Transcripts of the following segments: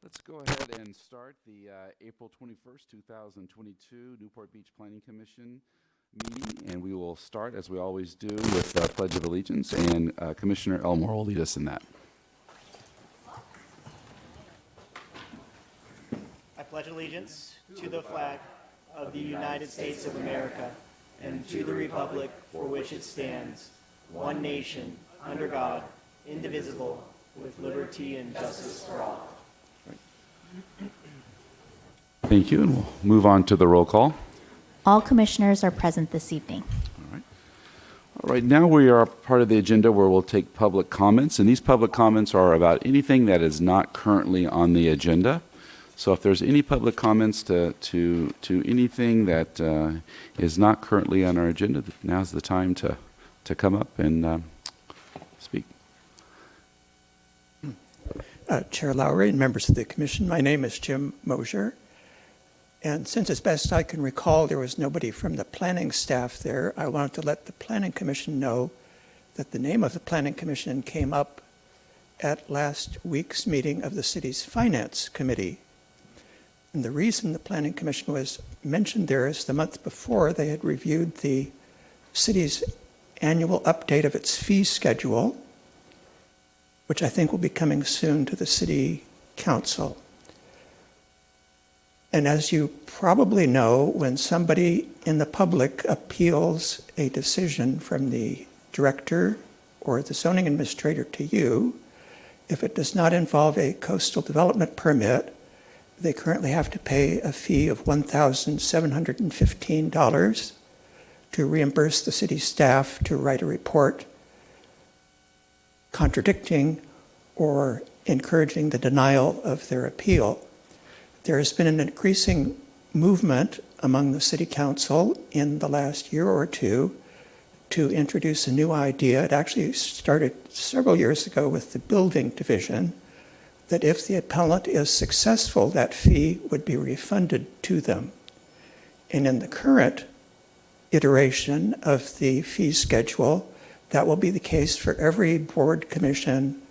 Let's go ahead and start the April 21st, 2022 Newport Beach Planning Commission meeting, and we will start, as we always do, with the Pledge of Allegiance, and Commissioner Elmore will lead us in that. I pledge allegiance to the flag of the United States of America and to the republic for which it stands, one nation, under God, indivisible, with liberty and justice for all. Thank you, and we'll move on to the roll call. All commissioners are present this evening. All right, now we are part of the agenda where we'll take public comments, and these public comments are about anything that is not currently on the agenda. So if there's any public comments to anything that is not currently on our agenda, now's the time to come up and speak. Chair Lowry and members of the commission, my name is Jim Mosier. And since as best I can recall, there was nobody from the planning staff there, I wanted to let the planning commission know that the name of the planning commission came up at last week's meeting of the city's finance committee. And the reason the planning commission was mentioned there is the month before they had reviewed the city's annual update of its fee schedule, which I think will be coming soon to the city council. And as you probably know, when somebody in the public appeals a decision from the director or the zoning administrator to you, if it does not involve a coastal development permit, they currently have to pay a fee of $1,715 to reimburse the city staff to write a report contradicting or encouraging the denial of their appeal. There has been an increasing movement among the city council in the last year or two to introduce a new idea. It actually started several years ago with the building division, that if the appellant is successful, that fee would be refunded to them. And in the current iteration of the fee schedule, that will be the case for every board, commission,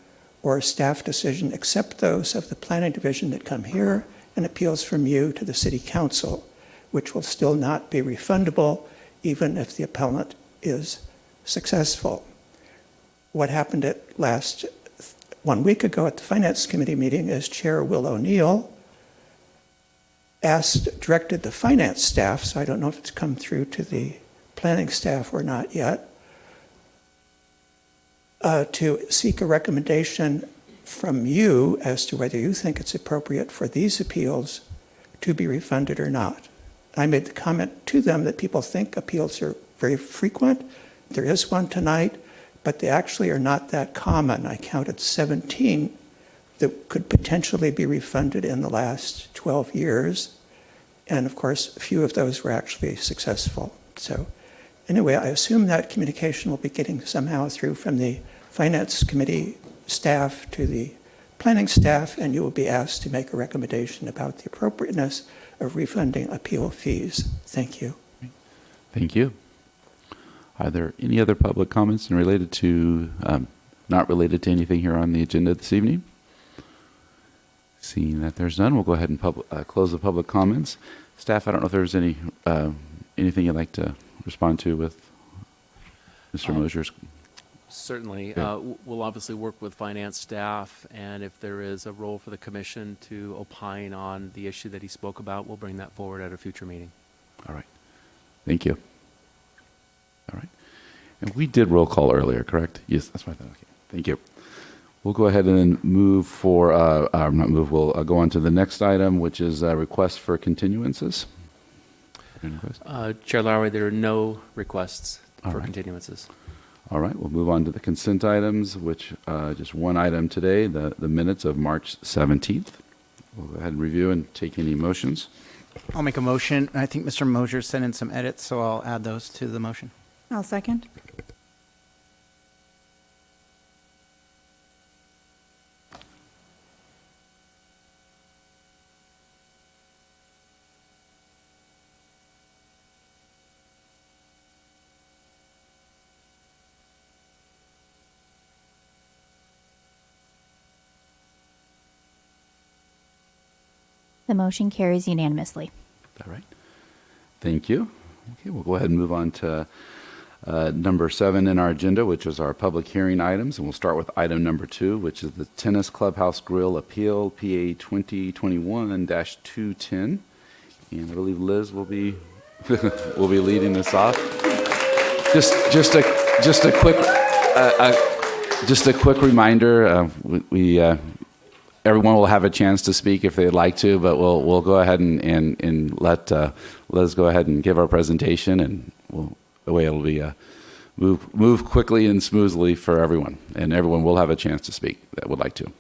or staff decision except those of the planning division that come here and appeals from you to the city council, which will still not be refundable even if the appellant is successful. What happened at 1 week ago at the finance committee meeting is Chair Will O'Neill directed the finance staff, so I don't know if it's come through to the planning staff or not yet, to seek a recommendation from you as to whether you think it's appropriate for these appeals to be refunded or not. I made the comment to them that people think appeals are very frequent. There is one tonight, but they actually are not that common. I counted 17 that could potentially be refunded in the last 12 years. And of course, a few of those were actually successful. So anyway, I assume that communication will be getting somehow through from the finance committee staff to the planning staff, and you will be asked to make a recommendation about the appropriateness of refunding appeal fees. Thank you. Thank you. Are there any other public comments and related to, not related to anything here on the agenda this evening? Seeing that there's none, we'll go ahead and close the public comments. Staff, I don't know if there's anything you'd like to respond to with Mr. Mosier's. Certainly. Yeah. We'll obviously work with finance staff, and if there is a role for the commission to opine on the issue that he spoke about, we'll bring that forward at a future meeting. All right. Thank you. All right. And we did roll call earlier, correct? Yes, that's what I thought. Okay. Thank you. We'll go ahead and move we'll go on to the next item, which is a request for continuances. Any questions? Chair Lowry, there are no requests All for right. continuances. All right, we'll move on to the consent items, which just one item today, the minutes of March 17th. We'll go ahead and review and take any motions. I'll make a motion. I think Mr. Mosier sent in some edits, so I'll add those to the motion. I'll second. The motion carries unanimously. All right. Thank you. Okay, we'll go ahead and move on to number 7 in our agenda, which is our public hearing items. And we'll start with item number 2, which is the Tennis Clubhouse Grill Appeal, PA 2021-210. And I believe Liz will be will be leading this off. Just a quick reminder. Everyone will have a chance to speak if they'd like to, but we'll go ahead and let Liz go ahead and give our presentation, and the way it'll be move quickly and smoothly for everyone, and everyone will have a chance to speak that would like to.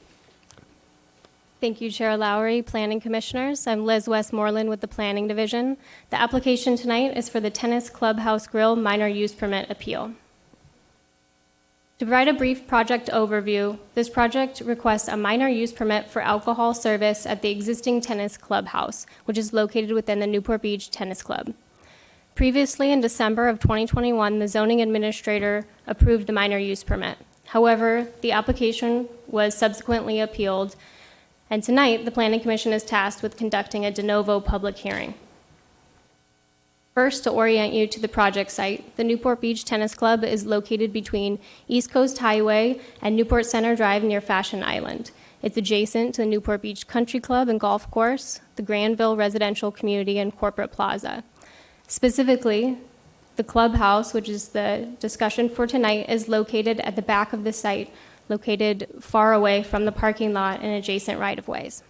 Thank you, Chair Lowry, Planning Commissioners. I'm Liz Westmoreland with the Planning Division. The application tonight is for the Tennis Clubhouse Grill Minor Use Permit Appeal. To provide a brief project overview, this project requests a minor use permit for alcohol service at the existing tennis clubhouse, which is located within the Newport Beach Tennis Club. Previously, in December of 2021, the zoning administrator approved the minor use permit. However, the application was subsequently appealed, and tonight, the Planning Commission is tasked with conducting a de novo public hearing. First, to orient you to the project site, the Newport Beach Tennis Club is located between East Coast Highway and Newport Center Drive near Fashion Island. It's adjacent to the Newport Beach Country Club and Golf Course, the Granville Residential Community and Corporate Plaza. Specifically, the clubhouse, which is the discussion for tonight, is located at the back of the site, located far away from the parking lot and adjacent right-of-ways.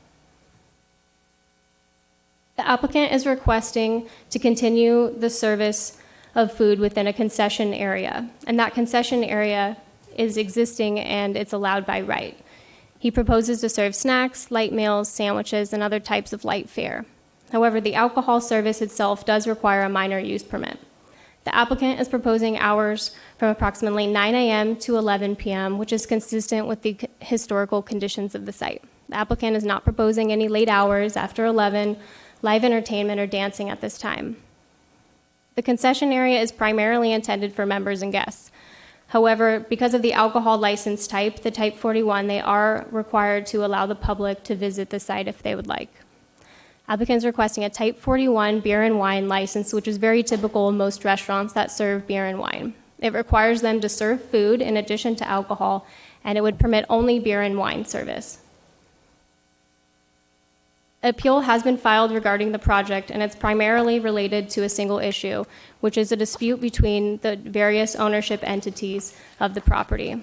The applicant is requesting to continue the service of food within a concession area, and that concession area is existing and it's allowed by right. He proposes to serve snacks, light meals, sandwiches, and other types of light fare. However, the alcohol service itself does require a minor use permit. The applicant is proposing hours from approximately 9 a.m. to 11 p.m., which is consistent with the historical conditions of the site. The applicant is not proposing any late hours after 11, live entertainment, or dancing at this time. The concession area is primarily intended for members and guests. However, because of the alcohol license type, the Type 41, they are required to allow the public to visit the site if they would like. Applicants requesting a Type 41 beer and wine license, which is very typical in most restaurants that serve beer and wine. It requires them to serve food in addition to alcohol, and it would permit only beer and wine service. Appeal has been filed regarding the project, and it's primarily related to a single issue, which is a dispute between the various ownership entities of the property.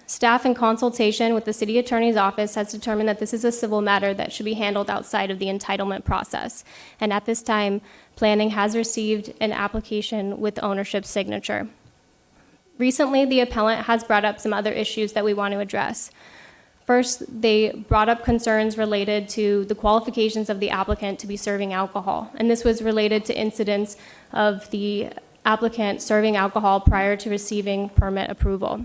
Staff, in consultation with the City Attorney's Office, has determined that this is a civil matter that should be handled outside of the entitlement process. And at this time, Planning has received an application with ownership signature. Recently, the appellant has brought up some other issues that we want to address. First, they brought up concerns related to the qualifications of the applicant to be serving alcohol, and this was related to incidents of the applicant serving alcohol prior to receiving permit approval.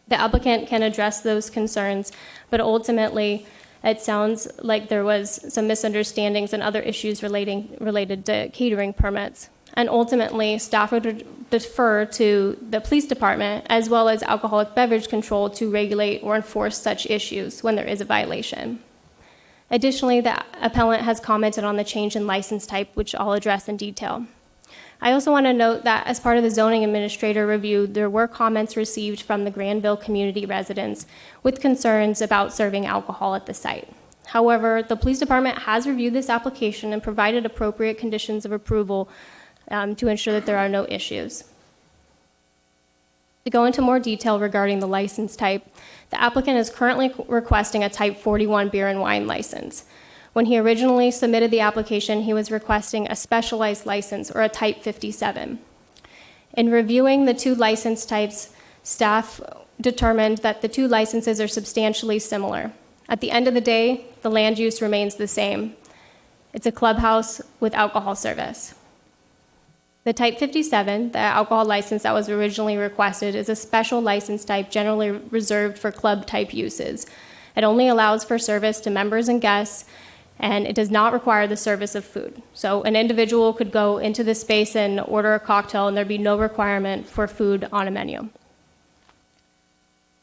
The applicant can address those concerns, but ultimately, it sounds like there was some misunderstandings and other issues related to catering permits. And ultimately, staff would defer to the police department as well as alcoholic beverage control to regulate or enforce such issues when there is a violation. Additionally, the appellant has commented on the change in license type, which I'll address in detail. I also want to note that as part of the zoning administrator review, there were comments received from the Granville community residents with concerns about serving alcohol at the site. However, the police department has reviewed this application and provided appropriate conditions of approval to ensure that there are no issues. To go into more detail regarding the license type, the applicant is currently requesting a Type 41 beer and wine license. When he originally submitted the application, he was requesting a specialized license, or a Type 57. In reviewing the two license types, staff determined that the two licenses are substantially similar. At the end of the day, the land use remains the same. It's a clubhouse with alcohol service. The Type 57, the alcohol license that was originally requested, is a special license type generally reserved for club-type uses. It only allows for service to members and guests, and it does not require the service of food. So an individual could go into the space and order a cocktail, and there'd be no requirement for food on a menu.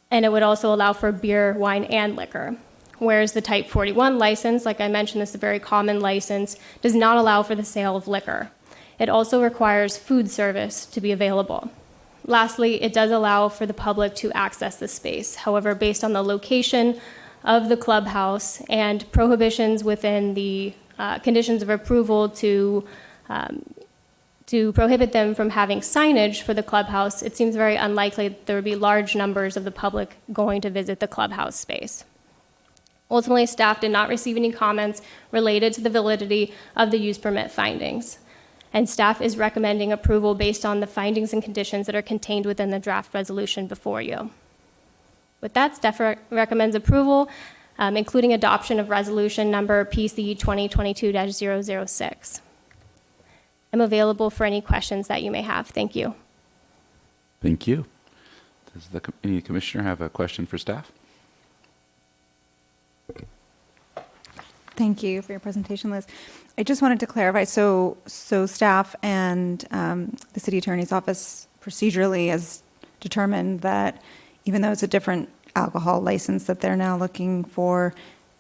And it would also allow for beer, wine, and liquor. Whereas the Type 41 license, like I mentioned, this is a very common license, does not allow for the sale of liquor. It also requires food service to be available. Lastly, it does allow for the public to access the space. However, based on the location of the clubhouse and prohibitions within the conditions of approval to prohibit them from having signage for the clubhouse, it seems very unlikely that there would be large numbers of the public going to visit the clubhouse space. Ultimately, staff did not receive any comments related to the validity of the use permit findings, and staff is recommending approval based on the findings and conditions that are contained within the draft resolution before you. With that, staff recommends approval, including adoption of resolution number PC 2022-006. I'm available for any questions that you may have. Thank you. Thank you. Does any commissioner have a question for staff? Thank you for your presentation, Liz. I just wanted to clarify, so staff and the city attorney's office procedurally has determined that even though it's a different alcohol license that they're now looking for,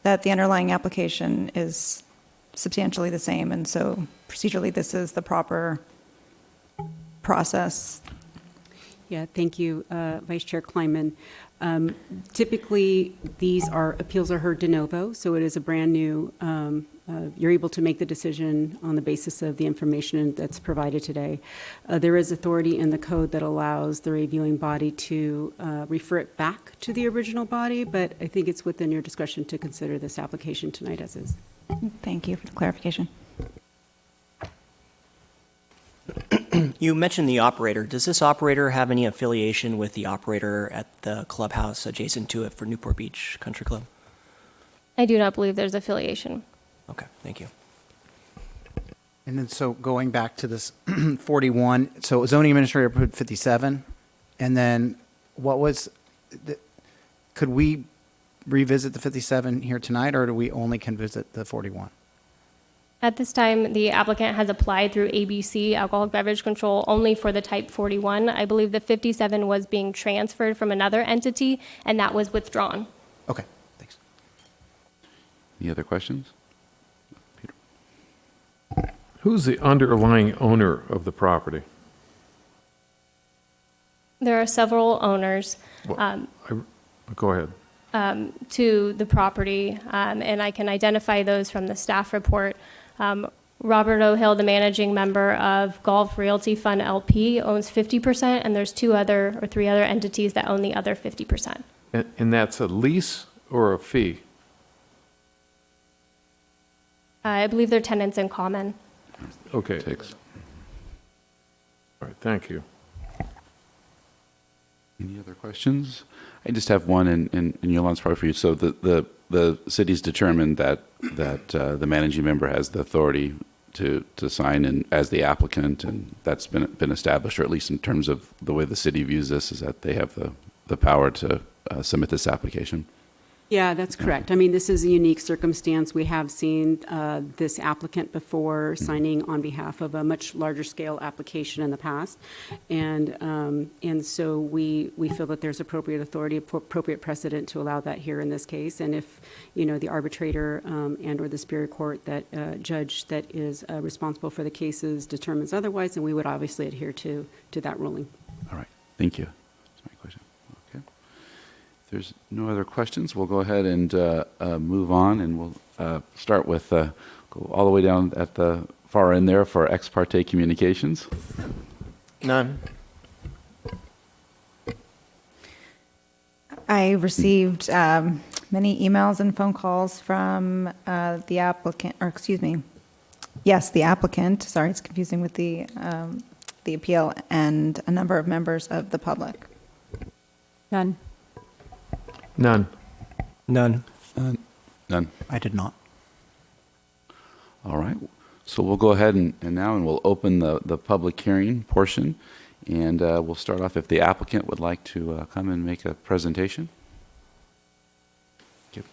that the underlying application is substantially the same, and so procedurally this is the proper process. Yeah, thank you, Vice Chair Kleinman. Typically, appeals are heard de novo, so it is a brand new, you're able to make the decision on the basis of the information that's provided today. There is authority in the code that allows the reviewing body to refer it back to the original body, but I think it's within your discretion to consider this application tonight as is. Thank you for the clarification. You mentioned the operator. Does this operator have any affiliation with the operator at the clubhouse adjacent to it for Newport Beach Country Club? I do not believe there's affiliation. Okay, thank you. And then, so going back to this 41, so zoning administrator approved 57, and then what was, could we revisit the 57 here tonight, or do we only can visit the 41? At this time, the applicant has applied through ABC, Alcoholic Beverage Control, only for the Type 41. I believe the 57 was being transferred from another entity, and that was withdrawn. Okay, thanks. Any other questions? Peter? Who's the underlying owner of the property? There are several owners Go ahead. to the property, and I can identify those from the staff report. Robert O'Hill, the managing member of Golf Realty Fund LP, owns 50%, and there's three other entities that own the other 50%. And that's a lease or a fee? I believe they're tenants in common. Okay. Takes. All right, thank you. Any other questions? I just have one, and Yolanda's probably for you. So the city's determined that the managing member has the authority to sign in as the applicant, and that's been established, or at least in terms of the way the city views this, is that they have the power to submit this application. Yeah, that's correct. I mean, this is a unique circumstance. We have seen this applicant before signing on behalf of a much larger scale application in the past. And so we feel that there's appropriate authority, appropriate precedent to allow that here in this case. And if, the arbitrator and or the Superior Court that judge that is responsible for the cases determines otherwise, then we would obviously adhere to that ruling. All right. Thank you. That's my question. Okay. If there's no other questions, we'll go ahead and move on, and we'll start with go all the way down at the far end there for ex parte communications. None. I received many emails and phone calls from the applicant, or excuse me, yes, the applicant, sorry, it's confusing with the appeal, and a number of members of the public. None. None. None. None. I did not. All right. So we'll go ahead and we'll open the public hearing portion. And we'll start off if the applicant would like to come and make a presentation. Thank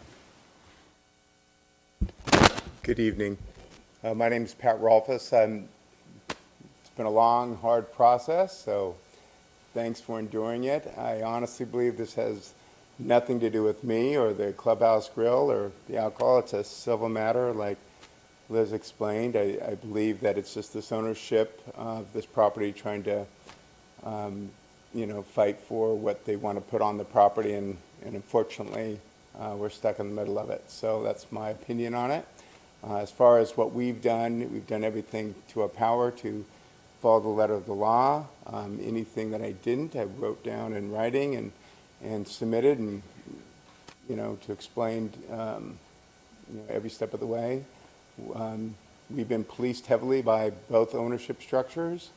you. Good evening. My name is Pat Rolfus. It's been a long, hard process, so thanks for enduring it. I honestly believe this has nothing to do with me or the Clubhouse Grill or the alcohol. It's a civil matter, like Liz explained. I believe that it's just this ownership of this property trying to fight for what they want to put on the property, and unfortunately, we're stuck in the middle of it. So that's my opinion on it. As far as what we've done everything to our power to follow the letter of the law. Anything that I didn't, I wrote down in writing and submitted, and to explain every step of the way. We've been policed heavily by both ownership structures.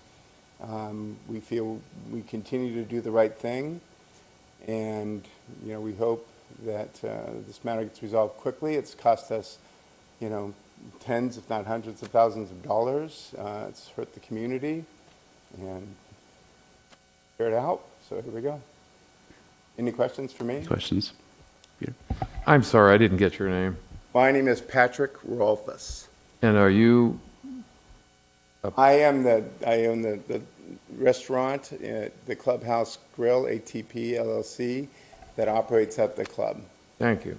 We feel we continue to do the right thing, and we hope that this matter gets resolved quickly. It's cost us, tens, if not hundreds of thousands of dollars. It's hurt the community, and figure it out. So here we go. Any questions for me? Questions? Peter? I'm sorry, I didn't get your name. My name is Patrick Rolfus. And are you, I own the restaurant, the Clubhouse Grill, ATP LLC, that operates at the club. thank you.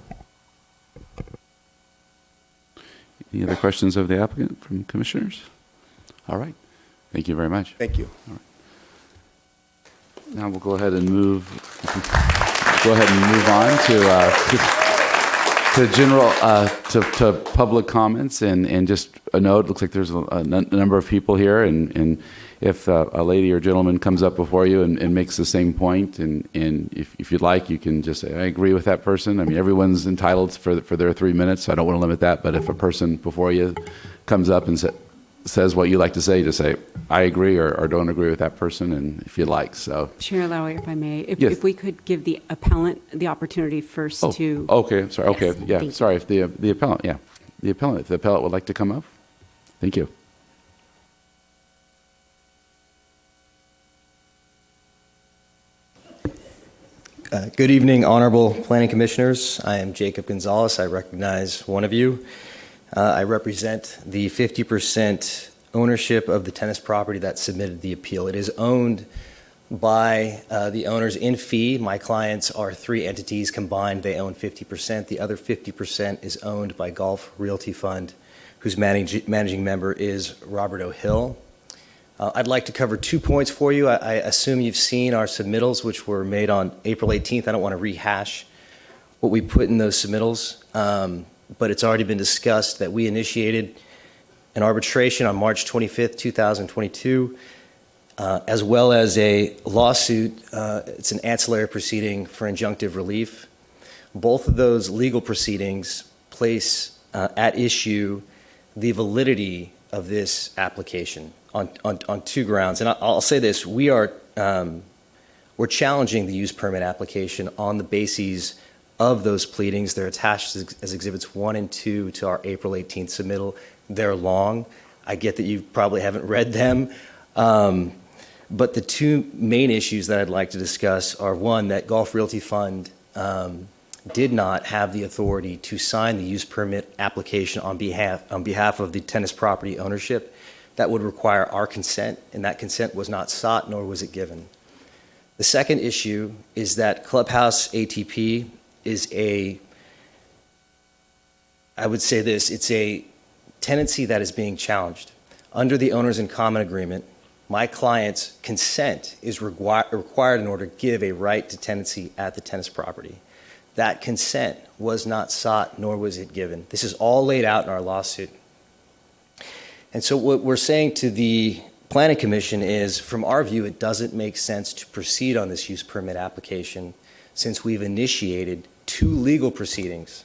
Any other questions of the applicant from commissioners? All right. Thank you very much. Thank you. Now we'll go ahead and move on to general to public comments, and just a note. Looks like there's a number of people here, and if a lady or gentleman comes up before you and makes the same point, and if you'd like, you can just say, I agree with that person. I mean, everyone's entitled for their 3 minutes, so I don't want to limit that. But if a person before you comes up and says what you like to say, just say, I agree or don't agree with that person, and if you'd like. So, Chair Lowry, if I may, Yes. if we could give the appellant the opportunity first to. Okay, sorry. Okay, Yes, yeah, thank you. sorry. If the appellant, if the appellant would like to come up. Thank you. Good evening, Honorable Planning Commissioners. I am Jacob Gonzalez. I recognize one of you. I represent the 50% ownership of the tennis property that submitted the appeal. It is owned by the owners in fee. My clients are 3 entities combined. They own 50%. The other 50% is owned by Gulf Realty Fund, whose managing member is Robert O'Hill. I'd like to cover 2 points for you. I assume you've seen our submittals, which were made on April 18th. I don't want to rehash what we put in those submittals, but it's already been discussed that we initiated an arbitration on March 25th, 2022, as well as a lawsuit. It's an ancillary proceeding for injunctive relief. Both of those legal proceedings place at issue the validity of this application on 2 grounds. And I'll say this, we're challenging the use permit application on the bases of those pleadings. They're attached as Exhibits 1 and 2 to our April 18th submittal. They're long. I get that you probably haven't read them. But the 2 main issues that I'd like to discuss are, one, that Gulf Realty Fund did not have the authority to sign the use permit application on behalf of the tennis property ownership. That would require our consent, and that consent was not sought, nor was it given. The second issue is that Clubhouse ATP is I would say this, it's a tenancy that is being challenged. Under the owners in common agreement, my client's consent is required in order to give a right to tenancy at the tennis property. That consent was not sought, nor was it given. This is all laid out in our lawsuit. And so what we're saying to the Planning Commission is, from our view, it doesn't make sense to proceed on this use permit application since we've initiated 2 legal proceedings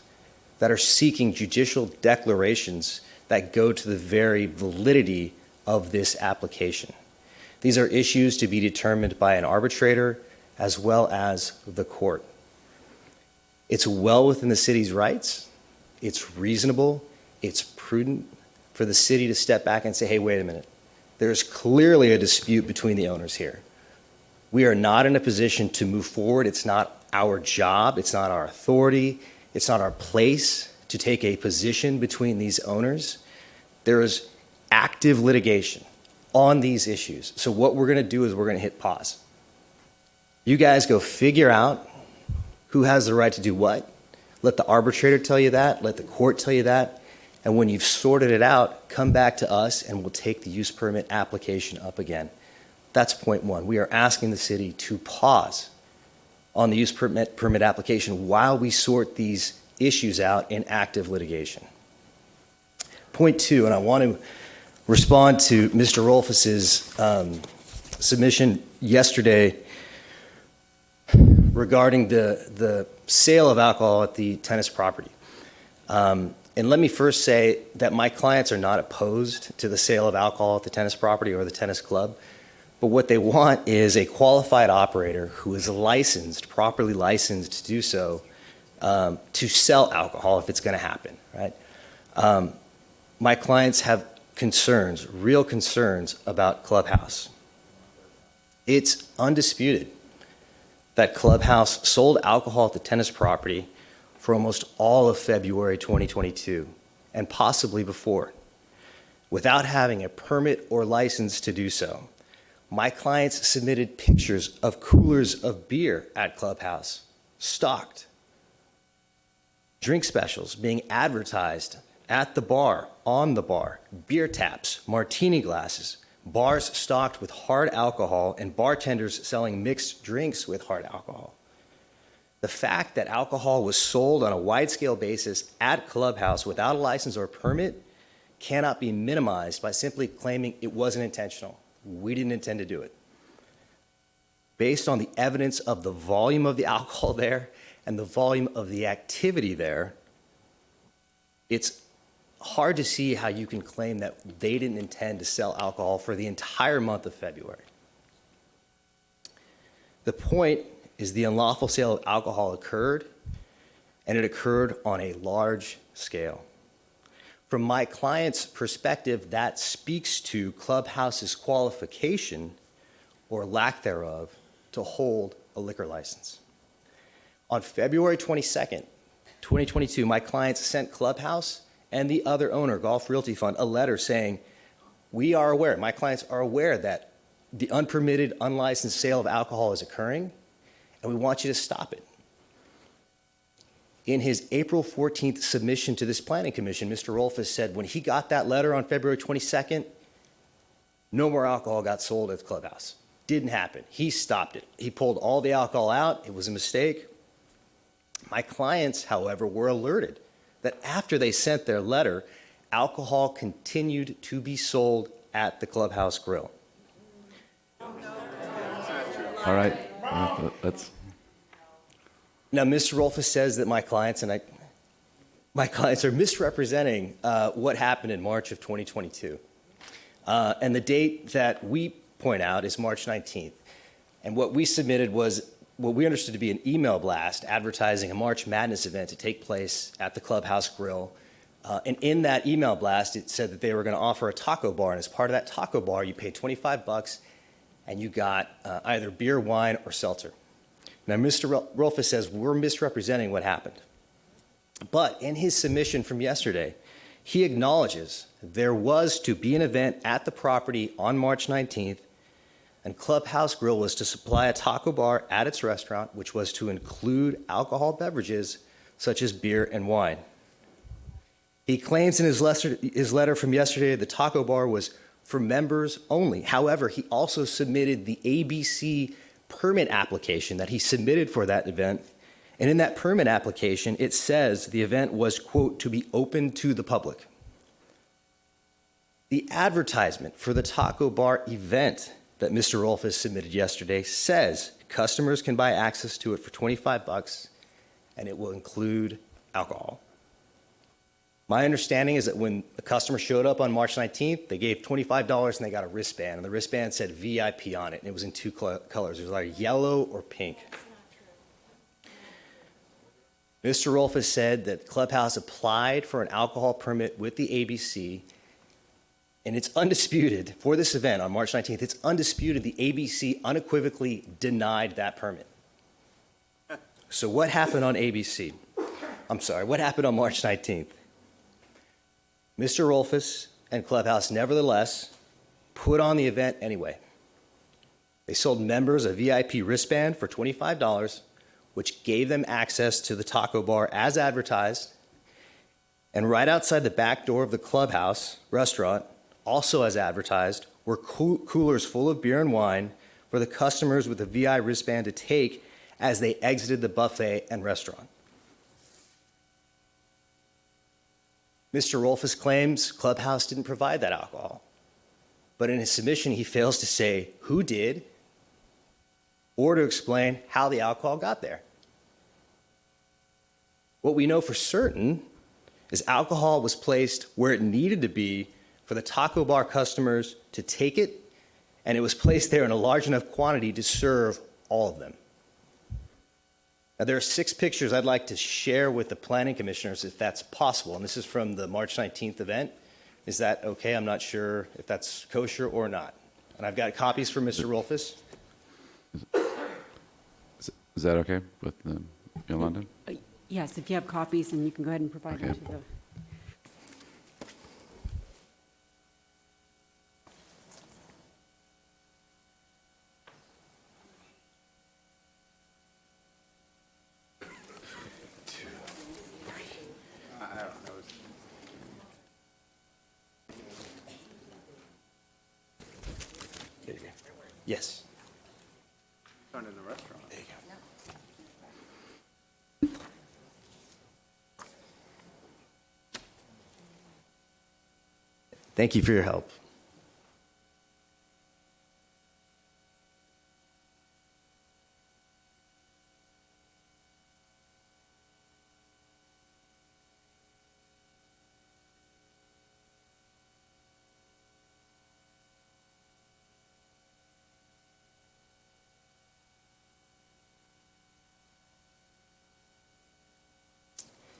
that are seeking judicial declarations that go to the very validity of this application. These are issues to be determined by an arbitrator as well as the court. It's well within the city's rights, it's reasonable, it's prudent for the city to step back and say, hey, wait a minute, there's clearly a dispute between the owners here. We are not in a position to move forward. It's not our job, it's not our authority, it's not our place to take a position between these owners. There is active litigation on these issues. So what we're going to do is we're going to hit pause. You guys go figure out who has the right to do what. Let the arbitrator tell you that. Let the court tell you that. And when you've sorted it out, come back to us and we'll take the use permit application up again. That's point one. We are asking the city to pause on the use permit application while we sort these issues out in active litigation. Point two, and I want to respond to Mr. Rolfus's submission yesterday regarding the sale of alcohol at the tennis property. And let me first say that my clients are not opposed to the sale of alcohol at the tennis property or the tennis club, but what they want is a qualified operator who is licensed, properly licensed to do so, to sell alcohol if it's going to happen, right? My clients have concerns, real concerns about Clubhouse. It's undisputed that Clubhouse sold alcohol at the tennis property for almost all of February 2022, and possibly before, without having a permit or license to do so. My clients submitted pictures of coolers of beer at Clubhouse, stocked. Drink specials being advertised at the bar, on the bar, beer taps, martini glasses, bars stocked with hard alcohol, and bartenders selling mixed drinks with hard alcohol. The fact that alcohol was sold on a wide-scale basis at Clubhouse without a license or permit cannot be minimized by simply claiming it wasn't intentional. We didn't intend to do it. Based on the evidence of the volume of the alcohol there and the volume of the activity there, it's hard to see how you can claim that they didn't intend to sell alcohol for the entire month of February. The point is the unlawful sale of alcohol occurred, and it occurred on a large scale. From my client's perspective, that speaks to Clubhouse's qualification, or lack thereof, to hold a liquor license. On February 22nd, 2022, my clients sent Clubhouse and the other owner, Golf Realty Fund, a letter saying, we are aware, my clients are aware that the unpermitted, unlicensed sale of alcohol is occurring, and we want you to stop it. In his April 14th submission to this planning commission, Mr. Rolfus said when he got that letter on February 22nd, no more alcohol got sold at the Clubhouse. Didn't happen. He stopped it. He pulled all the alcohol out. It was a mistake. My clients, however, were alerted that after they sent their letter, alcohol continued to be sold at the Clubhouse Grill. All right. That's. Now, Mr. Rolfus says that my clients are misrepresenting what happened in March of 2022. And the date that we point out is March 19th. And what we submitted was what we understood to be an email blast advertising a March Madness event to take place at the Clubhouse Grill. And in that email blast, it said that they were going to offer a taco bar. And as part of that taco bar, you paid $25 and you got either beer, wine, or seltzer. Now, Mr. Rolfus says we're misrepresenting what happened. But in his submission from yesterday, he acknowledges there was to be an event at the property on March 19th, and Clubhouse Grill was to supply a taco bar at its restaurant, which was to include alcohol beverages such as beer and wine. He claims in his letter from yesterday the taco bar was for members only. However, he also submitted the ABC permit application that he submitted for that event. And in that permit application, it says the event was, quote, to be open to the public. The advertisement for the taco bar event that Mr. Rolfus submitted yesterday says customers can buy access to it for $25, and it will include alcohol. My understanding is that when the customer showed up on March 19th, they gave $25 and they got a wristband, and the wristband said VIP on it, and it was in two colors. It was either yellow or pink. Mr. Rolfes said that Clubhouse applied for an alcohol permit with the ABC, and it's undisputed for this event on March 19th, it's undisputed the ABC unequivocally denied that permit. So what happened on ABC? I'm sorry, what happened on March 19th? Mr. Rolfes and Clubhouse nevertheless put on the event anyway. They sold members a VIP wristband for $25, which gave them access to the taco bar as advertised. And right outside the back door of the Clubhouse restaurant, also as advertised, were coolers full of beer and wine for the customers with the VI wristband to take as they exited the buffet and restaurant. Mr. Rolfes claims Clubhouse didn't provide that alcohol, but in his submission, he fails to say who did or to explain how the alcohol got there. What we know for certain is alcohol was placed where it needed to be for the taco bar customers to take it, and it was placed there in a large enough quantity to serve all of them. Now, there are 6 pictures I'd like to share with the planning commissioners if that's possible, and this is from the March 19th event. Is that okay? I'm not sure if that's kosher or not. And I've got copies for Mr. Rolfes. Is that okay with Yolanda? Yes, if you have copies, and you can go ahead and provide them to the... Yes. Found in the restaurant. There you go. Thank you for your help.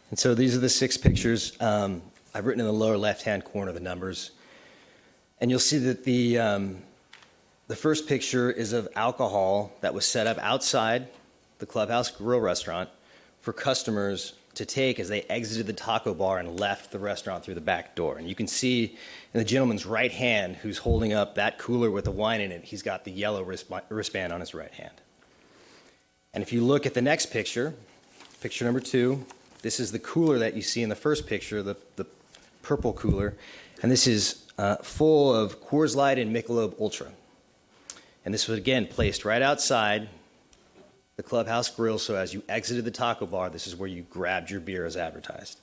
And so these are the 6 pictures. I've written in the lower left-hand corner the numbers. And you'll see that the first picture is of alcohol that was set up outside the Clubhouse Grill restaurant for customers to take as they exited the taco bar and left the restaurant through the back door. And you can see in the gentleman's right hand who's holding up that cooler with the wine in it, he's got the yellow wristband on his right hand. And if you look at the next picture, picture number 2, this is the cooler that you see in the first picture, the purple cooler. And this is full of Coors Light and Michelob Ultra. And this was, again, placed right outside the Clubhouse Grill, so as you exited the taco bar, this is where you grabbed your beer as advertised.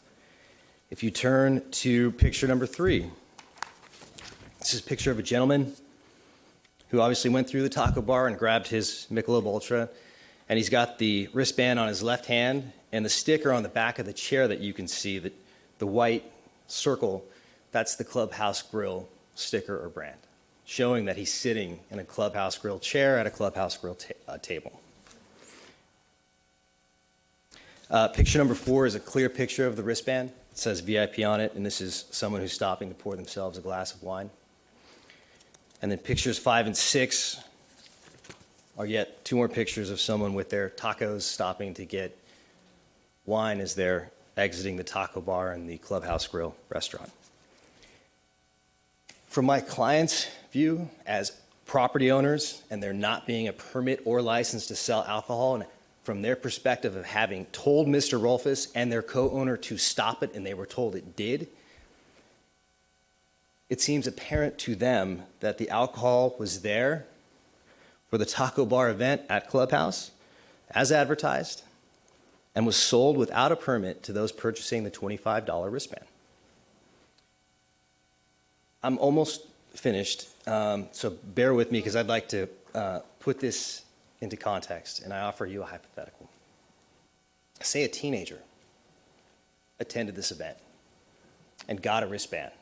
If you turn to picture number 3, this is a picture of a gentleman who obviously went through the taco bar and grabbed his Michelob Ultra, and he's got the wristband on his left hand and the sticker on the back of the chair that you can see, that the white circle, that's the Clubhouse Grill sticker or brand, showing that he's sitting in a Clubhouse Grill chair at a Clubhouse Grill table. Picture number 4 is a clear picture of the wristband. It says VIP on it, and this is someone who's stopping to pour themselves a glass of wine. And then pictures 5 and 6 are yet 2 more pictures of someone with their tacos stopping to get wine as they're exiting the taco bar and the Clubhouse Grill restaurant. From my client's view, as property owners, and there not being a permit or license to sell alcohol, and from their perspective of having told Mr. Rolfes and their co-owner to stop it, and they were told it did, it seems apparent to them that the alcohol was there for the taco bar event at Clubhouse, as advertised, and was sold without a permit to those purchasing the $25 wristband. I'm almost finished, so bear with me because I'd like to put this into context, and I offer you a hypothetical. say a teenager attended this event and got a wristband,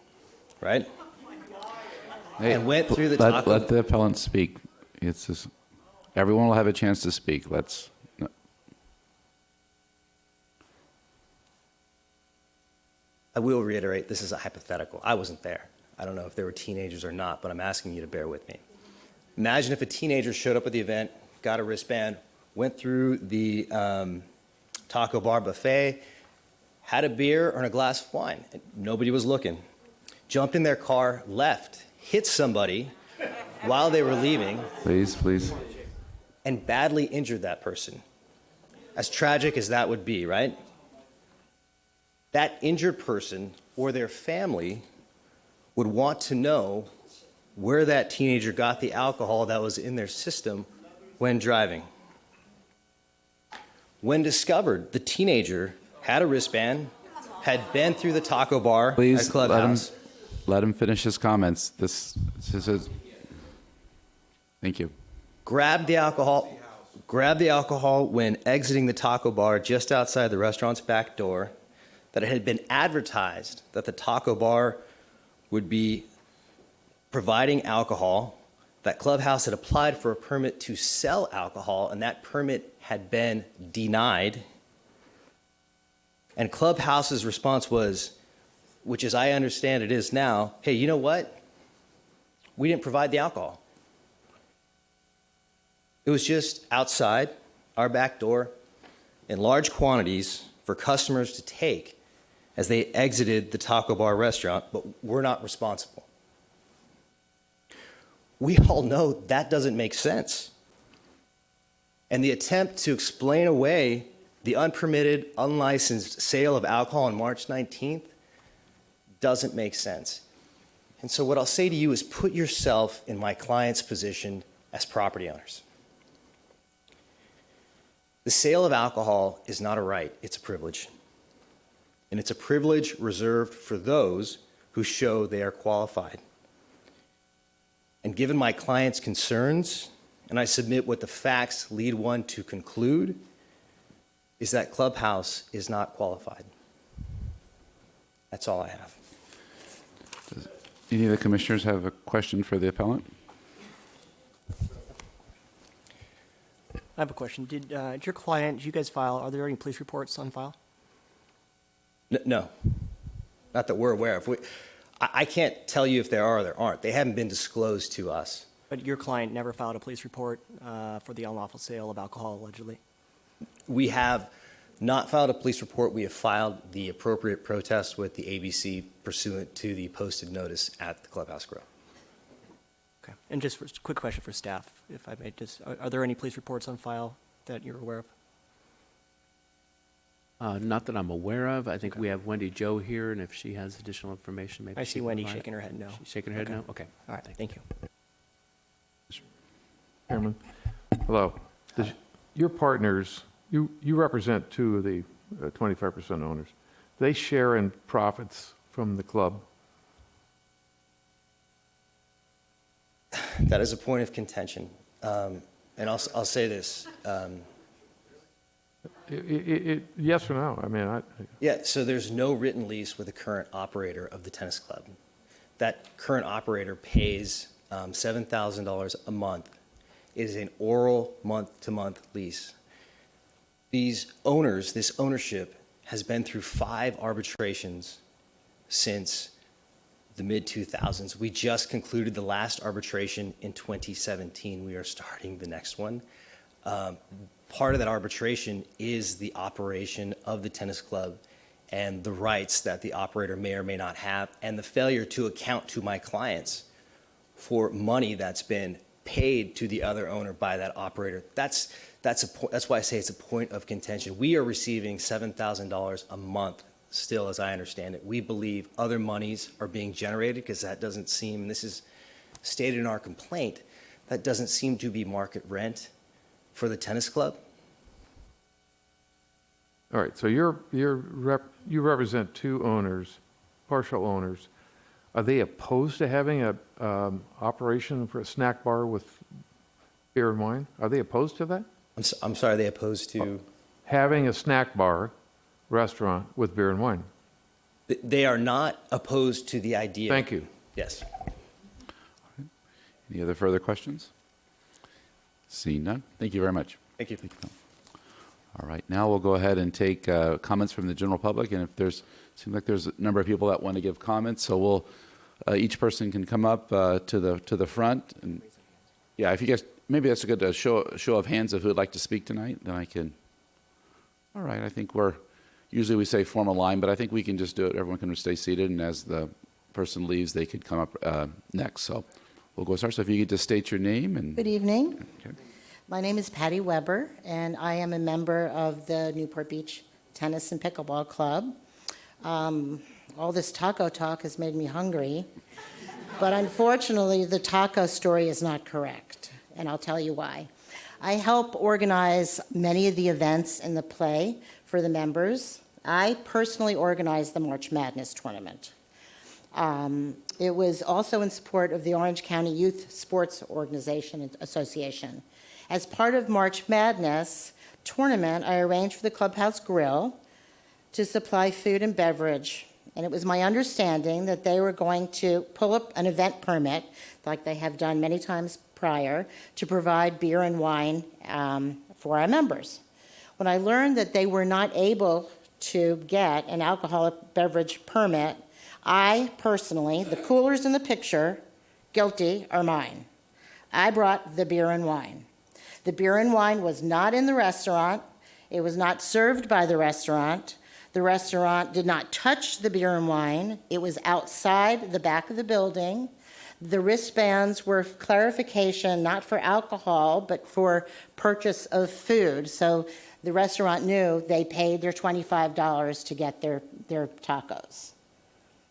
right? Hey, And went through the let the appellant speak. It's just, everyone will have a chance to speak. Let's. No. I will reiterate, this is a hypothetical. I wasn't there. I don't know if there were teenagers or not, but I'm asking you to bear with me. Imagine if a teenager showed up at the event, got a wristband, went through the taco bar buffet, had a beer or a glass of wine, and nobody was looking. Jumped in their car, left, hit somebody while they were leaving, Please. and badly injured that person. As tragic as that would be, right? That injured person or their family would want to know where that teenager got the alcohol that was in their system when driving. When discovered, the teenager had a wristband, had been through the taco bar Please at Clubhouse. let him finish his comments. This is. Thank you. Grabbed the alcohol when exiting the taco bar just outside the restaurant's back door, that it had been advertised that the taco bar would be providing alcohol, that Clubhouse had applied for a permit to sell alcohol, and that permit had been denied. And Clubhouse's response was, which as I understand it is now, hey, you know what? We didn't provide the alcohol. It was just outside our back door in large quantities for customers to take as they exited the taco bar restaurant, but we're not responsible. We all know that doesn't make sense. And the attempt to explain away the unpermitted, unlicensed sale of alcohol on March 19th doesn't make sense. And so what I'll say to you is put yourself in my client's position as property owners. The sale of alcohol is not a right, it's a privilege. And it's a privilege reserved for those who show they are qualified. And given my client's concerns, and I submit what the facts lead one to conclude, is that Clubhouse is not qualified. That's all I have. Does any of the commissioners have a question for the appellant? I have a question. Did your client, you guys file, are there any police reports on file? No, not that we're aware of. I can't tell you if there are or there aren't. They haven't been disclosed to us. But your client never filed a police report for the unlawful sale of alcohol, allegedly? We have not filed a police report. We have filed the appropriate protest with the ABC pursuant to the posted notice at the Clubhouse Grill. Okay. And just a quick question for staff, if I may. Are there any police reports on file that you're aware of? Not that I'm aware of. I think we have Wendy Joe here, and if she has additional information, maybe I she see can Wendy provide it. shaking her head no. She's shaking her head no? Okay. All right, thank you. Chairman, hello. Your partners, you represent two of the 25% owners. They share in profits from the club. That is a point of contention. And I'll say this. Yes or no? I mean, Yeah, so there's no written lease with the current operator of the tennis club. That current operator pays $7,000 a month. It is an oral month-to-month lease. These owners, this ownership, has been through 5 arbitrations since the mid-2000s. We just concluded the last arbitration in 2017. We are starting the next one. Part of that arbitration is the operation of the tennis club and the rights that the operator may or may not have, and the failure to account to my clients for money that's been paid to the other owner by that operator. That's why I say it's a point of contention. We are receiving $7,000 a month still, as I understand it. We believe other monies are being generated because that doesn't seem, and this is stated in our complaint, that doesn't seem to be market rent for the tennis club. all right, so you represent 2 owners, partial owners. Are they opposed to having a operation for a snack bar with beer and wine? Are they opposed to that? I'm sorry, they opposed to? having a snack bar restaurant with beer and wine. They are not opposed to the idea. Thank you. Yes. Any other further questions? Seeing none, thank you very much. Thank you. All right, now we'll go ahead and take comments from the general public, and if seems like there's a number of people that want to give comments, so we'll, each person can come up to the front, and yeah, if you guys, maybe that's a good show of hands of who would like to speak tonight, then I can. All right, I think usually we say form a line, but I think we can just do it. Everyone can stay seated, and as the person leaves, they could come up next. So we'll go start. So if you could just state your name and. Good evening. Okay. My name is Patty Weber, and I am a member of the Newport Beach Tennis and Pickleball Club. All this taco talk has made me hungry, but unfortunately, the taco story is not correct, and I'll tell you why. I help organize many of the events in the play for the members. I personally organized the March Madness tournament. It was also in support of the Orange County Youth Sports Organization Association. As part of March Madness tournament, I arranged for the Clubhouse Grill to supply food and beverage. And it was my understanding that they were going to pull up an event permit, like they have done many times prior, to provide beer and wine for our members. When I learned that they were not able to get an alcoholic beverage permit, I personally, the coolers in the picture, guilty, are mine. I brought the beer and wine. The beer and wine was not in the restaurant. It was not served by the restaurant. The restaurant did not touch the beer and wine. It was outside the back of the building. The wristbands were clarification, not for alcohol, but for purchase of food. So the restaurant knew they paid their $25 to get their tacos,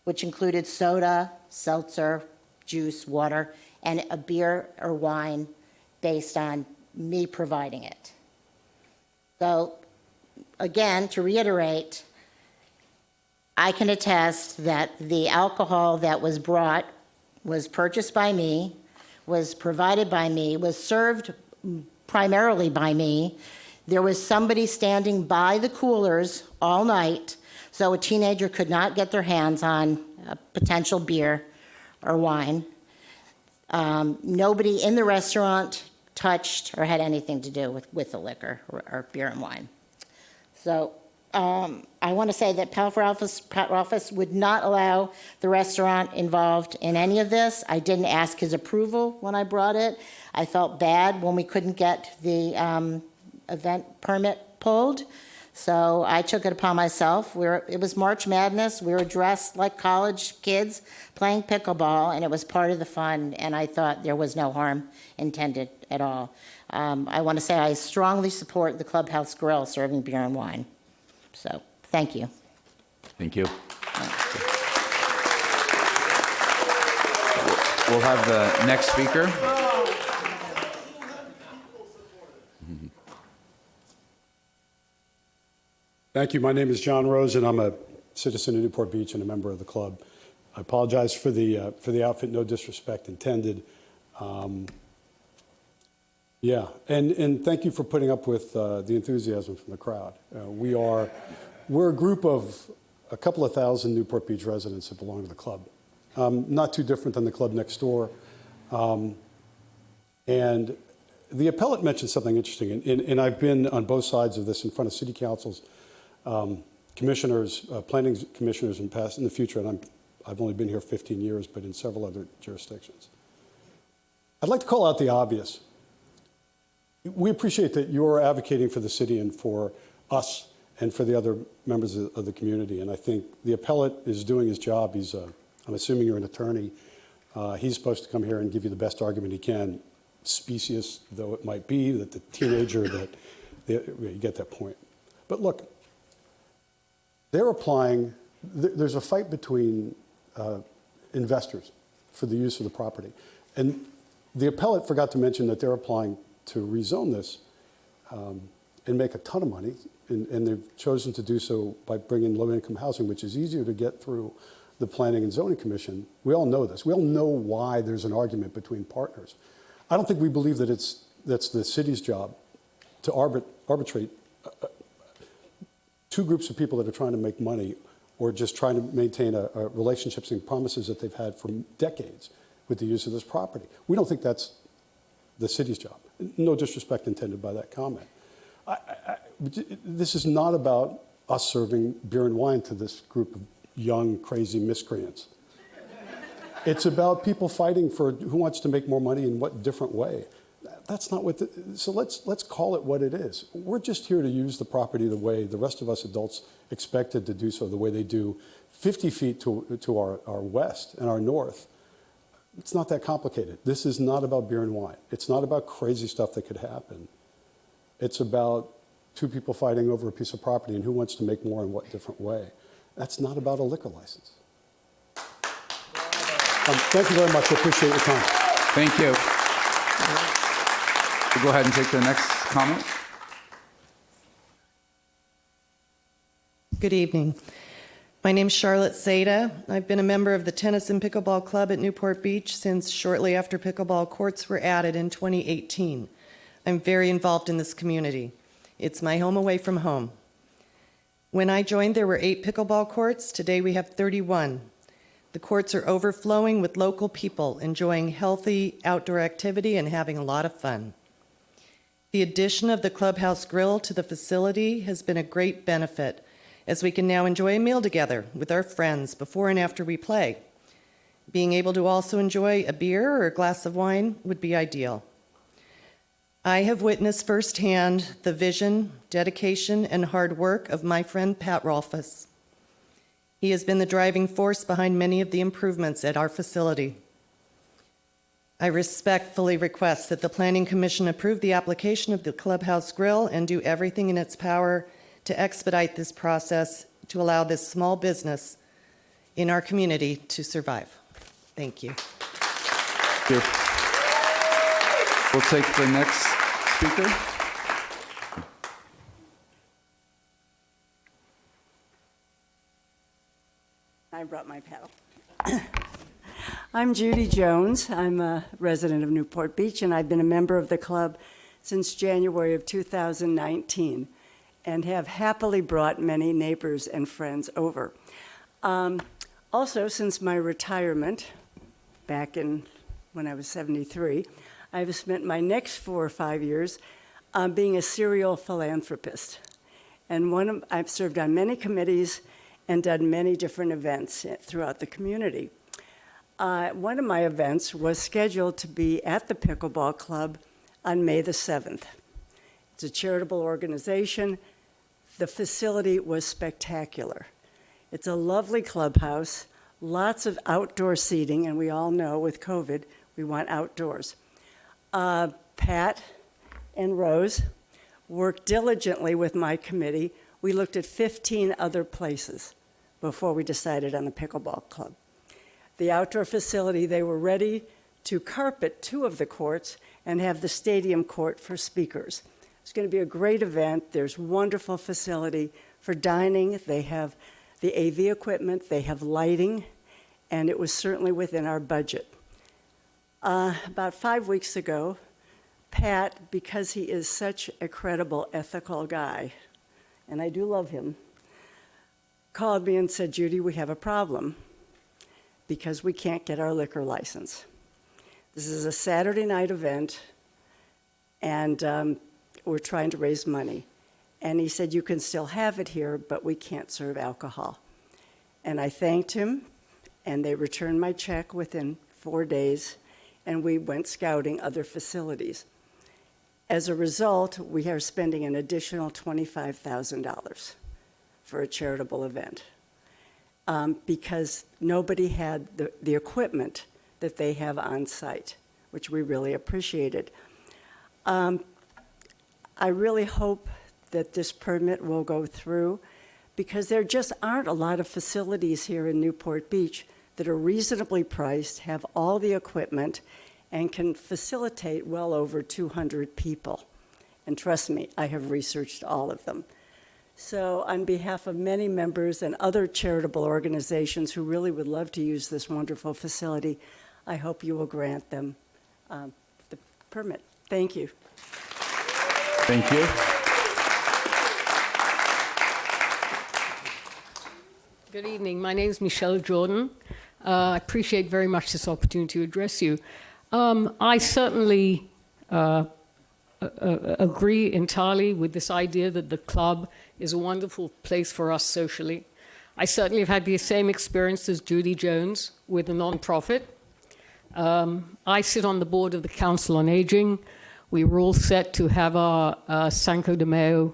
which included soda, seltzer, juice, water, and a beer or wine based on me providing it. So, again, to reiterate, I can attest that the alcohol that was brought was purchased by me, was provided by me, was served primarily by me. There was somebody standing by the coolers all night, so a teenager could not get their hands on a potential beer or wine. Nobody in the restaurant touched or had anything to do with the liquor or beer and wine. So I want to say that Pat Ralphus would not allow the restaurant involved in any of this. I didn't ask his approval when I brought it. I felt bad when we couldn't get the event permit pulled. So I took it upon myself. It was March Madness. We were dressed like college kids playing pickleball, and it was part of the fun, and I thought there was no harm intended at all. I want to say I strongly support the Clubhouse Grill serving beer and wine. So, thank you. Thank you. We'll have the next speaker. Thank you. My name is John Rose, and I'm a citizen of Newport Beach and a member of the club. I apologize for the outfit, no disrespect intended. Yeah, and thank you for putting up with the enthusiasm from the crowd. We're a group of a couple of thousand Newport Beach residents that belong to the club. Not too different than the club next door. And the appellate mentioned something interesting, and I've been on both sides of this in front of city councils, commissioners, planning commissioners in the future, and I've only been here 15 years, but in several other jurisdictions. I'd like to call out the obvious. We appreciate that you're advocating for the city and for us and for the other members of the community, and I think the appellate is doing his job. I'm assuming you're an attorney. He's supposed to come here and give you the best argument he can, specious though it might be, that the teenager, you get that point. But look, they're applying, there's a fight between investors for the use of the property. And the appellate forgot to mention that they're applying to rezone this and make a ton of money. And they've chosen to do so by bringing low-income housing, which is easier to get through the Planning and Zoning Commission. We all know this. We all know why there's an argument between partners. I don't think we believe that that's the city's job to arbitrate two groups of people that are trying to make money or just trying to maintain a relationships and promises that they've had for decades with the use of this property. We don't think that's the city's job. No disrespect intended by that comment. This is not about us serving beer and wine to this group of young, crazy miscreants. It's about people fighting for who wants to make more money in what different way. That's not what, so let's call it what it is. We're just here to use the property the way the rest of us adults expected to do so, the way they do 50 feet to our west and our north. It's not that complicated. This is not about beer and wine. It's not about crazy stuff that could happen. It's about two people fighting over a piece of property and who wants to make more in what different way. That's not about a liquor license. Thank you very much. I appreciate your time. Thank you. We'll go ahead and take the next comment. Good evening. My name's Charlotte Seda. I've been a member of the Tennis and Pickleball Club at Newport Beach since shortly after pickleball courts were added in 2018. I'm very involved in this community. It's my home away from home. When I joined, there were 8 pickleball courts. Today we have 31. The courts are overflowing with local people enjoying healthy outdoor activity and having a lot of fun. The addition of the clubhouse grill to the facility has been a great benefit, as we can now enjoy a meal together with our friends before and after we play. Being able to also enjoy a beer or a glass of wine would be ideal. I have witnessed firsthand the vision, dedication, and hard work of my friend Pat Rolfus. He has been the driving force behind many of the improvements at our facility. I respectfully request that the Planning Commission approve the application of the Clubhouse Grill and do everything in its power to expedite this process to allow this small business in our community to survive. Thank you. Thank you. We'll take the next speaker. I brought my paddle. I'm Judy Jones. I'm a resident of Newport Beach, and I've been a member of the club since January of 2019 and have happily brought many neighbors and friends over. Also, since my retirement back in when I was 73, I've spent my next 4 or 5 years being a serial philanthropist. And I've served on many committees and done many different events throughout the community. One of my events was scheduled to be at the Pickleball Club on May the 7th. It's a charitable organization. The facility was spectacular. It's a lovely clubhouse, lots of outdoor seating, and we all know with COVID, we want outdoors. Pat and Rose worked diligently with my committee. We looked at 15 other places before we decided on the Pickleball Club. The outdoor facility, they were ready to carpet 2 of the courts and have the stadium court for speakers. It's going to be a great event. There's wonderful facility for dining. They have the AV equipment, they have lighting, and it was certainly within our budget. About 5 weeks ago, Pat, because he is such a credible, ethical guy, and I do love him, called me and said, Judy, we have a problem because we can't get our liquor license. This is a Saturday night event, and we're trying to raise money. And he said, you can still have it here, but we can't serve alcohol. And I thanked him, and they returned my check within 4 days, and we went scouting other facilities. As a result, we are spending an additional $25,000 for a charitable event because nobody had the equipment that they have on site, which we really appreciated. I really hope that this permit will go through because there just aren't a lot of facilities here in Newport Beach that are reasonably priced, have all the equipment, and can facilitate well over 200 people. And trust me, I have researched all of them. So on behalf of many members and other charitable organizations who really would love to use this wonderful facility, I hope you will grant them the permit. Thank you. Thank you. Good evening. My name is Michelle Jordan. I appreciate very much this opportunity to address you. I certainly agree entirely with this idea that the club is a wonderful place for us socially. I certainly have had the same experience as Judy Jones with a nonprofit. I sit on the board of the Council on Aging. We were all set to have our Cinco de Mayo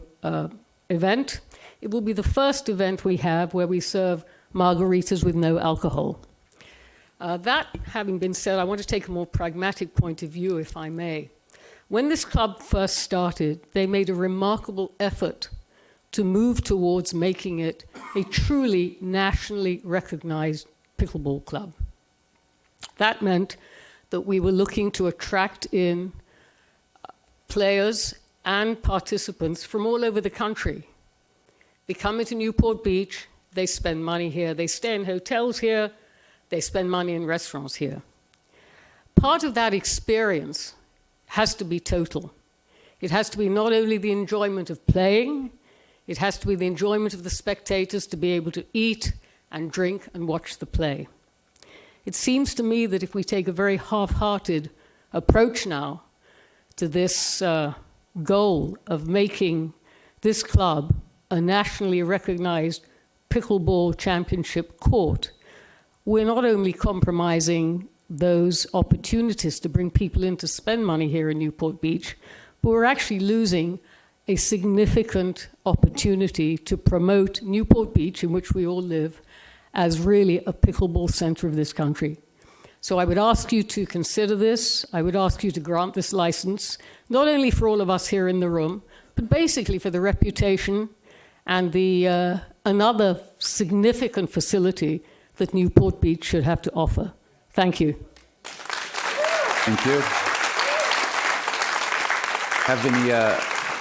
event. It will be the first event we have where we serve margaritas with no alcohol. That having been said, I want to take a more pragmatic point of view, if I may. When this club first started, they made a remarkable effort to move towards making it a truly nationally recognized pickleball club. That meant that we were looking to attract in players and participants from all over the country. They come into Newport Beach, they spend money here, they stay in hotels here, they spend money in restaurants here. Part of that experience has to be total. It has to be not only the enjoyment of playing, it has to be the enjoyment of the spectators to be able to eat and drink and watch the play. It seems to me that if we take a very half-hearted approach now to this goal of making this club a nationally recognized pickleball championship court, we're not only compromising those opportunities to bring people in to spend money here in Newport Beach, but we're actually losing a significant opportunity to promote Newport Beach, in which we all live, as really a pickleball center of this country. So I would ask you to consider this. I would ask you to grant this license, not only for all of us here in the room, but basically for the reputation and the another significant facility that Newport Beach should have to offer. Thank you. Thank you. Have any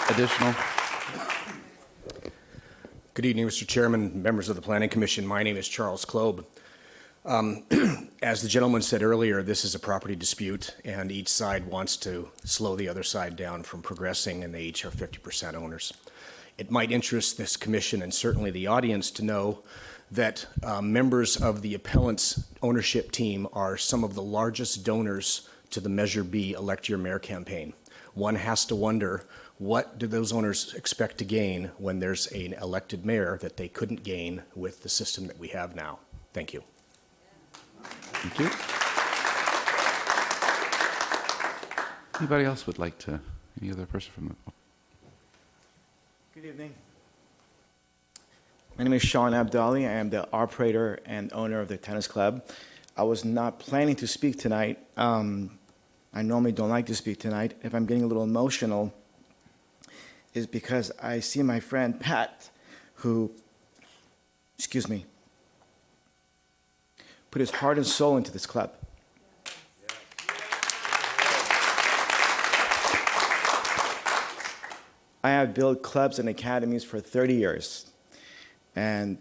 additional? Good evening, Mr. Chairman, members of the Planning Commission. My name is Charles Klob. As the gentleman said earlier, this is a property dispute, and each side wants to slow the other side down from progressing, and they each are 50% owners. It might interest this commission and certainly the audience to know that members of the appellant's ownership team are some of the largest donors to the Measure B Elect Your Mayor campaign. One has to wonder, what do those owners expect to gain when there's an elected mayor that they couldn't gain with the system that we have now? Thank you. Thank you. Anybody else would like to, any other person from the... Good evening. My name is Sean Abdali. I am the operator and owner of the tennis club. I was not planning to speak tonight. I normally don't like to speak tonight. If I'm getting a little emotional, is because I see my friend Pat, who, put his heart and soul into this club. I have built clubs and academies for 30 years. And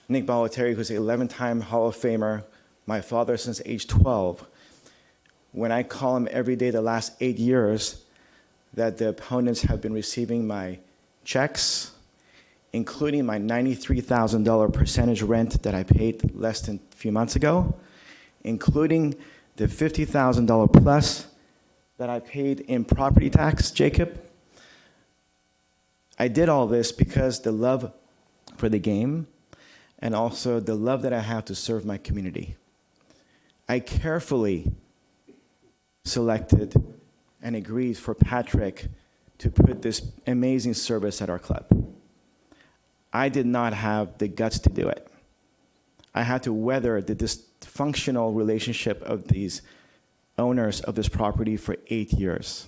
Nick Balotelli, who's an 11-time Hall of Famer, my father since age 12, when I call him every day the last 8 years that the opponents have been receiving my checks, including my $93,000 percentage rent that I paid less than a few months ago, including the $50,000 plus that I paid in property tax, Jacob. I did all this because the love for the game and also the love that I have to serve my community. I carefully selected and agreed for Patrick to put this amazing service at our club. I did not have the guts to do it. I had to weather the dysfunctional relationship of these owners of this property for 8 years.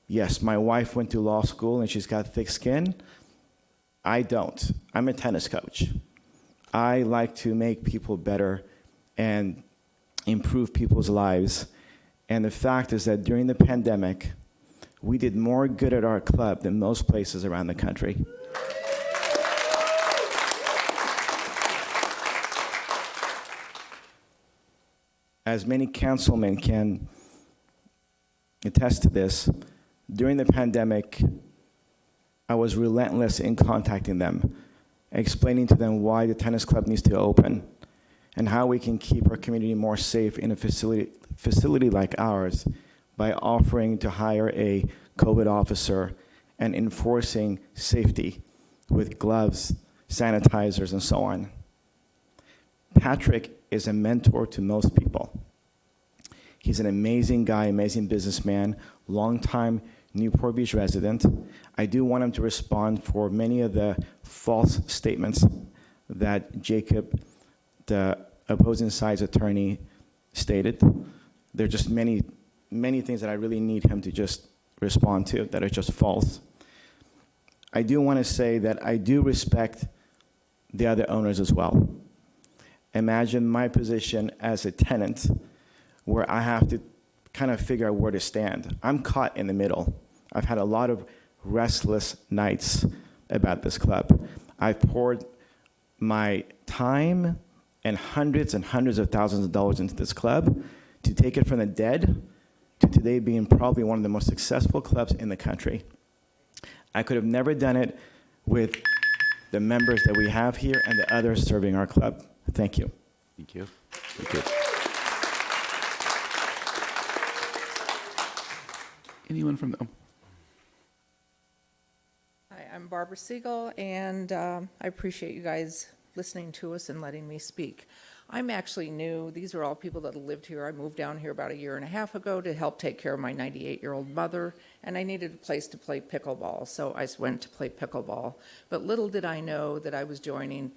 Yes, my wife went to law school and she's got thick skin. I don't. I'm a tennis coach. I like to make people better and improve people's lives. And the fact is that during the pandemic, we did more good at our club than most places around the country. As many councilmen can attest to this, during the pandemic, I was relentless in contacting them explaining to them why the tennis club needs to open and how we can keep our community more safe in a facility like ours by offering to hire a COVID officer and enforcing safety with gloves, sanitizers, and so on. Patrick is a mentor to most people. He's an amazing guy, amazing businessman, longtime Newport Beach resident. I do want him to respond for many of the false statements that Jacob, the opposing side's attorney, stated. There are just many things that I really need him to just respond to that are just false. I do want to say that I do respect the other owners as well. Imagine my position as a tenant where I have to kind of figure out where to stand. I'm caught in the middle. I've had a lot of restless nights about this club. I've poured my time and hundreds of thousands of dollars into this club to take it from the dead to today being probably one of the most successful clubs in the country. I could have never done it with the members that we have here and the others serving our club. Thank you. Thank you. Thank you. Anyone from the... Hi, I'm Barbara Siegel, and I appreciate you guys listening to us and letting me speak. I'm actually new. These are all people that lived here. I moved down here about a year and a half ago to help take care of my 98-year-old mother, and I needed a place to play pickleball, so I went to play pickleball. But little did I know that I was joining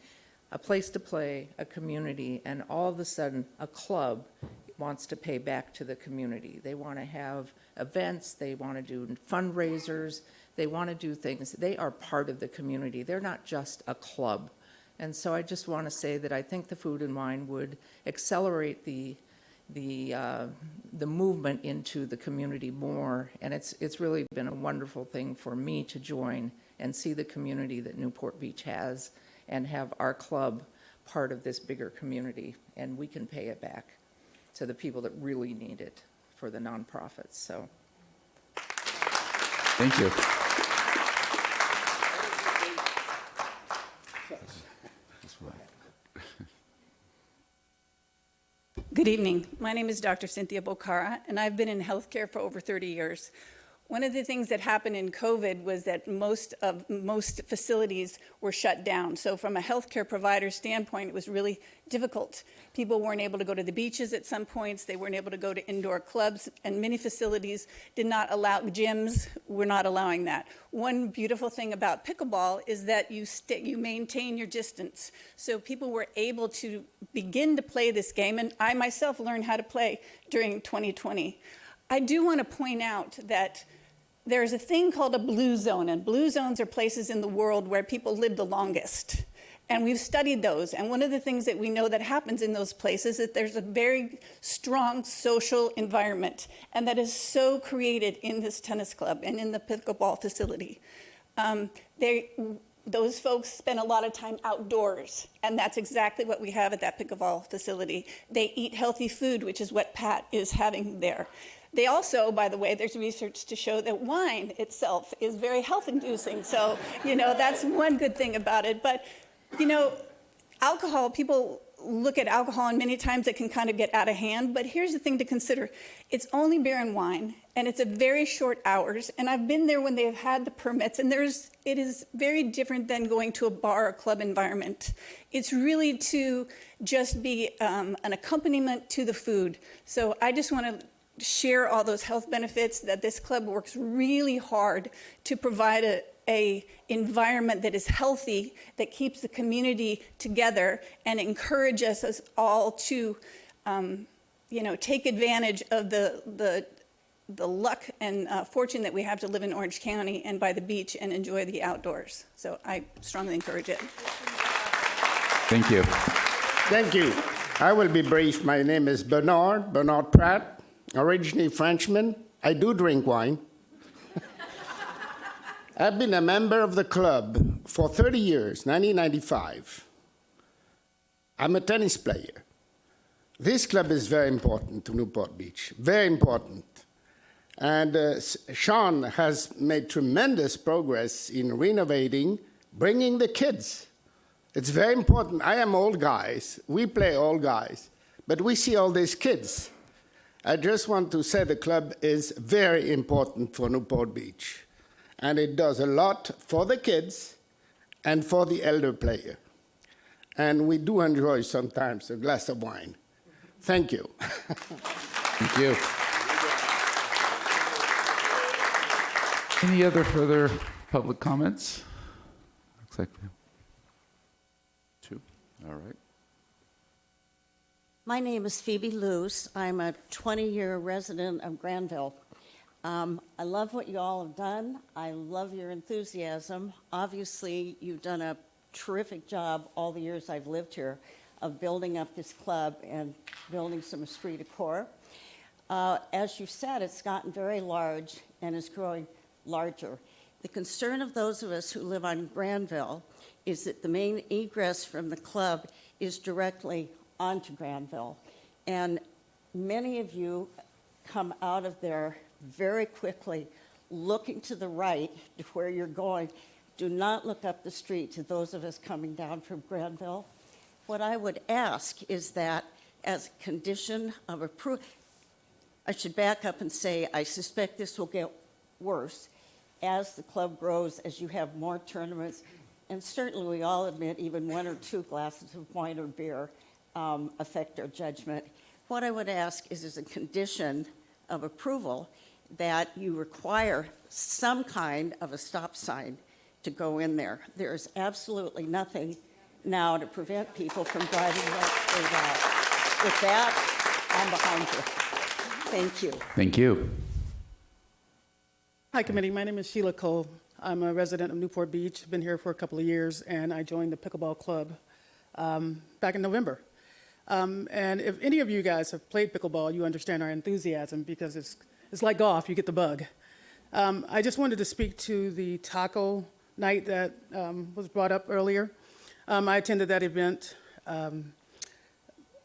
a place to play, a community, and all of a sudden a club wants to pay back to the community. They want to have events, they want to do fundraisers, they want to do things. They are part of the community. They're not just a club. And so I just want to say that I think the Food and Wine would accelerate the movement into the community more, and it's really been a wonderful thing for me to join and see the community that Newport Beach has and have our club part of this bigger community, and we can pay it back to the people that really need it for the nonprofits. So Thank you. Good evening. My name is Dr. Cynthia Bocara, and I've been in healthcare for over 30 years. One of the things that happened in COVID was that most facilities were shut down. So from a healthcare provider standpoint, it was really difficult. People weren't able to go to the beaches at some points. They weren't able to go to indoor clubs, and many facilities did not allow, gyms were not allowing that. One beautiful thing about pickleball is that you maintain your distance. So people were able to begin to play this game, and I myself learned how to play during 2020. I do want to point out that there's a thing called a blue zone, and blue zones are places in the world where people live the longest. And we've studied those, and one of the things that we know that happens in those places is that there's a very strong social environment, and that is so created in this tennis club and in the pickleball facility. Those folks spend a lot of time outdoors, and that's exactly what we have at that pickleball facility. They eat healthy food, which is what Pat is having there. They also, by the way, there's research to show that wine itself is very health-inducing. So, that's one good thing about it. But, alcohol, people look at alcohol, and many times it can kind of get out of hand. But here's the thing to consider. It's only beer and wine, and it's a very short hours. And I've been there when they've had the permits, and it is very different than going to a bar or club environment. It's really to just be an accompaniment to the food. So I just want to share all those health benefits, that this club works really hard to provide a environment that is healthy, that keeps the community together, and encourages us all to, take advantage of the luck and fortune that we have to live in Orange County and by the beach and enjoy the outdoors. So I strongly encourage it. Thank you. Thank you. I will be brief. My name is Bernard Pratt. Originally Frenchman. I do drink wine. I've been a member of the club for 30 years, 1995. I'm a tennis player. This club is very important to Newport Beach, very important. And Sean has made tremendous progress in renovating, bringing the kids It's very important. I am old guys. We play old guys. But we see all these kids. I just want to say the club is very important for Newport Beach. And it does a lot for the kids and for the elder player. And we do enjoy sometimes a glass of wine. Thank you. Thank you. Any other further public comments? Looks like we have two. All right. My name is Phoebe Luce. I'm a 20-year resident of Granville. I love what you all have done. I love your enthusiasm. Obviously, you've done a terrific job all the years I've lived here of building up this club and building some esprit de corps. As you said, it's gotten very large and is growing larger. The concern of those of us who live on Granville is that the main egress from the club is directly onto Granville. And many of you come out of there very quickly, looking to the right to where you're going. Do not look up the street to those of us coming down from Granville. What I would ask is that as a condition of approval, I should back up and say I suspect this will get worse as the club grows, as you have more tournaments, and certainly we all admit even one or two glasses of wine or beer affect our judgment. What I would ask is as a condition of approval that you require some kind of a stop sign to go in there. There is absolutely nothing now to prevent people from driving right straight out. With that, I'm behind you. Thank you. Thank you. Hi, committee. My name is Sheila Cole. I'm a resident of Newport Beach. Been here for a couple of years, and I joined the pickleball club back in November. And if any of you guys have played pickleball, you understand our enthusiasm because it's like golf. You get the bug. I just wanted to speak to the taco night that was brought up earlier. I attended that event.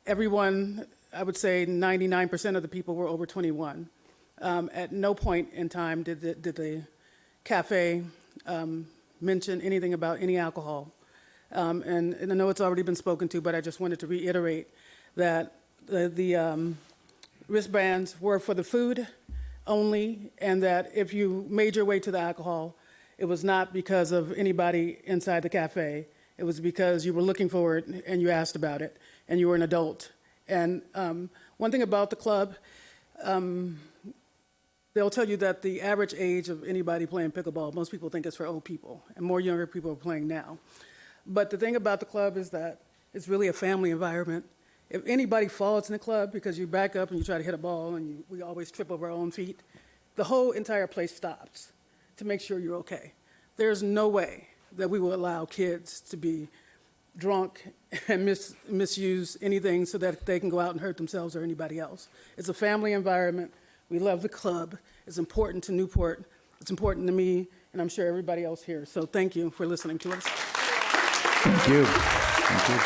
Everyone, I would say 99% of the people were over 21. At no point in time did the cafe mention anything about any alcohol. And I know it's already been spoken to, but I just wanted to reiterate that the wristbands were for the food only, and that if you made your way to the alcohol, it was not because of anybody inside the cafe. It was because you were looking for it and you asked about it, and you were an adult. And one thing about the club, they'll tell you that the average age of anybody playing pickleball, most people think it's for old people, and more younger people are playing now. But the thing about the club is that it's really a family environment. If anybody falls in the club because you back up and you try to hit a ball and we always trip over our own feet, the whole entire place stops to make sure you're okay. There's no way that we will allow kids to be drunk and misuse anything so that they can go out and hurt themselves or anybody else. It's a family environment. We love the club. It's important to Newport. It's important to me, and I'm sure everybody else here. So thank you for listening to us. Thank you. Thank you.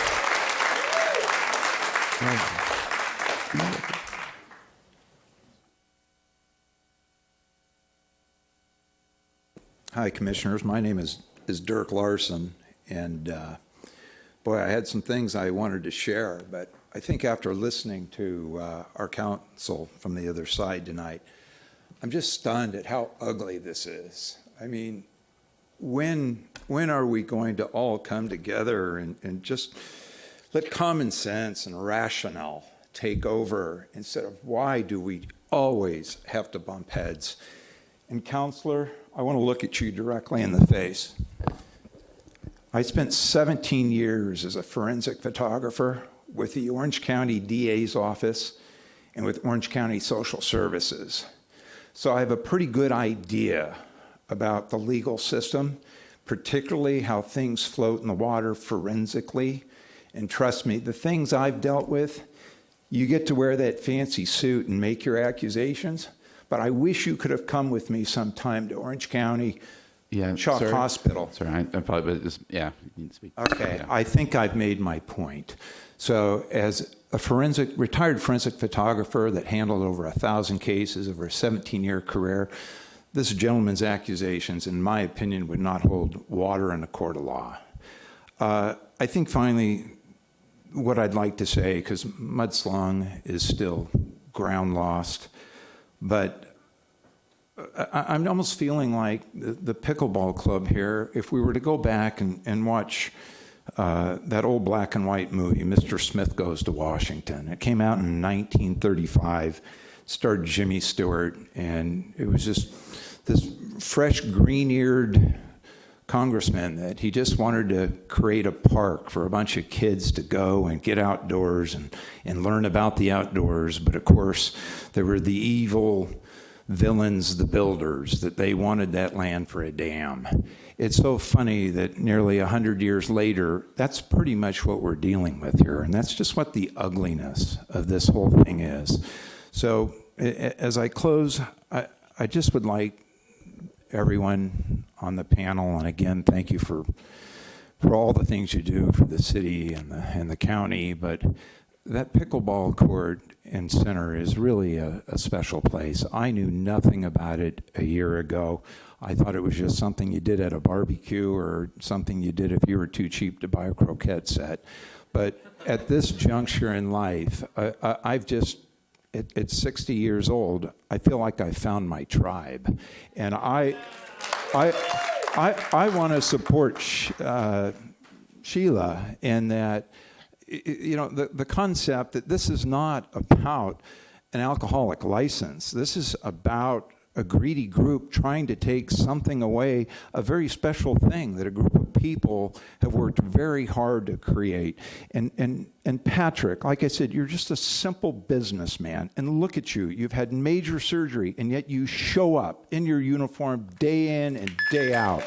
Hi, Commissioners. My name is Dirk Larson, and boy, I had some things I wanted to share, but I think after listening to our counsel from the other side tonight, I'm just stunned at how ugly this is. I mean, when are we going to all come together and just let common sense and rationale take over instead of why do we always have to bump heads? And Counselor, I want to look at you directly in the face. I spent 17 years as a forensic photographer with the Orange County DA's office and with Orange County Social Services. So I have a pretty good idea about the legal system, particularly how things float in the water forensically. And trust me, the things I've dealt with, you get to wear that fancy suit and make your accusations, but I wish you could have come with me sometime to Orange County Chalk Hospital. Sorry, I probably just, yeah, you can speak. Okay, Yeah. I think I've made my point. So as a retired forensic photographer that handled over 1,000 cases over a 17-year career, this gentleman's accusations, in my opinion, would not hold water in a court of law. I think finally what I'd like to say, because mudslung is still ground lost, but I'm almost feeling like the pickleball club here, if we were to go back and watch that old black and white movie, Mr. Smith Goes to Washington. It came out in 1935, starred Jimmy Stewart, and it was just this fresh, green-eared congressman that he just wanted to create a park for a bunch of kids to go and get outdoors and learn about the outdoors. But of course, there were the evil villains, the builders, that they wanted that land for a dam. It's so funny that nearly 100 years later, that's pretty much what we're dealing with here. And that's just what the ugliness of this whole thing is. So as I close, I just would like everyone on the panel, and again, thank you for all the things you do for the city and the county, but that pickleball court and center is really a special place. I knew nothing about it a year ago. I thought it was just something you did at a barbecue or something you did if you were too cheap to buy a croquette set. But at this juncture in life, I've just, at 60 years old, I feel like I found my tribe. And I want to support Sheila in that, you know, the concept that this is not about an alcoholic license. This is about a greedy group trying to take something away, a very special thing that a group of people have worked very hard to create. And Patrick, like I said, you're just a simple businessman. And look at you. You've had major surgery, and yet you show up in your uniform day in and day out.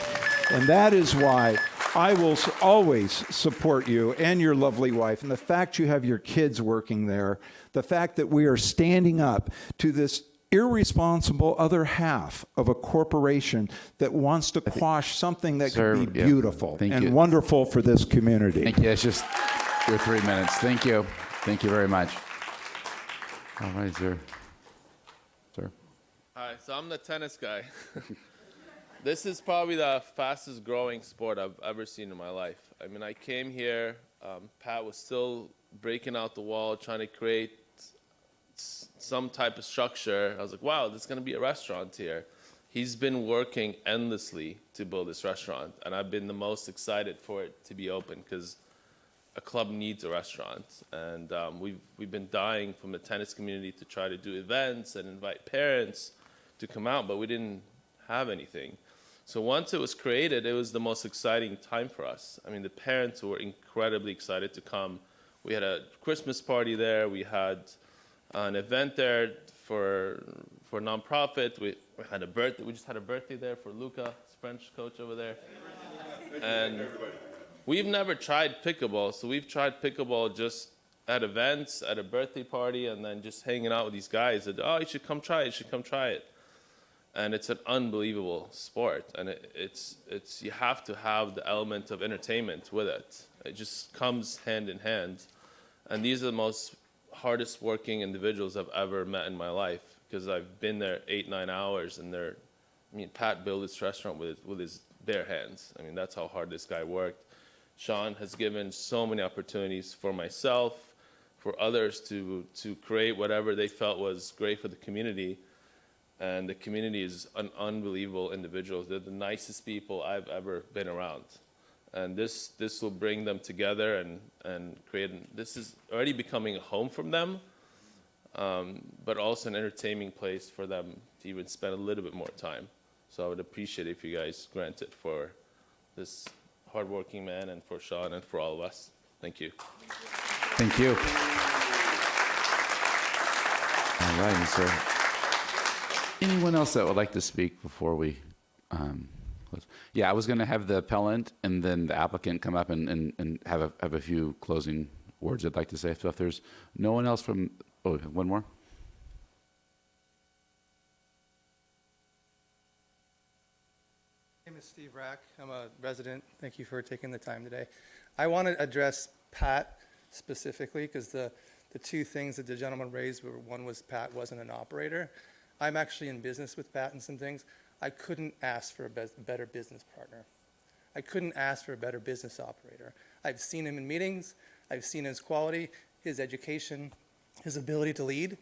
And that is why I will always support you and your lovely wife. And the fact you have your kids working there, the fact that we are standing up to this irresponsible other half of a corporation that wants to quash something that could be beautiful and wonderful for this community. Thank you. It's just 2 or 3 minutes. Thank you. Thank you very much. All right, sir. Sir. Hi, so I'm the tennis guy. This is probably the fastest growing sport I've ever seen in my life. I mean, I came here, Pat was still breaking out the wall, trying to create some type of structure. I was like, wow, there's going to be a restaurant here. He's been working endlessly to build this restaurant, and I've been the most excited for it to be open because a club needs a restaurant. And we've been dying from the tennis community to try to do events and invite parents to come out, but we didn't have anything. So once it was created, it was the most exciting time for us. I mean, the parents were incredibly excited to come. We had a Christmas party there. We had an event there for nonprofit. We had a birthday. We just had a birthday there for Luca, his French coach over there. And we've never tried pickleball, so we've tried pickleball just at events, at a birthday party, and then just hanging out with these guys. That, oh, you should come try it. You should come try it. And it's an unbelievable sport, and it's you have to have the element of entertainment with it. It just comes hand in hand. And these are the most hardest working individuals I've ever met in my life because I've been there 8-9 hours, and Pat built this restaurant with his bare hands. I mean, that's how hard this guy worked. Sean has given so many opportunities for myself, for others to create whatever they felt was great for the community. And the community is an unbelievable individuals. They're the nicest people I've ever been around. And this will bring them together and create, this is already becoming a home from them, but also an entertaining place for them to even spend a little bit more time. So I would appreciate if you guys grant it for this hardworking man and for Sean and for all of us. Thank you. Thank you. All right, sir. Anyone else that would like to speak before we close? Yeah, I was going to have the appellant and then the applicant come up and have a few closing words I'd like to say. So if there's no one else from, oh, one more. My name is Steve Rack. I'm a resident. Thank you for taking the time today. I want to address Pat specifically because the two things that the gentleman raised were, one was Pat wasn't an operator. I'm actually in business with Pat and some things. I couldn't ask for a better business partner. I couldn't ask for a better business operator. I've seen him in meetings. I've seen his quality, his education, his ability to lead.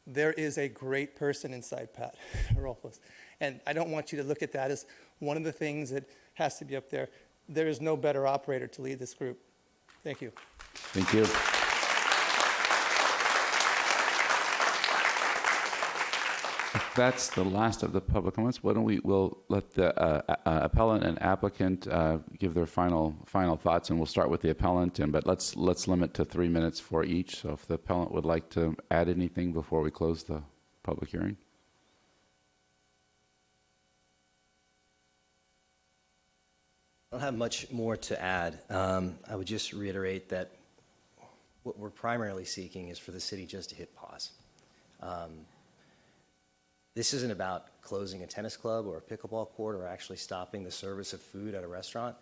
There is a great person inside Pat Rolfos. And I don't want you to look at that as one of the things that has to be up there. There is no better operator to lead this group. Thank you. Thank you. If that's the last of the public comments, why don't we'll let the appellant and applicant give their final thoughts, and we'll start with the appellant. But let's limit to 3 minutes for each. So if the appellant would like to add anything before we close the public hearing. I don't have much more to add. I would just reiterate that what we're primarily seeking is for the city just to hit pause. This isn't about closing a tennis club or a pickleball court or actually stopping the service of food at a restaurant.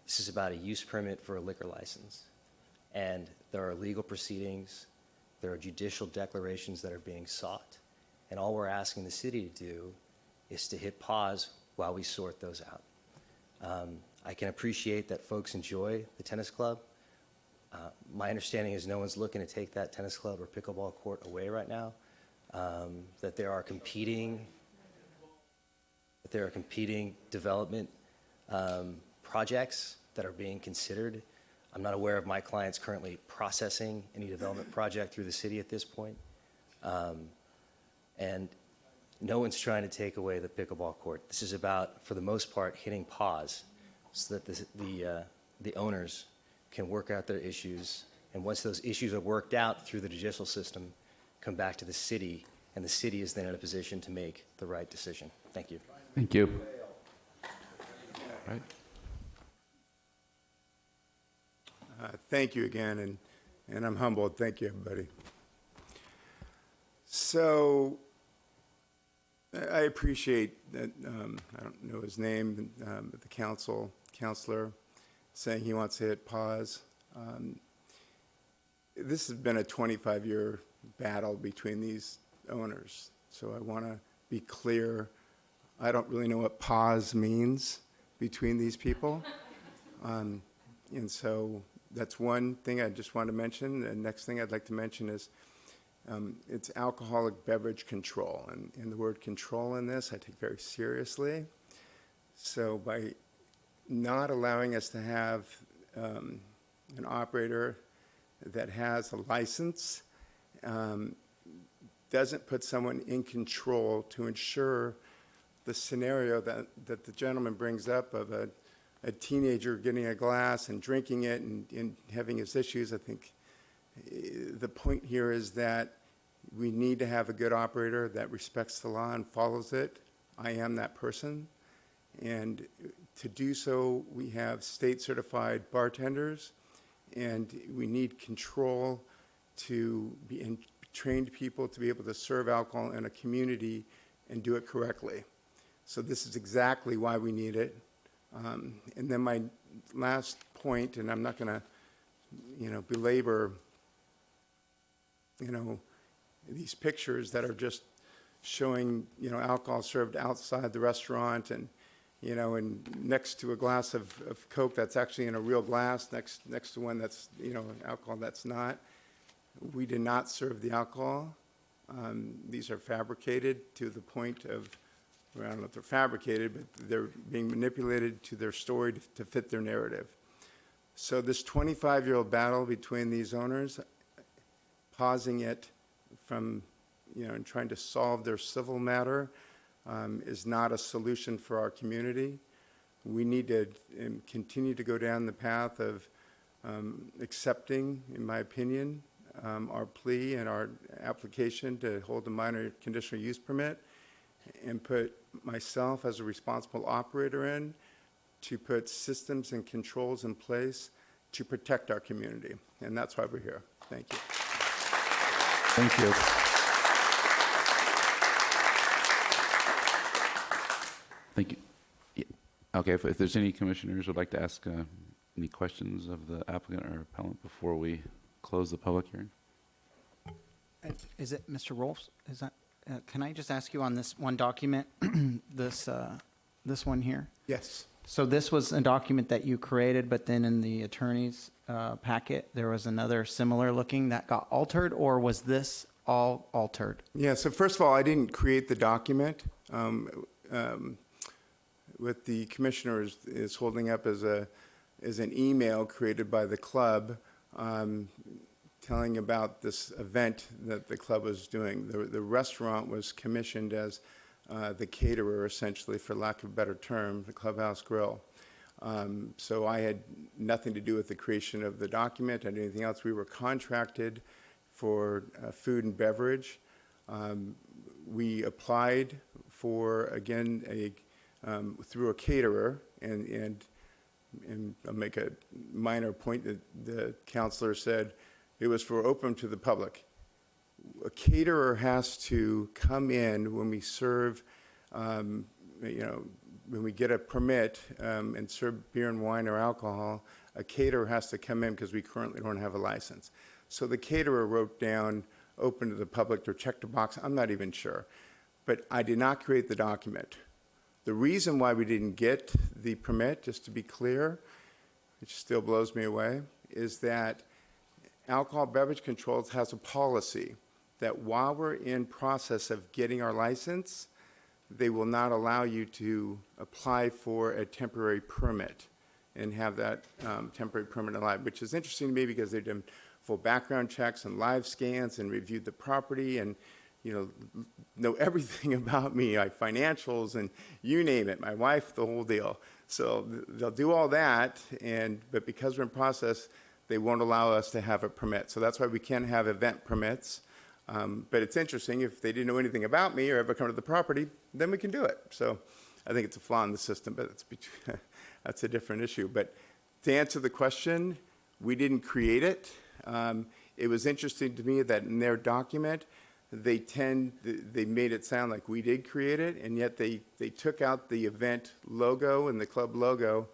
This is about a use permit for a liquor license. And there are legal proceedings, there are judicial declarations that are being sought. And all we're asking the city to do is to hit pause while we sort those out. I can appreciate that folks enjoy the tennis club. My understanding is no one's looking to take that tennis club or pickleball court away right now. That there are competing development projects that are being considered. I'm not aware of my clients currently processing any development project through the city at this point. And no one's trying to take away the pickleball court. This is about, for the most part, hitting pause so that the owners can work out their issues. And once those issues are worked out through the judicial system, come back to the city, and the city is then in a position to make the right decision. Thank you. Thank you. Right. Thank you again, and I'm humbled. Thank you, everybody. So I appreciate that, I don't know his name, but the counselor saying he wants to hit pause. This has been a 25-year battle between these owners. So I want to be clear. I don't really know what pause means between these people. And so that's one thing I just want to mention. The next thing I'd like to mention is it's alcoholic beverage control. And the word control in this I take very seriously. So by not allowing us to have an operator that has a license, doesn't put someone in control to ensure the scenario that the gentleman brings up of a teenager getting a glass and drinking it and having his issues. I think the point here is that we need to have a good operator that respects the law and follows it. I am that person. And to do so, we have state-certified bartenders, and we need control to be in trained people to be able to serve alcohol in a community and do it correctly. So this is exactly why we need it. And then my last point, and I'm not going to, belabor, these pictures that are just showing, alcohol served outside the restaurant and, and next to a glass of Coke that's actually in a real glass, next to one that's, alcohol that's not. We did not serve the alcohol. These are fabricated to the point of, well, I don't know if they're fabricated, but they're being manipulated to their story to fit their narrative. So this 25-year-old battle between these owners, pausing it from, and trying to solve their civil matter is not a solution for our community. We need to continue to go down the path of accepting, in my opinion, our plea and our application to hold a minor conditional use permit and put myself as a responsible operator in to put systems and controls in place to protect our community. And that's why we're here. Thank you. Thank you. Thank you. Yeah. Okay, if there's any commissioners who would like to ask any questions of the applicant or appellant before we close the public hearing. Is it Mr. Rolfs? Is that? Can I just ask you on this one document, this one here? Yes. So this was a document that you created, but then in the attorney's packet, there was another similar looking that got altered, or was this all altered? Yeah, so first of all, I didn't create the document. What the commissioner is holding up is an email created by the club telling about this event that the club was doing. The restaurant was commissioned as the caterer, essentially, for lack of a better term, the Clubhouse Grill. So I had nothing to do with the creation of the document and anything else. We were contracted for food and beverage. We applied for, again, through a caterer, and I'll make a minor point that the counselor said it was for open to the public. A caterer has to come in when we serve, when we get a permit and serve beer and wine or alcohol, a caterer has to come in because we currently don't have a license. So the caterer wrote down open to the public or checked a box, I'm not even sure. But I did not create the document. The reason why we didn't get the permit, just to be clear, which still blows me away, is that Alcohol Beverage Controls has a policy that while we're in process of getting our license, they will not allow you to apply for a temporary permit and have that temporary permit alive, which is interesting to me because they've done full background checks and live scans and reviewed the property and know everything about me, like financials and you name it, my wife, the whole deal. So they'll do all that, but because we're in process, they won't allow us to have a permit. So that's why we can't have event permits. But it's interesting, if they didn't know anything about me or ever come to the property, then we can do it. So I think it's a flaw in the system, but that's a different issue. But to answer the question, we didn't create it. It was interesting to me that in their document, they made it sound like we did create it, and yet they took out the event logo and the club logo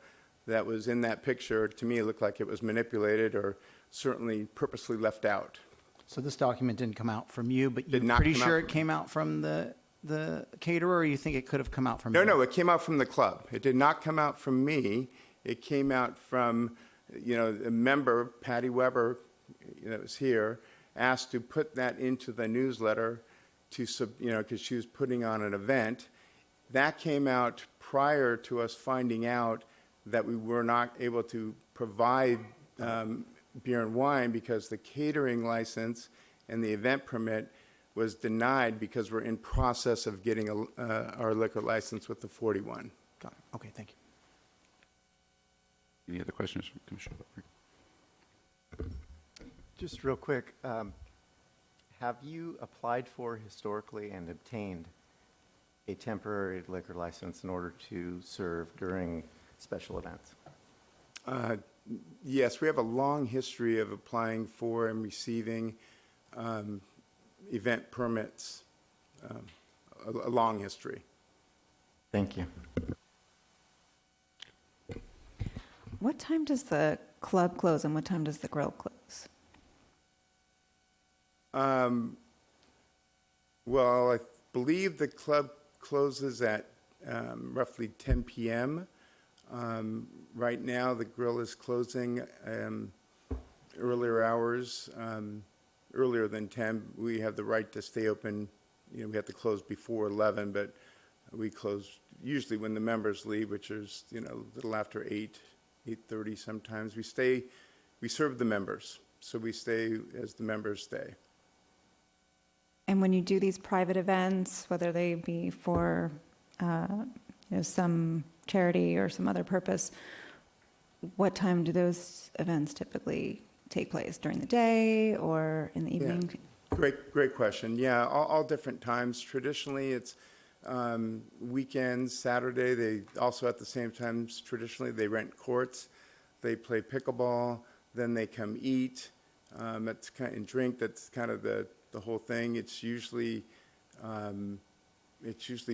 that was in that picture. To me, it looked like it was manipulated or certainly purposely left out. So this document didn't come out from you, but Did you're not pretty come out sure from it came out from the caterer, or you think it could have come out from you? No, it came out from the club. It did not come out from me. It came out from, a member, Patty Weber, that was here, asked to put that into the newsletter because she was putting on an event. That came out prior to us finding out that we were not able to provide beer and wine because the catering license and the event permit was denied because we're in process of getting our liquor license with the 41. Got it. Okay, thank you. Any other questions from Commissioner Butler? Just real quick, have you applied for historically and obtained a temporary liquor license in order to serve during special events? Yes, we have a long history of applying for and receiving event permits, a long history. Thank you. What time does the club close and what time does the grill close? Well, I believe the club closes at roughly 10 p.m. Right now, the grill is closing earlier hours, earlier than 10. We have the right to stay open. We have to close before 11, but we close usually when the members leave, which is a little after 8:30 sometimes. We serve the members, so we stay as the members stay. And when you do these private events, whether they be for some charity or some other purpose, what time do those events typically take place? During the day or in the evening? Yeah. Great question. Yeah, all different times. Traditionally, it's weekends, Saturday. They also at the same time, traditionally, they rent courts. They play pickleball. Then they come eat. That's kind and drink. That's kind of the whole thing. It's usually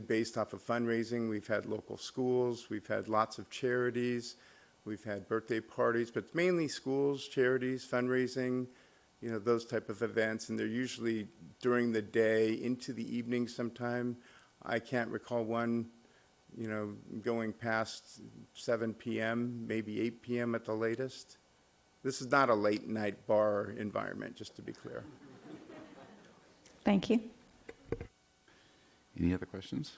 based off of fundraising. We've had local schools. We've had lots of charities. We've had birthday parties, but mainly schools, charities, fundraising, those type of events. And they're usually during the day into the evening sometime. I can't recall one, going past 7 p.m., maybe 8 p.m. at the latest. This is not a late-night bar environment, just to be clear. Thank you. Any other questions?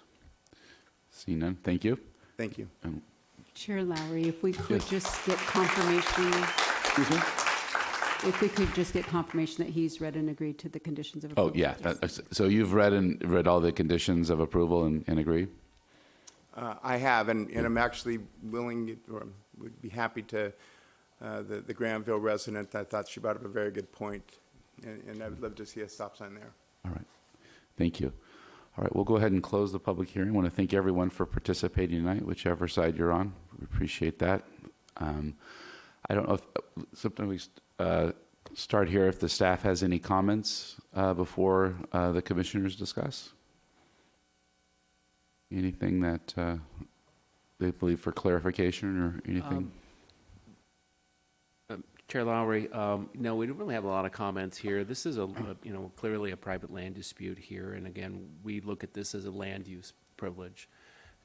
Seeing none, thank you. Thank you. Chair Lowry, if we could Yes. just get confirmation, Excuse me? if we could just get confirmation that he's read and agreed to the conditions of Oh, approval. yeah. Yes. So you've read all the conditions of approval and agree? I have, and I'm actually willing, or would be happy to, the Granville resident, I thought she brought up a very good point, and I would love to see a stop sign there. All right. Thank you. All right, we'll go ahead and close the public hearing. I want to thank everyone for participating tonight, whichever side you're on. We appreciate that. I don't know if, sometimes we start here if the staff has any comments before the commissioners discuss. Anything that they believe for clarification or anything? Chair Lowry, no, we don't really have a lot of comments here. This is clearly a private land dispute here, and again, we look at this as a land use privilege.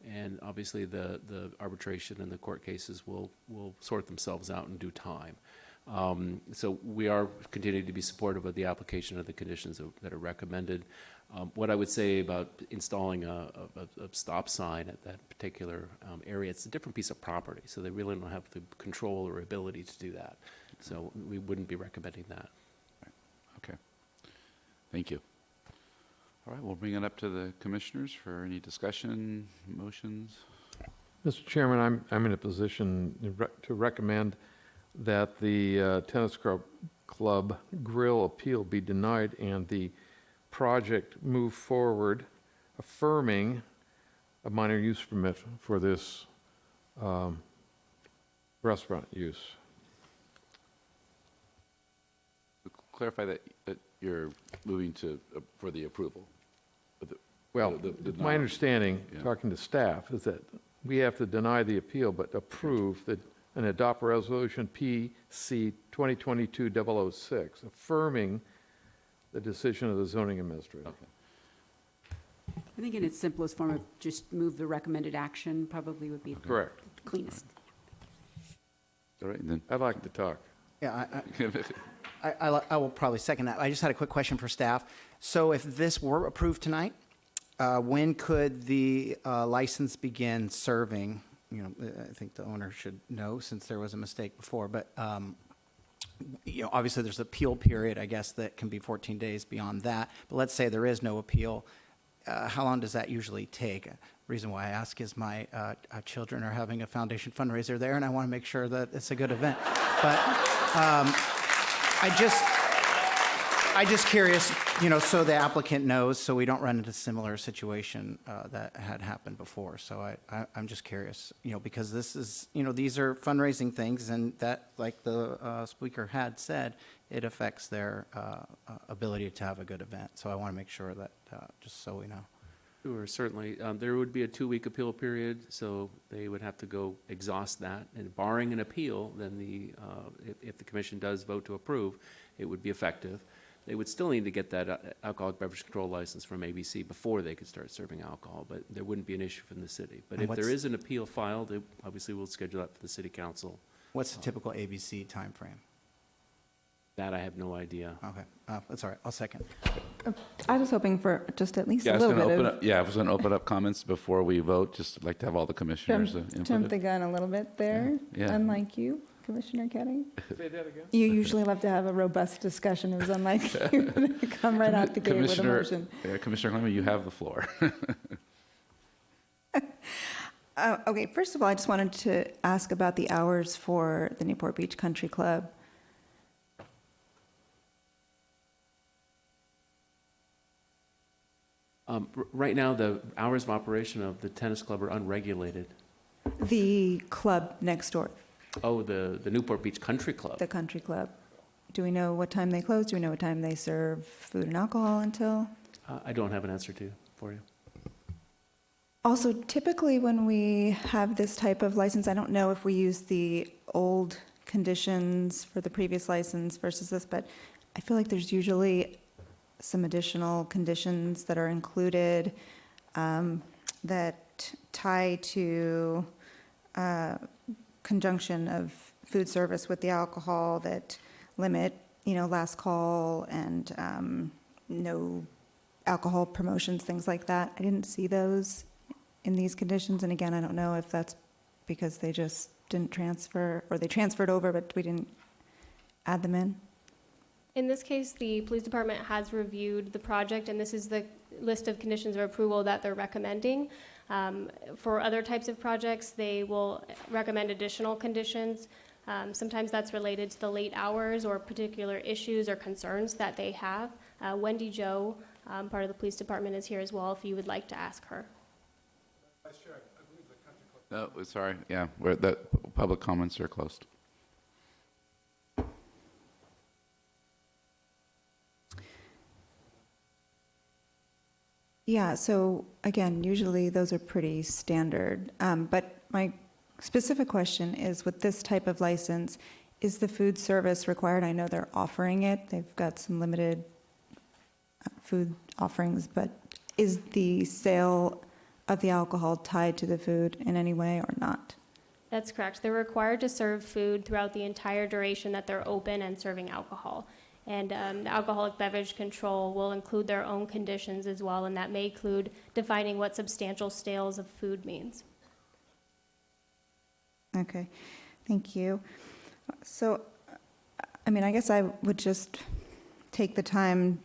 And obviously, the arbitration and the court cases will sort themselves out in due time. So we are continuing to be supportive of the application of the conditions that are recommended. What I would say about installing a stop sign at that particular area, it's a different piece of property, so they really don't have the control or ability to do that. So we wouldn't be recommending that. Okay. Thank you. All right, we'll bring it up to the commissioners for any discussion, motions. Mr. Chairman, I'm in a position to recommend that the tennis club grill appeal be denied and the project move forward, affirming a minor use permit for this restaurant use. Clarify that you're moving to for the approval. Well, my understanding, talking to staff, is that we have to deny the appeal but approve and adopt resolution PC 2022-006, affirming the decision of the zoning administrator. Okay. I think in its simplest form of just move the recommended action probably would be Correct. cleanest. All right, then. I'd like to talk. Yeah, I will probably second that. I just had a quick question for staff. So if this were approved tonight, when could the license begin serving? You know, I think the owner should know since there was a mistake before, but obviously there's an appeal period, I guess, that can be 14 days beyond that. But let's say there is no appeal. How long does that usually take? Reason why I ask is my children are having a foundation fundraiser there, and I want to make sure that it's a good event. But I just curious, so the applicant knows, so we don't run into similar situation that had happened before. So I'm just curious, because this is, these are fundraising things, and that, like the speaker had said, it affects their ability to have a good event. So I want to make sure that, just so we know. Sure, certainly. There would be a 2-week appeal period, so they would have to go exhaust that. And barring an appeal, then if the commission does vote to approve, it would be effective. They would still need to get that alcoholic beverage control license from ABC before they could start serving alcohol, but there wouldn't be an issue from the city. But And if there what's- is an appeal filed, obviously we'll schedule that for the city council. What's the typical ABC timeframe? That I have no idea. Okay, that's all right. I'll second. I was hoping for just at least Yeah, a I was little going to bit open of up. Yeah, I was going to open up comments before we vote. Just like to have all the commissioners input. jump the gun a little bit there, Yeah. unlike you, Commissioner Kenny. Say that again? You usually love to have a robust discussion. It was unlike you to come right out the gate with a motion. Commissioner Clement, you have the floor. Okay, first of all, I just wanted to ask about the hours for the Newport Beach Country Club. Right now, the hours of operation of the tennis club are unregulated. The club next door, Oh, the Newport Beach Country Club. the country club. Do we know what time they close? Do we know what time they serve food and alcohol until? I don't have an answer for you. Also, typically when we have this type of license, I don't know if we use the old conditions for the previous license versus this, but I feel like there's usually some additional conditions that are included that that tie to conjunction of food service with the alcohol that limit, last call and no alcohol promotions, things like that. I didn't see those in these conditions, and again, I don't know if that's because they just didn't transfer, or they transferred over, but we didn't add them in. In this case, the police department has reviewed the project, and this is the list of conditions of approval that they're recommending. For other types of projects, they will recommend additional conditions. Sometimes that's related to the late hours or particular issues or concerns that they have. Wendy Joe, part of the police department, is here as well if you would like to ask her. No, sorry, yeah, the public comments are closed. Yeah, so again, usually those are pretty standard. But my specific question is, with this type of license, is the food service required? I know they're offering it. They've got some limited food offerings, but is the sale of the alcohol tied to the food in any way or not? That's correct. They're required to serve food throughout the entire duration that they're open and serving alcohol. And the alcoholic beverage control will include their own conditions as well, and that may include defining what substantial sales of food means. Okay, thank you. So, I guess I would just take the time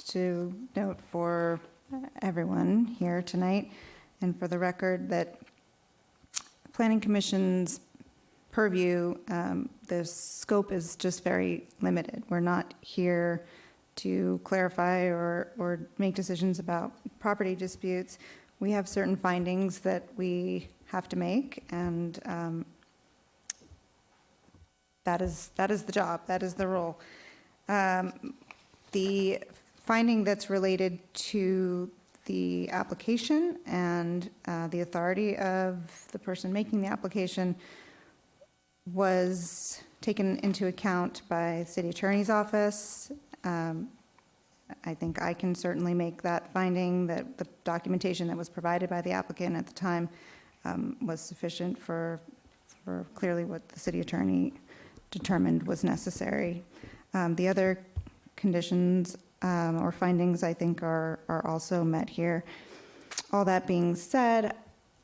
to note for everyone here tonight and for the record that Planning Commission's purview, the scope is just very limited. We're not here to clarify or make decisions about property disputes. We have certain findings that we have to make, and that is the job, that is the role. The finding that's related to the application and the authority of the person making the application was taken into account by the city attorney's office. I think I can certainly make that finding that the documentation that was provided by the applicant at the time was sufficient for clearly what the city attorney determined was necessary. The other conditions or findings, I think, are also met here. All that being said,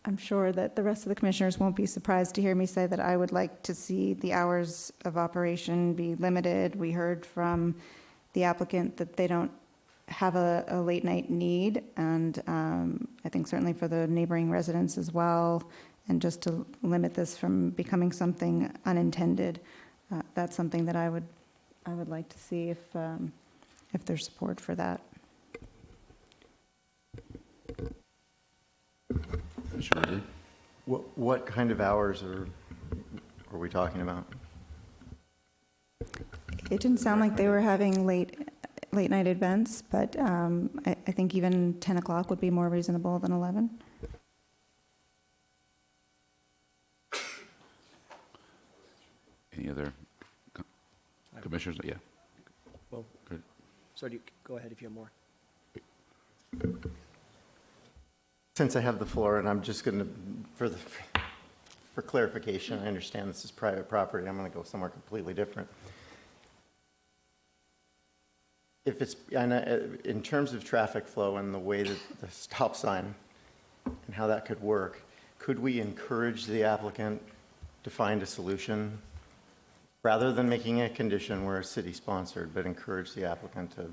I'm sure that the rest of the commissioners won't be surprised to hear me say that I would like to see the hours of operation be limited. We heard from the applicant that they don't have a late night need, and I think certainly for the neighboring residents as well, and just to limit this from becoming something unintended. That's something that I would like to see if there's support for that. What kind of hours are we talking about? It didn't sound like they were having late night events, but I think even 10 o'clock would be more reasonable than 11. Any other commissioners? Yeah. Well, Good. so go ahead if you have more. Since I have the floor, and I'm just going to, for clarification, I understand this is private property. I'm going to go somewhere completely different. If it's, in terms of traffic flow and the way that the stop sign and how that could work, could we encourage the applicant to find a solution rather than making a condition where it's city-sponsored, but encourage the applicant to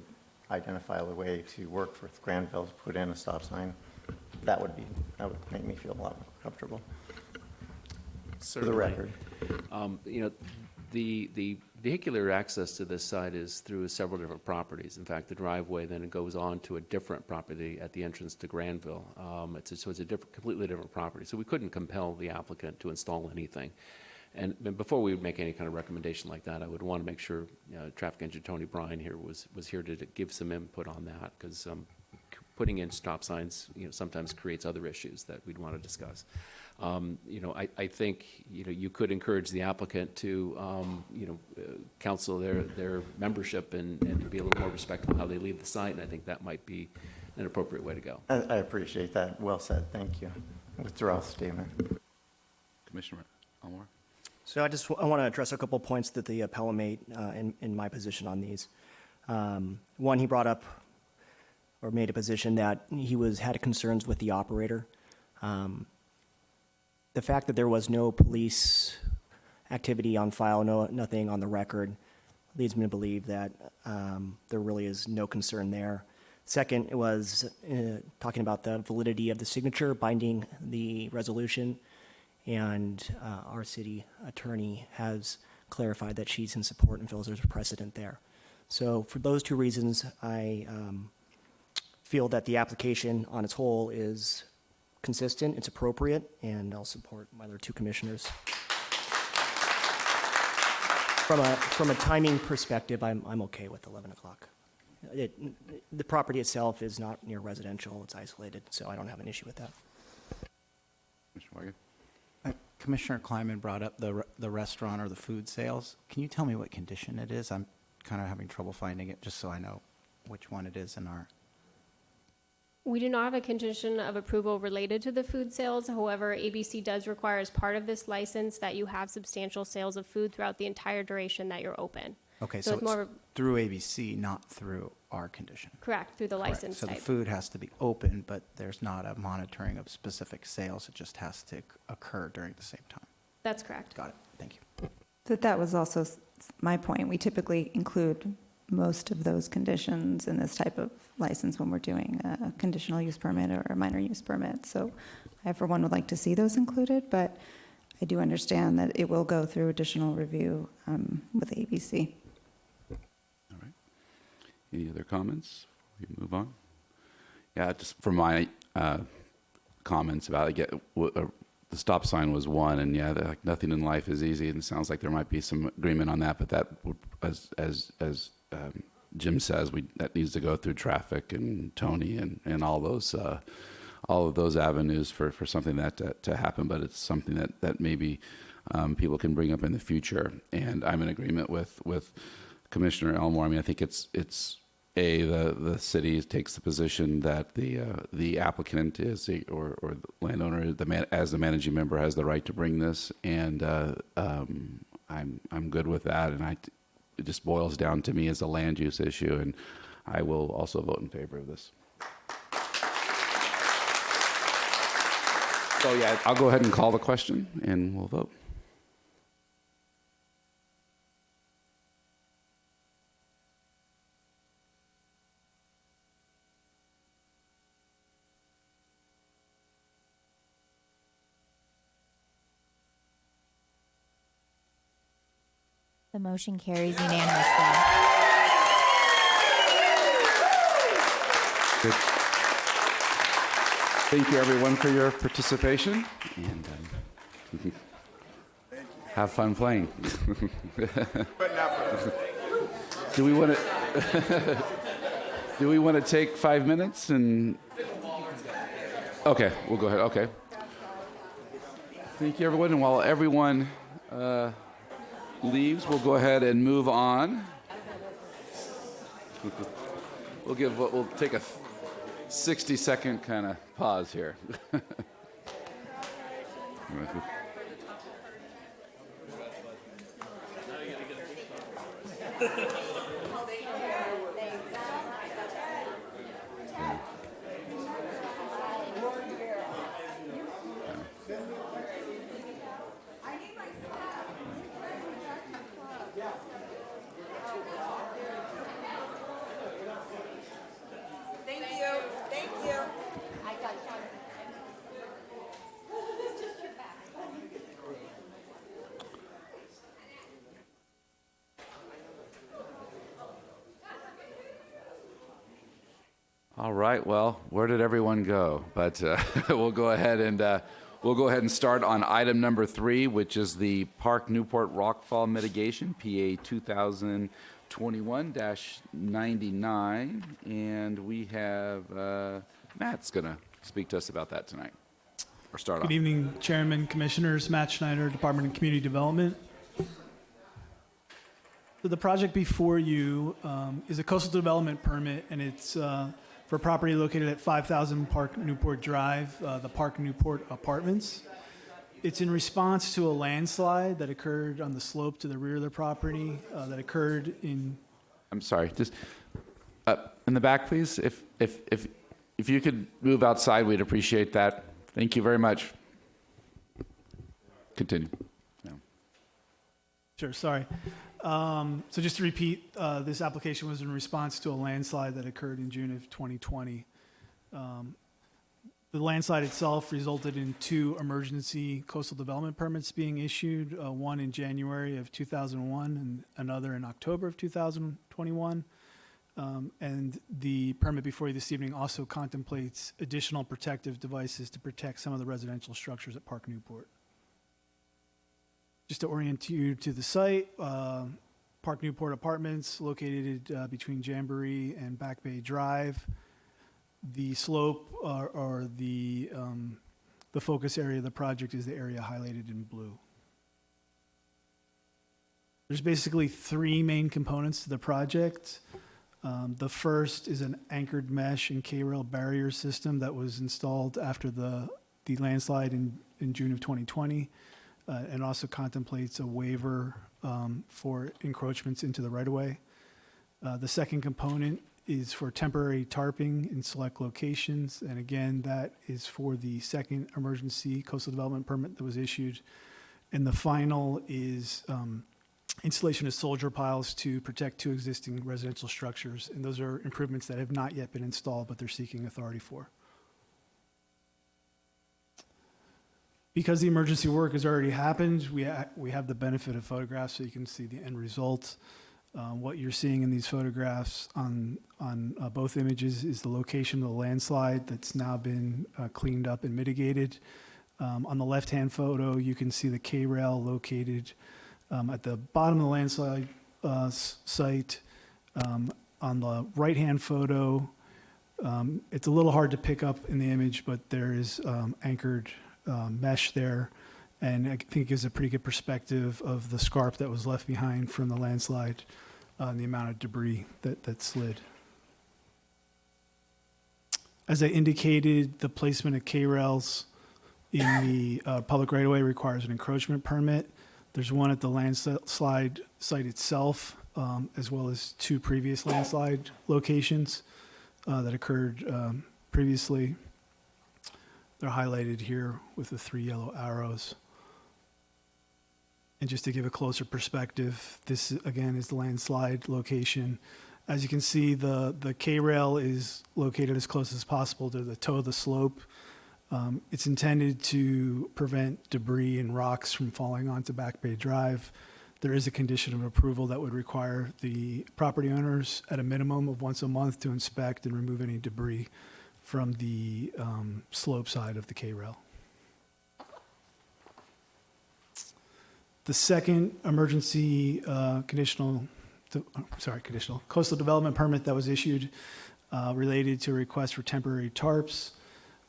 identify a way to work for Granville to put in a stop sign? That would make me feel a lot more comfortable. Certainly. For the record. The vehicular access to this site is through several different properties. In fact, the driveway then goes on to a different property at the entrance to Granville. So it's a completely different property. So we couldn't compel the applicant to install anything. And before we would make any kind of recommendation like that, I would want to make sure Traffic Engineer Tony Bryan here was here to give some input on that, because putting in stop signs, sometimes creates other issues that we'd want to discuss. I think, you could encourage the applicant to, counsel their membership and to be a little more respectful of how they leave the site, and I think that might be an appropriate way to go. I appreciate that. Well said. Thank you. Withdraw statement. Commissioner Elmore? So I want to address a couple points that the appellant made in my position on these. One, he brought up or made a position that he had concerns with the operator. The fact that there was no police activity on file, nothing on the record, leads me to believe that there really is no concern there. Second, it was talking about the validity of the signature binding the resolution, and our city attorney has clarified that she's in support and feels there's a precedent there. So for those two reasons, I feel that the application on its whole is consistent, it's appropriate, and I'll support my other two commissioners. From a timing perspective, I'm okay with 11 o'clock. The property itself is not near residential, it's isolated, so I don't have an issue with that. Commissioner Wager? Commissioner Kleiman brought up the restaurant or the food sales. Can you tell me what condition it is? I'm kind of having trouble finding it, just so I know which one it is in our... We do not have a condition of approval related to the food sales. However, ABC does require as part of this license that you have substantial sales of food throughout the entire duration that you're open. Okay, so it's through ABC, not through our condition. Correct, through the Correct. license So type. the food has to be open, but there's not a monitoring of specific sales. It just has to occur during the same time. That's correct. Got it. Thank you. That was also my point. We typically include most of those conditions in this type of license when we're doing a conditional use permit or a minor use permit. So I, for one, would like to see those included, but I do understand that it will go through additional review with ABC. All right. Any other comments before we move on? Yeah, just for my comments about it, the stop sign was one, and yeah, like nothing in life is easy, and it sounds like there might be some agreement on that, but that would, as Jim says, that needs to go through traffic and Tony and all of those avenues for something that to happen. But it's something that maybe people can bring up in the future. And I'm in agreement with Commissioner Elmore. I mean, I think it's the city takes the position that the applicant is or the landowner, as the managing member, has the right to bring this, and I'm good with that. And it just boils down to me as a land use issue, and I will also vote in favor of this. So yeah, I'll go ahead and call the question, and we'll vote. The motion carries unanimously. Good. Thank you, everyone, for your participation, and have fun playing. Do we want to take 5 minutes and? Okay, we'll go ahead. Okay. Thank you, everyone, and while everyone leaves, we'll go ahead and move on. We'll take a 60-second kind of pause here. All right. Well, where did everyone go? But we'll go ahead and start on item number 3, which is the Park Newport Rockfall Mitigation, PA 2021-99, and we have Matt's going to speak to us about that tonight, or start off. Good evening, Chairman, Commissioners. Matt Schneider, Department of Community Development. So the project before you is a coastal development permit, and it's for property located at 5,000 Park Newport Drive, the Park Newport Apartments. It's in response to a landslide that occurred on the slope to the rear of the property that occurred in. I'm sorry, just in the back, please. If you could move outside, we'd appreciate that. Thank you very much. Continue. Yeah. Sure, sorry. So just to repeat, this application was in response to a landslide that occurred in June of 2020. The landslide itself resulted in 2 emergency coastal development permits being issued, one in January of 2001 and another in October of 2021. And the permit before you this evening also contemplates additional protective devices to protect some of the residential structures at Park Newport. Just to orient you to the site, Park Newport Apartments located between Jamboree and Back Bay Drive. The slope or the focus area of the project is the area highlighted in blue. There's basically 3 main components to the project. The first is an anchored mesh and K-rail barrier system that was installed after the landslide in June of 2020, and also contemplates a waiver for encroachments into the right-of-way. The second component is for temporary tarping in select locations, and again, that is for the second emergency coastal development permit that was issued. And the final is installation of soldier piles to protect 2 existing residential structures, and those are improvements that have not yet been installed, but they're seeking authority for. Because the emergency work has already happened, we have the benefit of photographs so you can see the end result. What you're seeing in these photographs on both images is the location of the landslide that's now been cleaned up and mitigated. On the left-hand photo, you can see the K-rail located at the bottom of the landslide site. On the right-hand photo, it's a little hard to pick up in the image, but there is anchored mesh there, and I think gives a pretty good perspective of the scarp that was left behind from the landslide and the amount of debris that slid. As I indicated, the placement of K-rails in the public right-of-way requires an encroachment permit. There's one at the landslide site itself, as well as 2 previous landslide locations that occurred previously. They're highlighted here with the 3 yellow arrows. And just to give a closer perspective, this again is the landslide location. As you can see, the K-rail is located as close as possible to the toe of the slope. It's intended to prevent debris and rocks from falling onto Back Bay Drive. There is a condition of approval that would require the property owners at a minimum of once a month to inspect and remove any debris from the slope side of the K-rail. The second emergency coastal development permit that was issued related to a request for temporary tarps.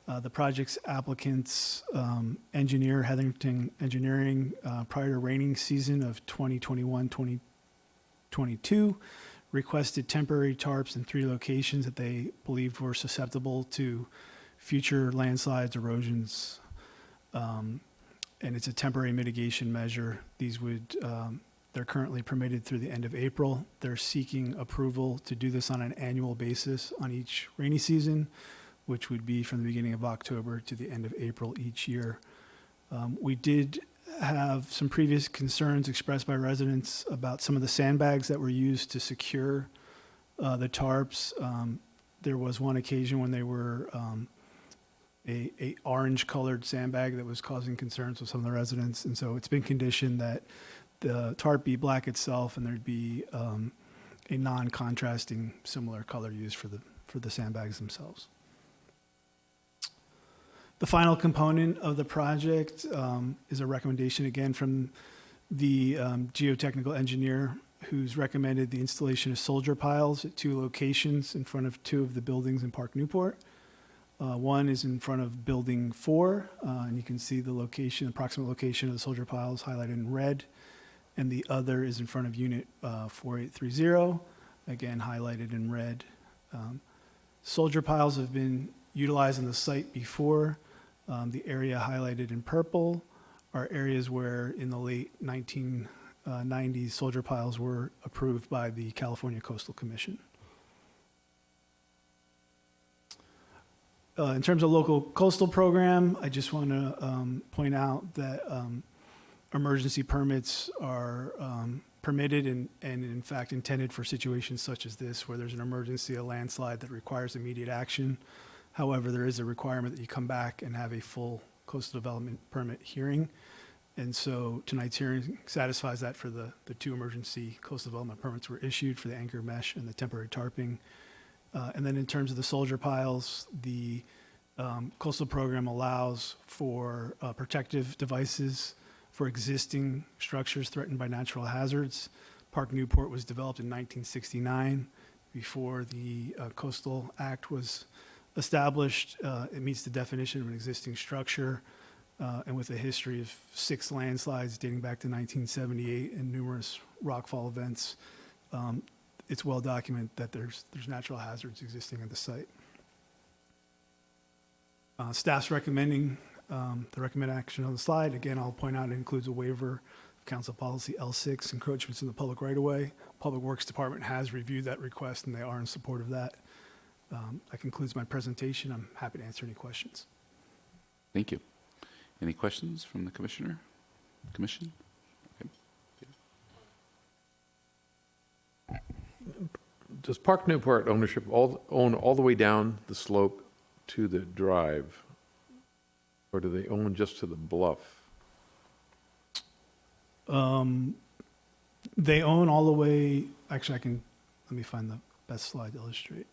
The project's applicant's engineer, Hetherington Engineering, prior to raining season of 2021-2022, requested temporary tarps in 3 locations that they believed were susceptible to future landslides, erosions, and it's a temporary mitigation measure. These they're currently permitted through the end of April. They're seeking approval to do this on an annual basis on each rainy season, which would be from the beginning of October to the end of April each year. We did have some previous concerns expressed by residents about some of the sandbags that were used to secure the tarps. There was one occasion when they were a orange-colored sandbag that was causing concerns with some of the residents, and so it's been conditioned that the tarp be black itself and there'd be a non-contrasting similar color used for the sandbags themselves. The final component of the project is a recommendation again from the geotechnical engineer who's recommended the installation of soldier piles at 2 locations in front of 2 of the buildings in Park Newport. One is in front of Building 4, and you can see the location, approximate location of the soldier piles highlighted in red. And the other is in front of Unit 4830, again highlighted in red. Soldier piles have been utilized on the site before. The area highlighted in purple are areas where in the late 1990s, soldier piles were approved by the California Coastal Commission. In terms of local coastal program, I just want to point out that emergency permits are permitted and in fact intended for situations such as this, where there's an emergency, a landslide that requires immediate action. However, there is a requirement that you come back and have a full coastal development permit hearing. And so tonight's hearing satisfies that for the two emergency coastal development permits were issued for the anchor mesh and the temporary tarping. And then in terms of the soldier piles, the coastal program allows for protective devices for existing structures threatened by natural hazards. Park Newport was developed in 1969 before the Coastal Act was established. It meets the definition of an existing structure, and with a history of 6 landslides dating back to 1978 and numerous rockfall events, it's well documented that there's natural hazards existing at the site. Staff's recommending the recommended action on the slide. Again, I'll point out it includes a waiver of Council Policy L6, encroachments in the public right-of-way. Public Works Department has reviewed that request, and they are in support of that. That concludes my presentation. I'm happy to answer any questions. Thank you. Any questions from the commissioner? Commission? Okay. Does Park Newport ownership own all the way down the slope to the drive? Or do they own just to the bluff? They own all the way, actually let me find the best slide to illustrate.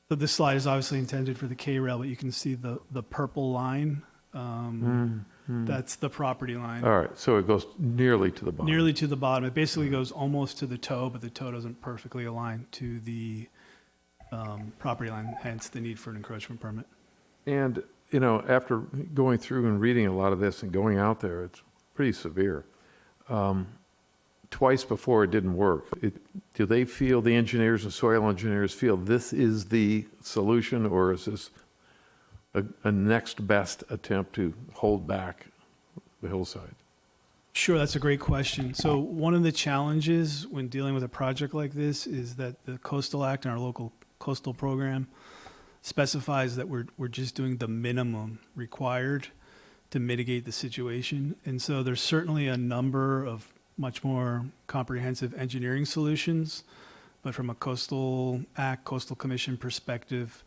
So this slide is obviously intended for the K-rail, but you can see the purple line. That's the property line. All right, so it goes nearly to the bottom. Nearly to the bottom. It basically goes almost to the toe, but the toe doesn't perfectly align to the property line, hence the need for an encroachment permit. And, you know, after going through and reading a lot of this and going out there, it's pretty severe. Twice before it didn't work. Do they feel, the engineers and soil engineers feel this is the solution, or is this a next best attempt to hold back the hillside? Sure, that's a great question. So one of the challenges when dealing with a project like this is that the Coastal Act and our local coastal program specifies that we're just doing the minimum required to mitigate the situation. And so there's certainly a number of much more comprehensive engineering solutions, but from a Coastal Act, Coastal Commission perspective,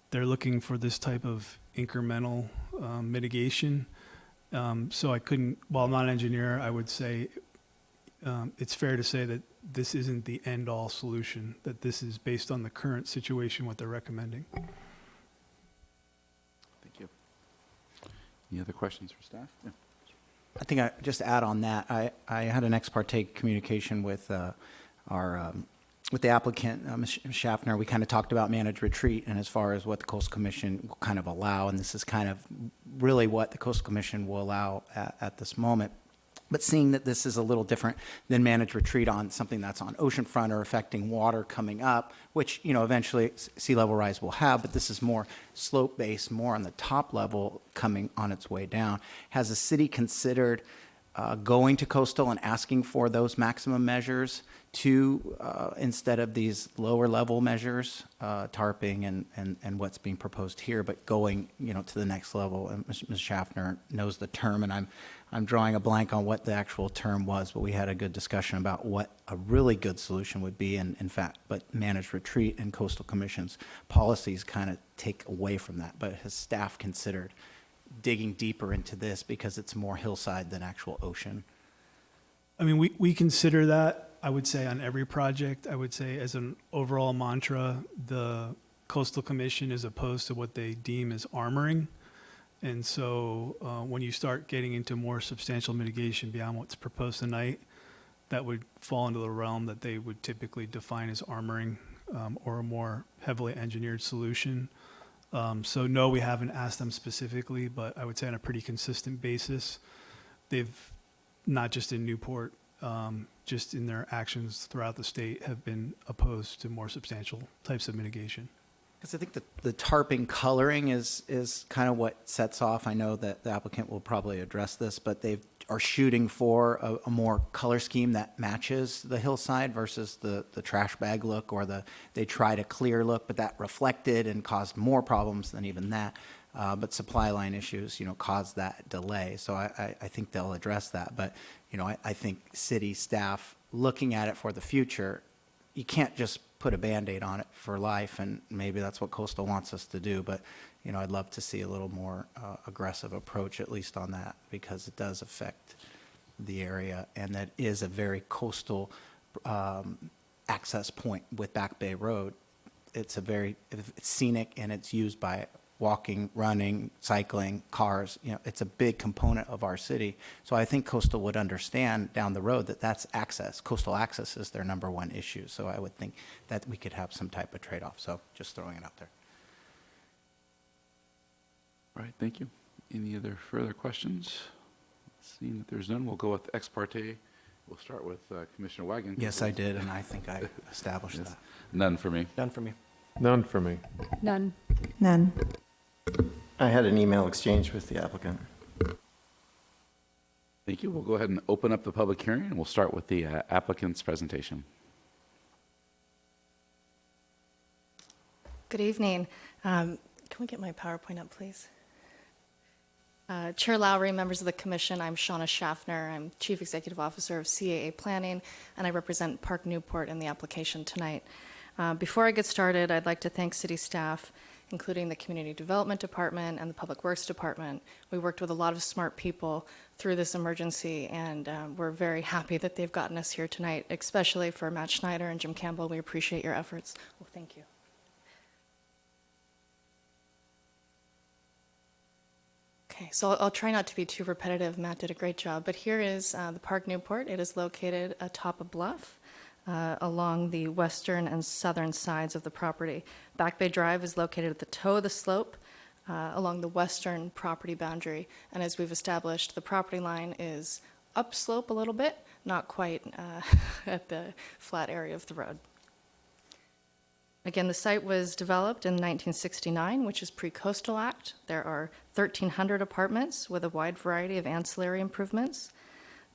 they're looking for this type of incremental mitigation. So I couldn't, while I'm not an engineer, I would say it's fair to say that this isn't the end-all solution, that this is based on the current situation, what they're recommending. Thank you. Any other questions for staff? Yeah. I think I just add on that. I had an ex parte communication with with the applicant, Ms. Schaffner. We kind of talked about managed retreat and as far as what the Coastal Commission will kind of allow, and this is kind of really what the Coastal Commission will allow at this moment. But seeing that this is a little different than managed retreat on something that's on oceanfront or affecting water coming up, which, you know, eventually sea level rise will have, but this is more slope-based, more on the top level coming on its way down. Has the city considered going to coastal and asking for those maximum measures to, instead of these lower level measures, tarping and what's being proposed here, but going, you know, to the next level? And Ms. Schaffner knows the term, and I'm drawing a blank on what the actual term was, but we had a good discussion about what a really good solution would be, and in fact, but managed retreat and Coastal Commission's policies kind of take away from that. But has staff considered digging deeper into this because it's more hillside than actual ocean? I mean, we consider that, I would say, on every project. I would say as an overall mantra, the Coastal Commission is opposed to what they deem as armoring. And so when you start getting into more substantial mitigation beyond what's proposed tonight, that would fall into the realm that they would typically define as armoring or a more heavily engineered solution. So no, we haven't asked them specifically, but I would say on a pretty consistent basis, they've, not just in Newport, just in their actions throughout the state, have been opposed to more substantial types of mitigation. Because I think the tarping coloring is kind of what sets off. I know that the applicant will probably address this, but they are shooting for a more color scheme that matches the hillside versus the trash bag look, or they tried a clear look, but that reflected and caused more problems than even that. But supply line issues, caused that delay. So I think they'll address that. But, I think city staff looking at it for the future, you can't just put a Band-Aid on it for life, and maybe that's what Coastal wants us to do. But, I'd love to see a little more aggressive approach, at least on that, because it does affect the area, and that is a very coastal access point with Back Bay Road. It's scenic, and it's used by walking, running, cycling, cars. It's a big component of our city. So I think Coastal would understand down the road that that's access. Coastal access is their number one issue. So I would think that we could have some type of trade-off. So just throwing it out there. All right, thank you. Any other further questions? Seeing that there's none, we'll go with ex parte. We'll start with Commissioner Wagon. Yes, I did, and I think I established that. None for me. None for me. None for me. None. None. I had an email exchange with the applicant. Thank you. We'll go ahead and open up the public hearing, and we'll start with the applicant's presentation. Good evening. Can we get my PowerPoint up, please? Chair Lowry, members of the commission, I'm Shauna Schaffner. I'm Chief Executive Officer of CAA Planning, and I represent Park Newport in the application tonight. Before I get started, I'd like to thank city staff, including the Community Development Department and the Public Works Department. We worked with a lot of smart people through this emergency, and we're very happy that they've gotten us here tonight, especially for Matt Schneider and Jim Campbell. We appreciate your efforts. Well, thank you. Okay, so I'll try not to be too repetitive. Matt did a great job, but here is the Park Newport. It is located atop a bluff along the western and southern sides of the property. Back Bay Drive is located at the toe of the slope along the western property boundary, and as we've established, the property line is upslope a little bit, not quite at the flat area of the road. Again, the site was developed in 1969, which is pre-Coastal Act. There are 1,300 apartments with a wide variety of ancillary improvements.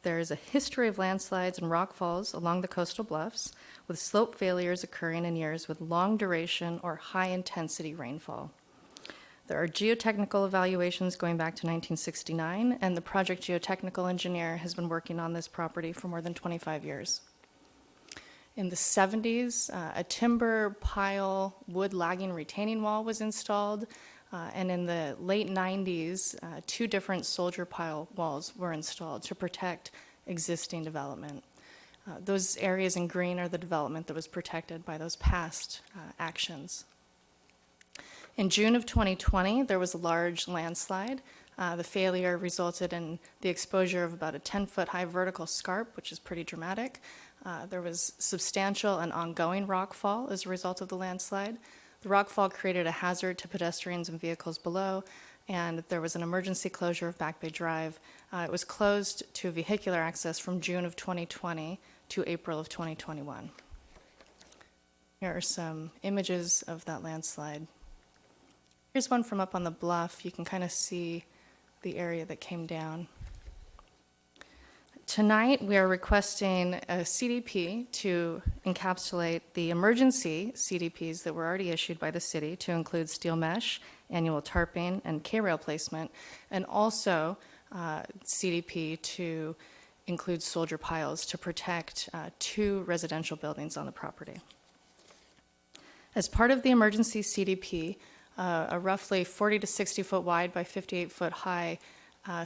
There is a history of landslides and rockfalls along the coastal bluffs, with slope failures occurring in years with long duration or high-intensity rainfall. There are geotechnical evaluations going back to 1969, and the project geotechnical engineer has been working on this property for more than 25 years. In the 70s, a timber pile wood lagging retaining wall was installed, and in the late 90s, 2 different soldier pile walls were installed to protect existing development. Those areas in green are the development that was protected by those past actions. In June of 2020, there was a large landslide. The failure resulted in the exposure of about a 10-foot high vertical scarp, which is pretty dramatic. There was substantial and ongoing rockfall as a result of the landslide. The rockfall created a hazard to pedestrians and vehicles below, and there was an emergency closure of Back Bay Drive. It was closed to vehicular access from June of 2020 to April of 2021. Here are some images of that landslide. Here's one from up on the bluff. You can kind of see the area that came down. Tonight, we are requesting a CDP to encapsulate the emergency CDPs that were already issued by the city to include steel mesh, annual tarping, and K-rail placement, and also CDP to include soldier piles to protect 2 residential buildings on the property. As part of the emergency CDP, a roughly 40 to 60 foot wide by 58 foot high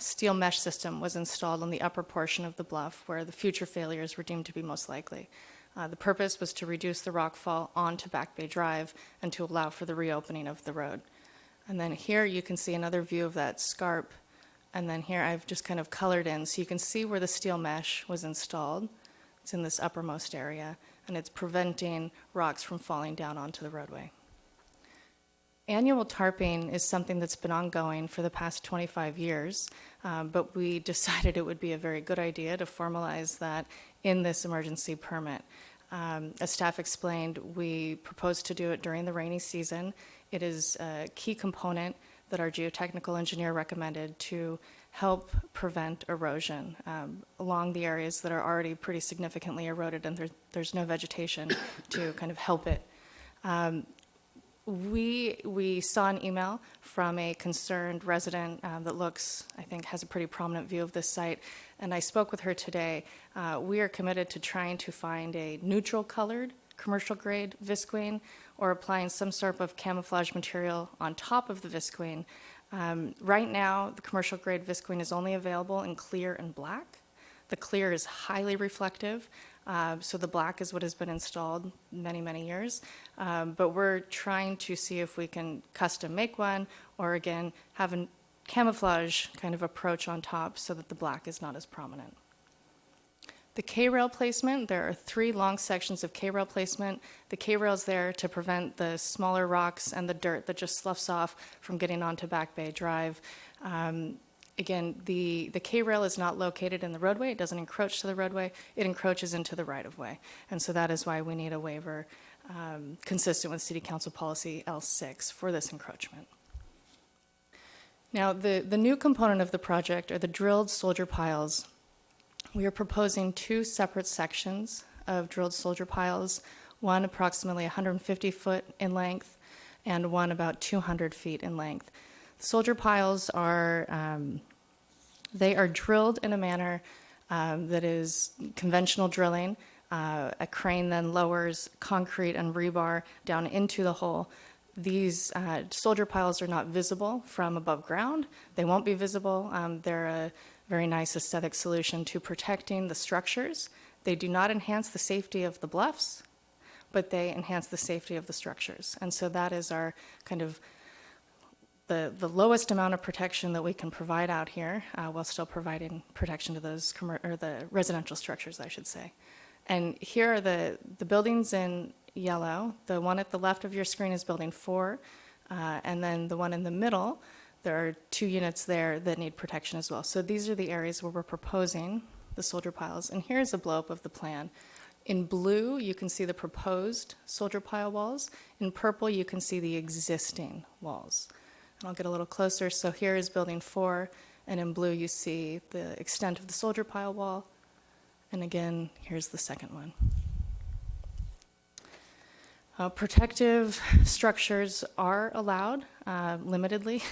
steel mesh system was installed on the upper portion of the bluff where the future failures were deemed to be most likely. The purpose was to reduce the rockfall onto Back Bay Drive and to allow for the reopening of the road. And then here you can see another view of that scarp, and then here I've just kind of colored in so you can see where the steel mesh was installed. It's in this uppermost area, and it's preventing rocks from falling down onto the roadway. Annual tarping is something that's been ongoing for the past 25 years, but we decided it would be a very good idea to formalize that in this emergency permit. As staff explained, we proposed to do it during the rainy season. It is a key component that our geotechnical engineer recommended to help prevent erosion along the areas that are already pretty significantly eroded, and there's no vegetation to kind of help it. We saw an email from a concerned resident that I think has a pretty prominent view of this site, and I spoke with her today. We are committed to trying to find a neutral colored commercial grade visqueen or applying some sort of camouflage material on top of the visqueen. Right now, the commercial grade visqueen is only available in clear and black. The clear is highly reflective, so the black is what has been installed many, many years. But we're trying to see if we can custom make one or, again, have a camouflage kind of approach on top so that the black is not as prominent. The K-rail placement, there are 3 long sections of K-rail placement. The K-rail is there to prevent the smaller rocks and the dirt that just sloughs off from getting onto Back Bay Drive. Again, the K-rail is not located in the roadway. It doesn't encroach to the roadway. It encroaches into the right-of-way. And so that is why we need a waiver consistent with City Council Policy L6 for this encroachment. Now, the new component of the project are the drilled soldier piles. We are proposing 2 separate sections of drilled soldier piles, one approximately 150 foot in length and one about 200 feet in length. The soldier piles are drilled in a manner that is conventional drilling. A crane then lowers concrete and rebar down into the hole. These soldier piles are not visible from above ground. They won't be visible. They're a very nice aesthetic solution to protecting the structures. They do not enhance the safety of the bluffs, but they enhance the safety of the structures. And so that is our kind of the lowest amount of protection that we can provide out here while still providing protection to those the residential structures, I should say. And here are the buildings in yellow. The one at the left of your screen is building 4, and then the one in the middle, there are 2 units there that need protection as well. So these are the areas where we're proposing the soldier piles. And here's a blow-up of the plan. In blue, you can see the proposed soldier pile walls. In purple, you can see the existing walls. And I'll get a little closer. So here is building 4, and in blue, you see the extent of the soldier pile wall. And again, here's the second one. Protective structures are allowed limitedly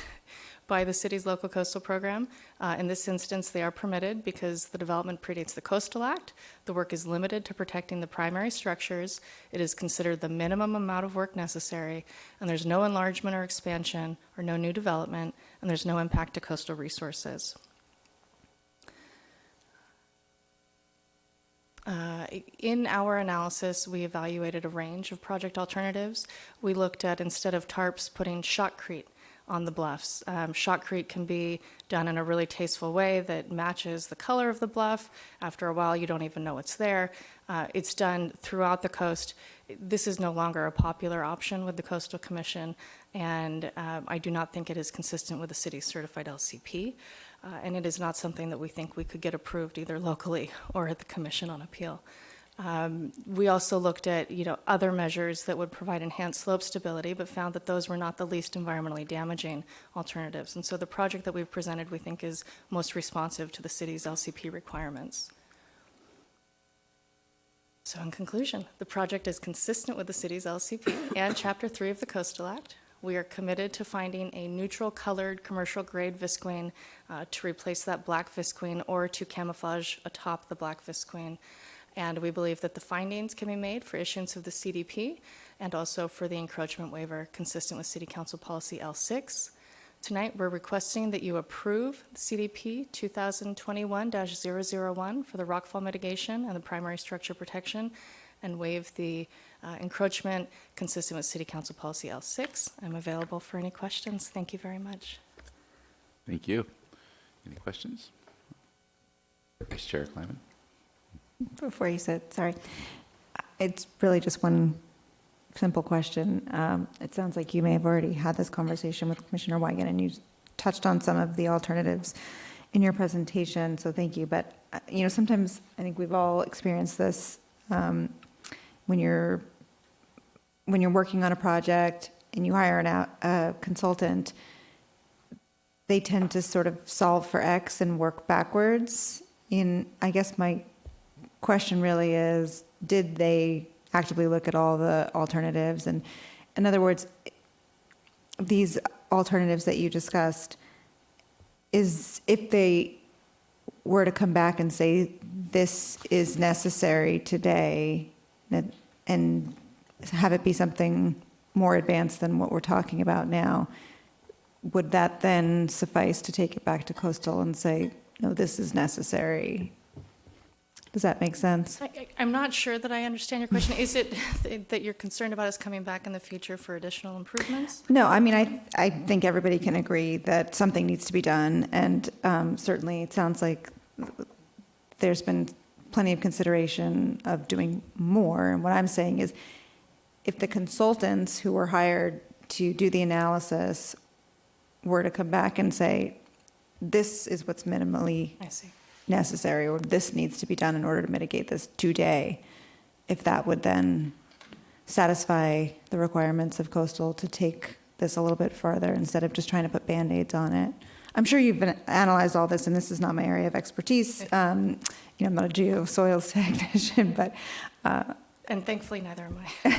by the city's local coastal program. In this instance, they are permitted because the development predates the Coastal Act. The work is limited to protecting the primary structures. It is considered the minimum amount of work necessary, and there's no enlargement or expansion or no new development, and there's no impact to coastal resources. In our analysis, we evaluated a range of project alternatives. We looked at, instead of tarps, putting shotcrete on the bluffs. Shotcrete can be done in a really tasteful way that matches the color of the bluff. After a while, you don't even know it's there. It's done throughout the coast. This is no longer a popular option with the Coastal Commission, and I do not think it is consistent with the city's certified LCP. And it is not something that we think we could get approved either locally or at the Commission on Appeal. We also looked at, other measures that would provide enhanced slope stability, but found that those were not the least environmentally damaging alternatives. And so the project that we've presented, we think, is most responsive to the city's LCP requirements. So in conclusion, the project is consistent with the city's LCP and Chapter 3 of the Coastal Act. We are committed to finding a neutral colored commercial grade visqueen to replace that black visqueen or to camouflage atop the black visqueen. And we believe that the findings can be made for issuance of the CDP and also for the encroachment waiver consistent with City Council Policy L6. Tonight, we're requesting that you approve the CDP 2021-001 for the rockfall mitigation and the primary structure protection and waive the encroachment consistent with City Council Policy L6. I'm available for any questions. Thank you very much. Thank you. Any questions? Vice Chair Kleiman. Before you said, sorry, it's really just one simple question. It sounds like you may have already had this conversation with Commissioner Weigand, and you touched on some of the alternatives in your presentation, so thank you. But, sometimes I think we've all experienced this when you're working on a project and you hire a consultant, they tend to sort of solve for X and work backwards. I guess my question really is, did they actively look at all the alternatives? And in other words, these alternatives that you discussed, is if they were to come back and say this is necessary today, and have it be something more advanced than what we're talking about now, would that then suffice to take it back to coastal and say, no, this is necessary? Does that make sense? I'm not sure that I understand your question. Is it that you're concerned about us coming back in the future for additional improvements? No, I mean, I think everybody can agree that something needs to be done, and certainly it sounds like there's been plenty of consideration of doing more. And what I'm saying is, if the consultants who were hired to do the analysis were to come back and say, this is what's minimally necessary, or this needs to be done in order to mitigate this today, if that would then satisfy the requirements of coastal to take this a little bit further instead of just trying to put Band-Aids on it. I'm sure you've analyzed all this, and this is not my area of expertise. I'm not a geosoils technician, but... and thankfully, neither am I.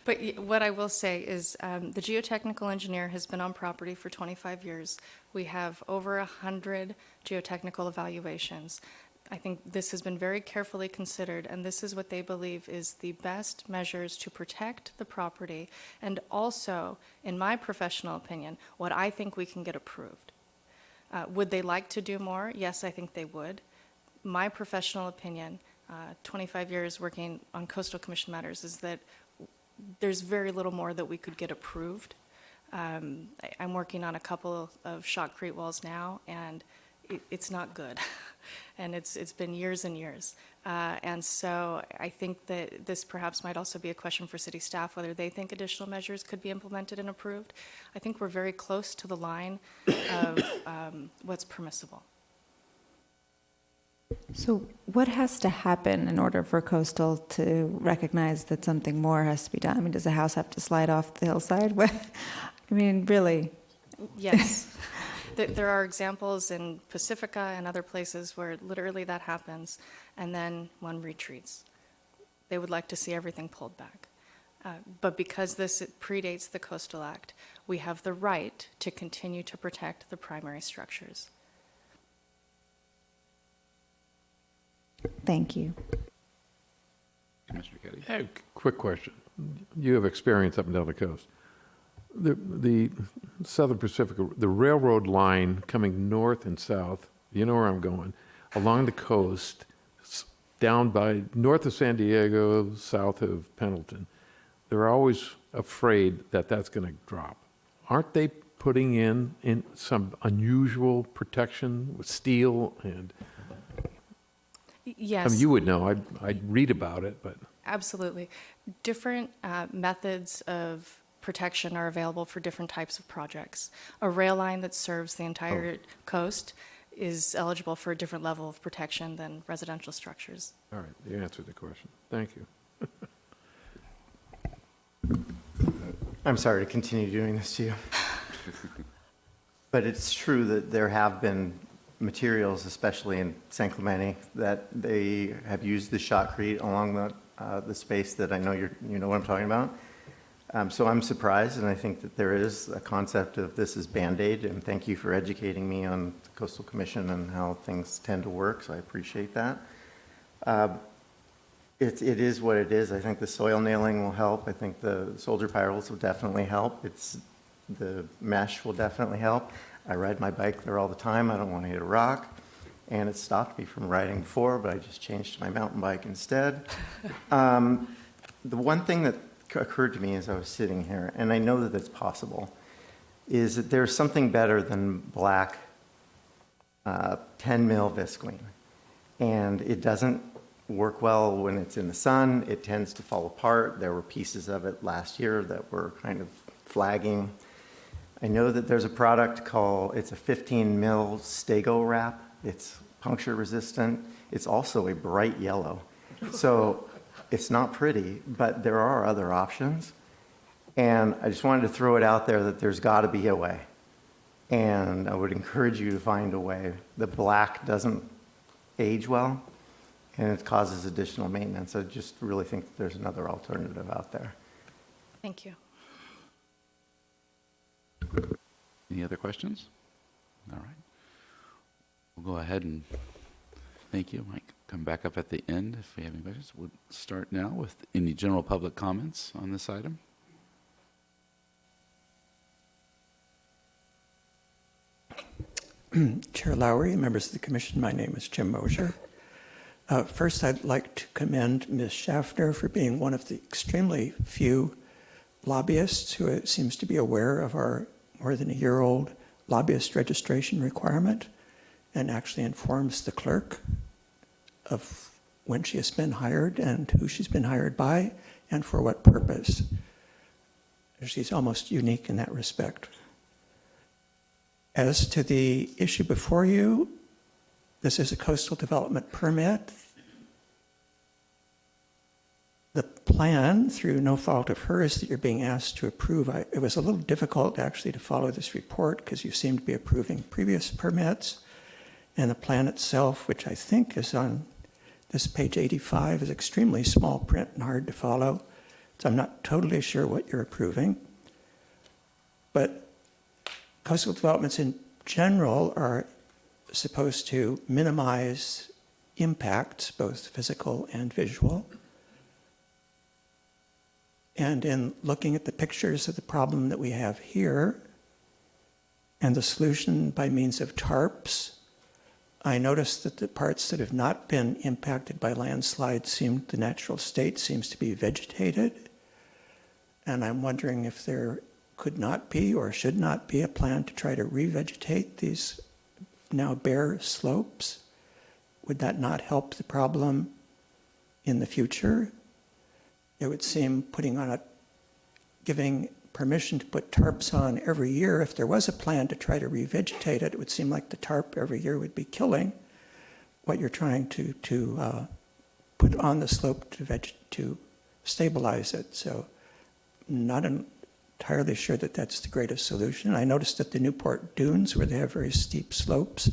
But what I will say is the geotechnical engineer has been on property for 25 years. We have over 100 geotechnical evaluations. I think this has been very carefully considered, and this is what they believe is the best measures to protect the property, and also, in my professional opinion, what I think we can get approved. Would they like to do more? Yes, I think they would. My professional opinion, 25 years working on coastal commission matters, is that there's very little more that we could get approved. I'm working on a couple of shotcrete walls now, and it's not good. And it's been years and years. And so I think that this perhaps might also be a question for city staff, whether they think additional measures could be implemented and approved. I think we're very close to the line of what's permissible. So what has to happen in order for coastal to recognize that something more has to be done? I mean, does a house have to slide off the hillside? I mean, really? Yes. There are examples in Pacifica and other places where literally that happens, and then one retreats. They would like to see everything pulled back. But because this predates the Coastal Act, we have the right to continue to protect the primary structures. Thank you. Commissioner Keddy? Hey, quick question. You have experience up and down the coast. The Southern Pacific, the railroad line coming north and south, you know where I'm going, along the coast, down by north of San Diego, south of Pendleton, they're always afraid that that's going to drop. Aren't they putting in some unusual protection with steel and... Yes. I mean, you would know. I'd read about it, but... Absolutely. Different methods of protection are available for different types of projects. A rail line that serves the entire coast is eligible for a different level of protection than residential structures. All right, you answered the question. Thank you. I'm sorry to continue doing this to you. But it's true that there have been materials, especially in San Clemente, that they have used the shotcrete along the space that I know you know what I'm talking about. So I'm surprised, and I think that there is a concept of this as Band-Aid, and thank you for educating me on the Coastal Commission and how things tend to work, so I appreciate that. It is what it is. I think the soil nailing will help. I think the soldier pirals will definitely help. The mesh will definitely help. I ride my bike there all the time. I don't want to hit a rock. And it stopped me from riding before, but I just changed to my mountain bike instead. The one thing that occurred to me as I was sitting here, and I know that it's possible, is that there's something better than black 10 mil visqueen. And it doesn't work well when it's in the sun. It tends to fall apart. There were pieces of it last year that were kind of flagging. I know that there's a product called, it's a 15 mil Stego wrap. It's puncture resistant. It's also a bright yellow. So it's not pretty, but there are other options. And I just wanted to throw it out there that there's got to be a way. And I would encourage you to find a way. The black doesn't age well, and it causes additional maintenance. I just really think that there's another alternative out there. Thank you. Any other questions? All right. We'll go ahead and thank you, Mike. Come back up at the end if we have any questions. We'll start now with any general public comments on this item. Chair Lowry, members of the commission, my name is Jim Mosier. First, I'd like to commend Ms. Schaffner for being one of the extremely few lobbyists who seems to be aware of our more than a year-old lobbyist registration requirement and actually informs the clerk of when she has been hired and who she's been hired by and for what purpose. She's almost unique in that respect. As to the issue before you, this is a coastal development permit. The plan, through no fault of hers, that you're being asked to approve, it was a little difficult actually to follow this report because you seem to be approving previous permits. And the plan itself, which I think is on this page 85, is extremely small print and hard to follow. So I'm not totally sure what you're approving. But coastal developments in general are supposed to minimize impacts, both physical and visual. And in looking at the pictures of the problem that we have here and the solution by means of tarps, I noticed that the parts that have not been impacted by landslides the natural state seems to be vegetated. And I'm wondering if there could not be or should not be a plan to try to revegetate these now bare slopes. Would that not help the problem in the future? It would seem giving permission to put tarps on every year, if there was a plan to try to revegetate it, it would seem like the tarp every year would be killing what you're trying to put on the slope to stabilize it. So not entirely sure that that's the greatest solution. I noticed that the Newport dunes, where they have very steep slopes,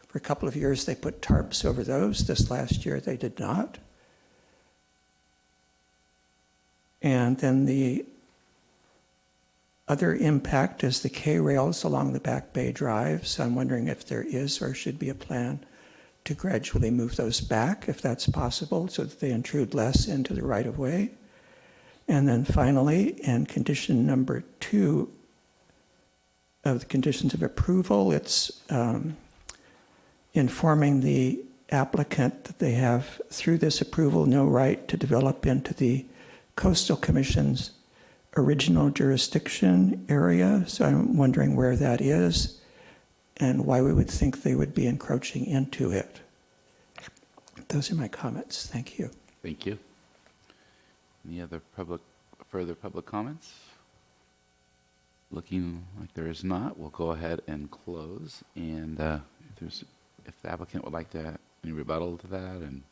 for a couple of years they put tarps over those. This last year they did not. And then the other impact is the K-rails along the Back Bay Drive. So I'm wondering if there is or should be a plan to gradually move those back, if that's possible, so that they intrude less into the right-of-way. And then finally, in condition number 2 of the conditions of approval, it's informing the applicant that they have, through this approval, no right to develop into the Coastal Commission's original jurisdiction area. So I'm wondering where that is and why we would think they would be encroaching into it. Those are my comments. Thank you. Thank you. Any other further public comments? Looking like there is not, we'll go ahead and close. And if the applicant would like to add any rebuttal to that, and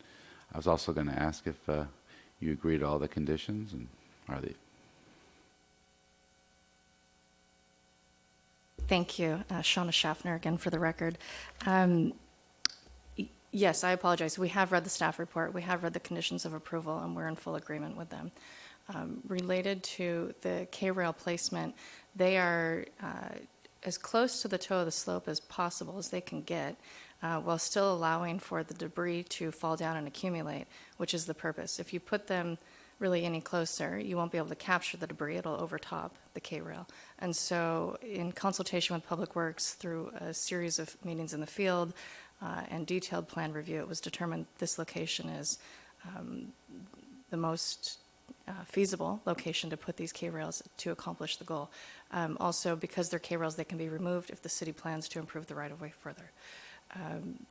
I was also going to ask if you agree to all the conditions, and are they? Thank you. Shauna Schaffner again for the record. Yes, I apologize. We have read the staff report. We have read the conditions of approval, and we're in full agreement with them. Related to the K-rail placement, they are as close to the toe of the slope as possible as they can get, while still allowing for the debris to fall down and accumulate, which is the purpose. If you put them really any closer, you won't be able to capture the debris. It'll overtop the K-rail. And so in consultation with Public Works through a series of meetings in the field and detailed plan review, it was determined this location is the most feasible location to put these K-rails to accomplish the goal. Also, because they're K-rails, they can be removed if the city plans to improve the right-of-way further.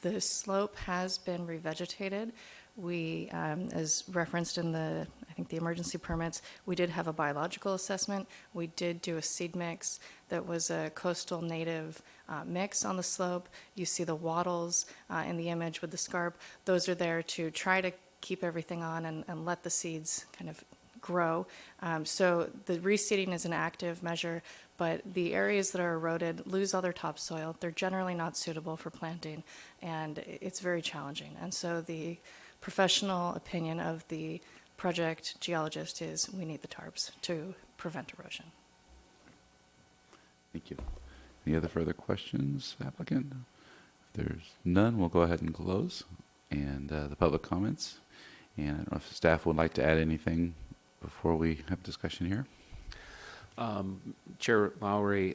The slope has been revegetated. We, as referenced in the, I think the emergency permits, we did have a biological assessment. We did do a seed mix that was a coastal native mix on the slope. You see the wattles in the image with the scarp. Those are there to try to keep everything on and let the seeds kind of grow. So the reseeding is an active measure, but the areas that are eroded lose all their topsoil. They're generally not suitable for planting, and it's very challenging. And so the professional opinion of the project geologist is we need the tarps to prevent erosion. Thank you. Any other further questions, applicant? If there's none, we'll go ahead and close and the public comments. And I don't know if staff would like to add anything before we have discussion here. Chair Lowry,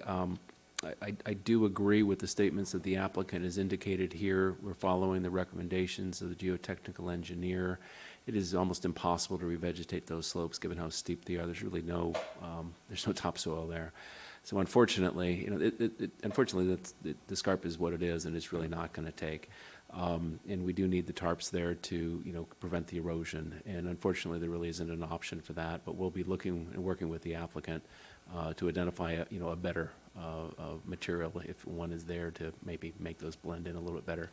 I do agree with the statements that the applicant has indicated here. We're following the recommendations of the geotechnical engineer. It is almost impossible to revegetate those slopes given how steep they are. There's really no, there's no topsoil there. So unfortunately, you know, unfortunately, the scarp is what it is, and it's really not going to take. And we do need the tarps there to, you know, prevent the erosion. And unfortunately, there really isn't an option for that. But we'll be looking and working with the applicant to identify a, you know, a better material if one is there to maybe make those blend in a little bit better.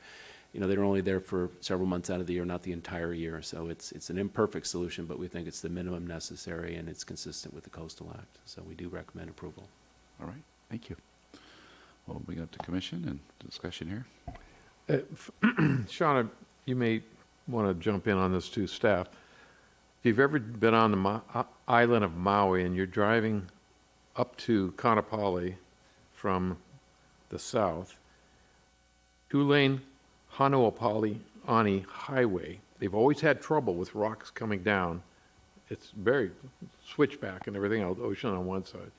You know, they're only there for several months out of the year, not the entire year. So it's an imperfect solution, but we think it's the minimum necessary and it's consistent with the Coastal Act. So we do recommend approval. All right, thank you. Well, we got to commission and discussion here. Shauna, you may want to jump in on this too, staff. If you've ever been on the island of Maui and you're driving up to Kaanapali from the south, two-lane Hanuapali-Ani Highway, they've always had trouble with rocks coming down. It's very switchback and everything else, ocean on one side.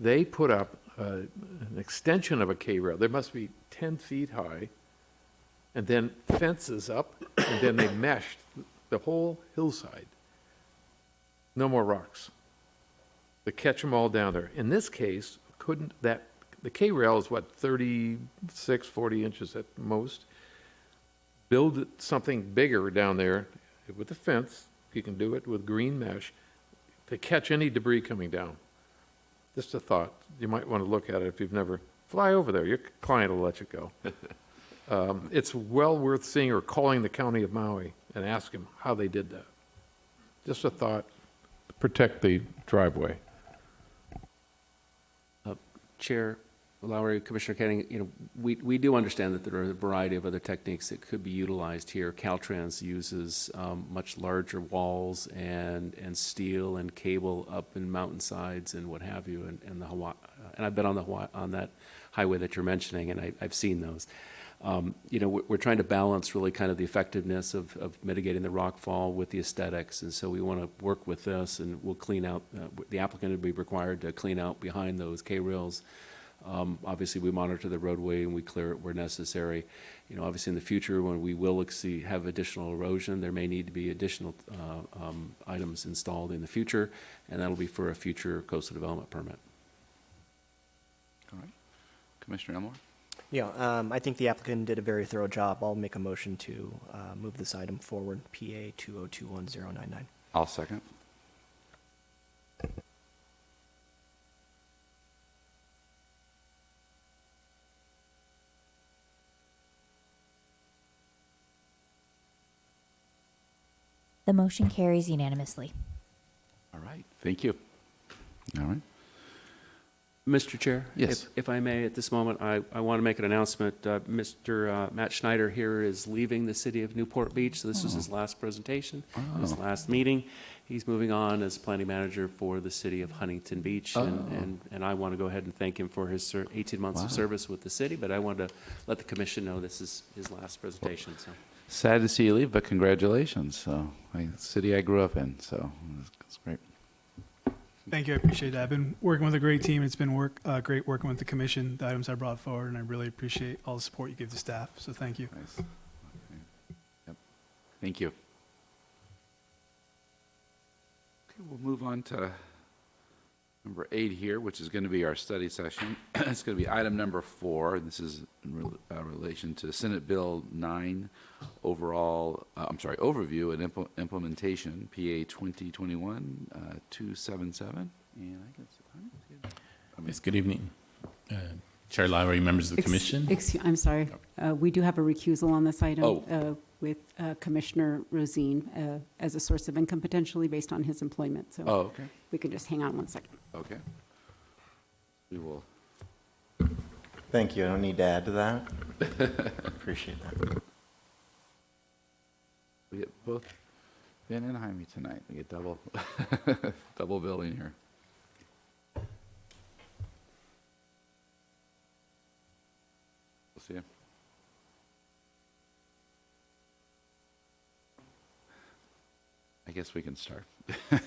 They put up an extension of a K-rail. There must be 10 feet high, and then fences up, and then they meshed the whole hillside. No more rocks. They catch them all down there. In this case, the K-rail is what, 36, 40 inches at most. Build something bigger down there with a fence. You can do it with green mesh to catch any debris coming down. Just a thought. You might want to look at it if you've never. Fly over there. Your client will let you go. It's well worth seeing or calling the county of Maui and ask them how they did that. Just a thought. Protect the driveway. Chair Lowry, Commissioner Kenning, you know, we do understand that there are a variety of other techniques that could be utilized here. Caltrans uses much larger walls and steel and cable up in mountainsides and what have you, and the Hawaii, and I've been on that highway that you're mentioning, and I've seen those. You know, we're trying to balance really kind of the effectiveness of mitigating the rock fall with the aesthetics, and so we want to work with this, and we'll clean out, the applicant would be required to clean out behind those K-rails. Obviously, we monitor the roadway and we clear it where necessary. You know, obviously in the future, when we will have additional erosion, there may need to be additional items installed in the future, and that'll be for a future coastal development permit. All right. Commissioner Elmore? Yeah, I think the applicant did a very thorough job. I'll make a motion to move this item forward, PA 2021-099. I'll second. The motion carries unanimously. All right, thank you. All right. Mr. Chair? Yes. If I may, at this moment, I want to make an announcement. Mr. Matt Schneider here is leaving the city of Newport Beach, so this is his last presentation, his last meeting. He's moving on as planning manager for the city of Huntington Beach, and I want to go ahead and thank him for his 18 months of service with the city, but I want to let the commission know this is his last presentation. So. Sad to see you leave, but congratulations. So, city I grew up in, so it's great. Thank you. I appreciate that. I've been working with a great team. It's been great working with the commission, the items I brought forward, and I really appreciate all the support you give the staff. So thank you. Nice. Okay. Yep. Thank you. Okay, we'll move on to number 8 here, which is going to be our study session. It's going to be item number 4. This is in relation to Senate Bill 9 overview and implementation, PA 2021-277. And I guess, Yes, good evening. Chair Lowry, members of the commission. I'm sorry. We do have a recusal on this item with Commissioner Rosine as a source of income potentially based on his employment. So okay. we could just hang on one second. Okay. We will. Thank you. I don't need to add to that. Appreciate that. We get both Ben and Jaime tonight. We get double, double billing here. We'll see you. I guess we can start.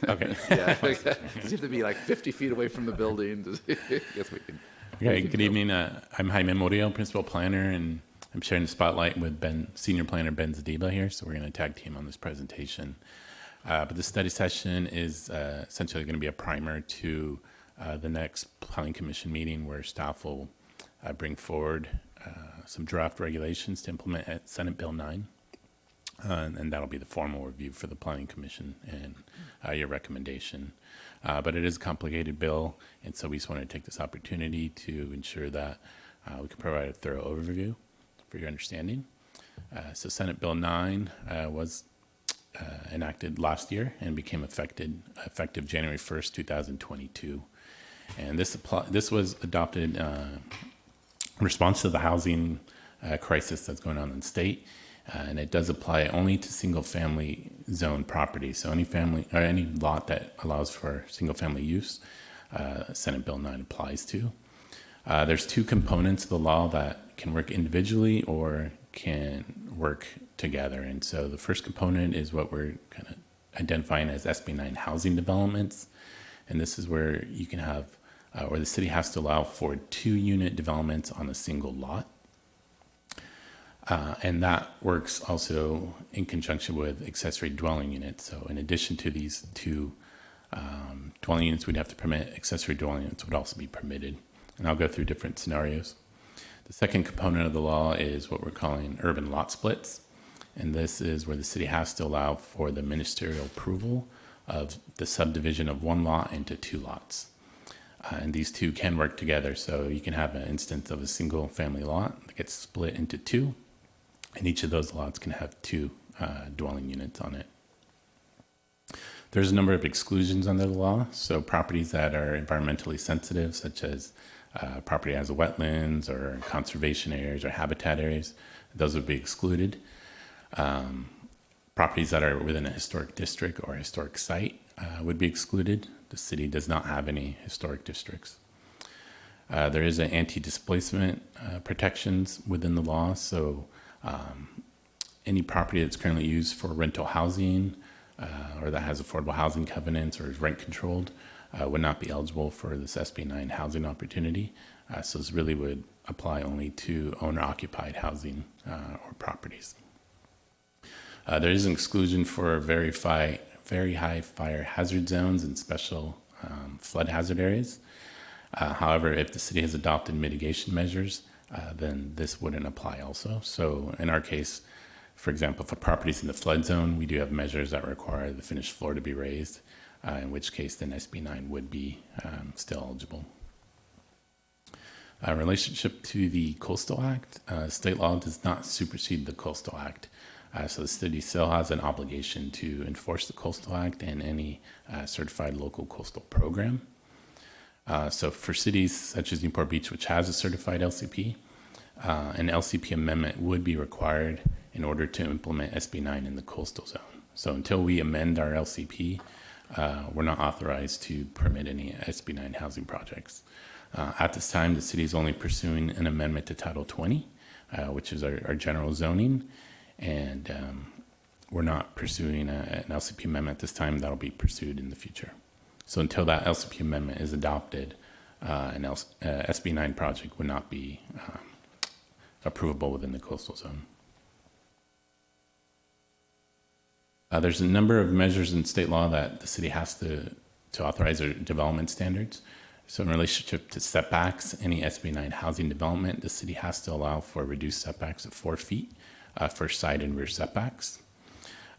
Okay. Yeah. You have to be like 50 feet away from the building. I guess we can. Okay, good evening. I'm Jaime Murillo, principal planner, and I'm sharing the spotlight with senior planner Ben Zadiba here, so we're going to tag team on this presentation. But the study session is essentially going to be a primer to the next Planning Commission meeting where staff will bring forward some draft regulations to implement Senate Bill 9. And that'll be the formal review for the Planning Commission and your recommendation. But it is a complicated bill, and so we just wanted to take this opportunity to ensure that we can provide a thorough overview for your understanding. So Senate Bill 9 was enacted last year and became effective January 1st, 2022. And this was adopted in response to the housing crisis that's going on in the state. And it does apply only to single-family zone properties. So any family or any lot that allows for single-family use, Senate Bill 9 applies to. There's 2 components of the law that can work individually or can work together. And so the first component is what we're kind of identifying as SB 9 housing developments. And this is where you can have, or the city has to allow for 2-unit developments on a single lot. And that works also in conjunction with accessory dwelling units. So in addition to these 2 dwelling units, we'd have to permit accessory dwelling units would also be permitted. And I'll go through different scenarios. The second component of the law is what we're calling urban lot splits. And this is where the city has to allow for the ministerial approval of the subdivision of 1 lot into 2 lots. And these 2 can work together. So you can have an instance of a single family lot that gets split into 2. And each of those lots can have 2 dwelling units on it. There's a number of exclusions under the law. So properties that are environmentally sensitive, such as property has wetlands or conservation areas or habitat areas, those would be excluded. Properties that are within a historic district or historic site would be excluded. The city does not have any historic districts. There is an anti-displacement protections within the law. So any property that's currently used for rental housing or that has affordable housing covenants or is rent controlled would not be eligible for this SB 9 housing opportunity. So this really would apply only to owner-occupied housing or properties. There is an exclusion for very high fire hazard zones and special flood hazard areas. However, if the city has adopted mitigation measures, then this wouldn't apply also. So in our case, for example, for properties in the flood zone, we do have measures that require the finished floor to be raised, in which case then SB 9 would be still eligible. Relationship to the Coastal Act, state law does not supersede the Coastal Act. So the city still has an obligation to enforce the Coastal Act and any certified local coastal program. So for cities such as Newport Beach, which has a certified LCP, an LCP amendment would be required in order to implement SB 9 in the coastal zone. So until we amend our LCP, we're not authorized to permit any SB 9 housing projects. At this time, the city is only pursuing an amendment to Title 20, which is our general zoning, and we're not pursuing an LCP amendment at this time. That'll be pursued in the future. So until that LCP amendment is adopted, an SB 9 project would not be approvable within the coastal zone. There's a number of measures in state law that the city has to to authorize their development standards. So in relationship to setbacks, any SB 9 housing development, the city has to allow for reduced setbacks of 4 feet for side and rear setbacks.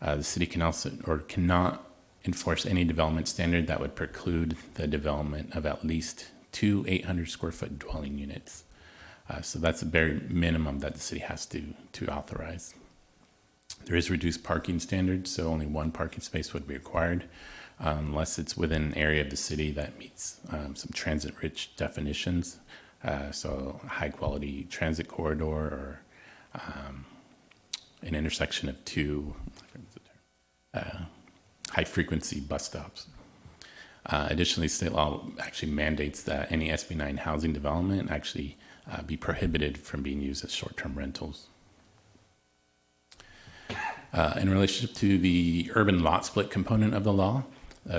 The city can also or cannot enforce any development standard that would preclude the development of at least 2 800 square foot dwelling units. So that's the very minimum that the city has to authorize. There is reduced parking standards, so only 1 parking space would be required unless it's within an area of the city that meets some transit-rich definitions. So high-quality transit corridor or an intersection of 2 high-frequency bus stops. Additionally, state law actually mandates that any SB 9 housing development actually be prohibited from being used as short-term rentals. In relationship to the urban lot split component of the law,